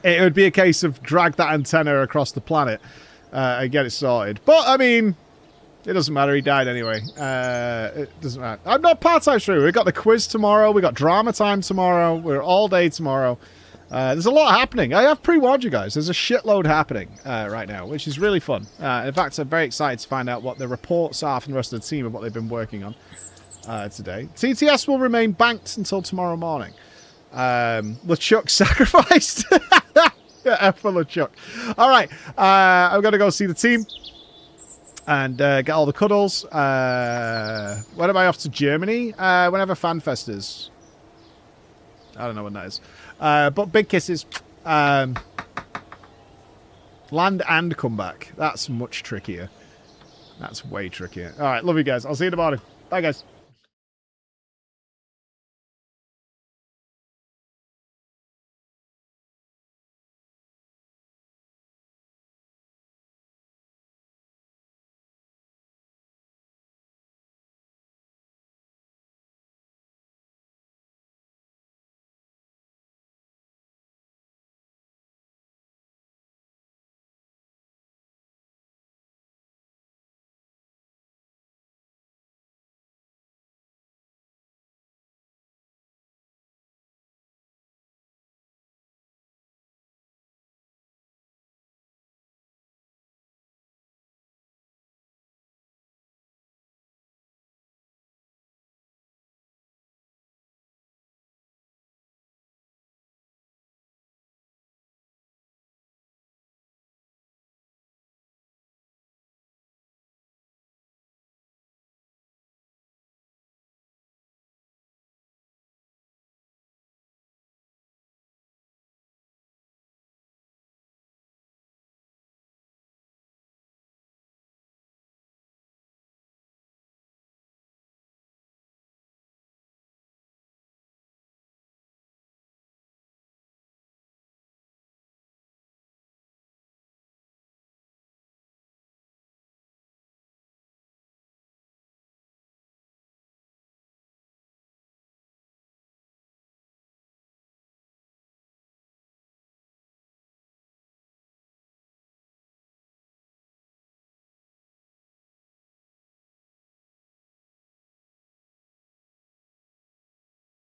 it would be a case of drag that antenna across the planet and get it sorted. But, I mean... It doesn't matter. He died anyway. It doesn't matter. I'm not part-time through. We got the quiz tomorrow. We got drama time tomorrow. We're all day tomorrow. There's a lot happening. I have pre-warned you guys. There's a shitload happening right now, which is really fun. In fact, I'm very excited to find out what the reports are from the rest of the team and what they've been working on today. TTS will remain banked until tomorrow morning. LeChuck sacrificed. F for LeChuck. All right. I'm going to go see the team and get all the cuddles. When am I off to Germany? Whenever FanFest is. I don't know when that is. But big kisses. Land and come back. That's much trickier. That's way trickier. All right. Love you guys. I'll see you in the morning. Bye, guys.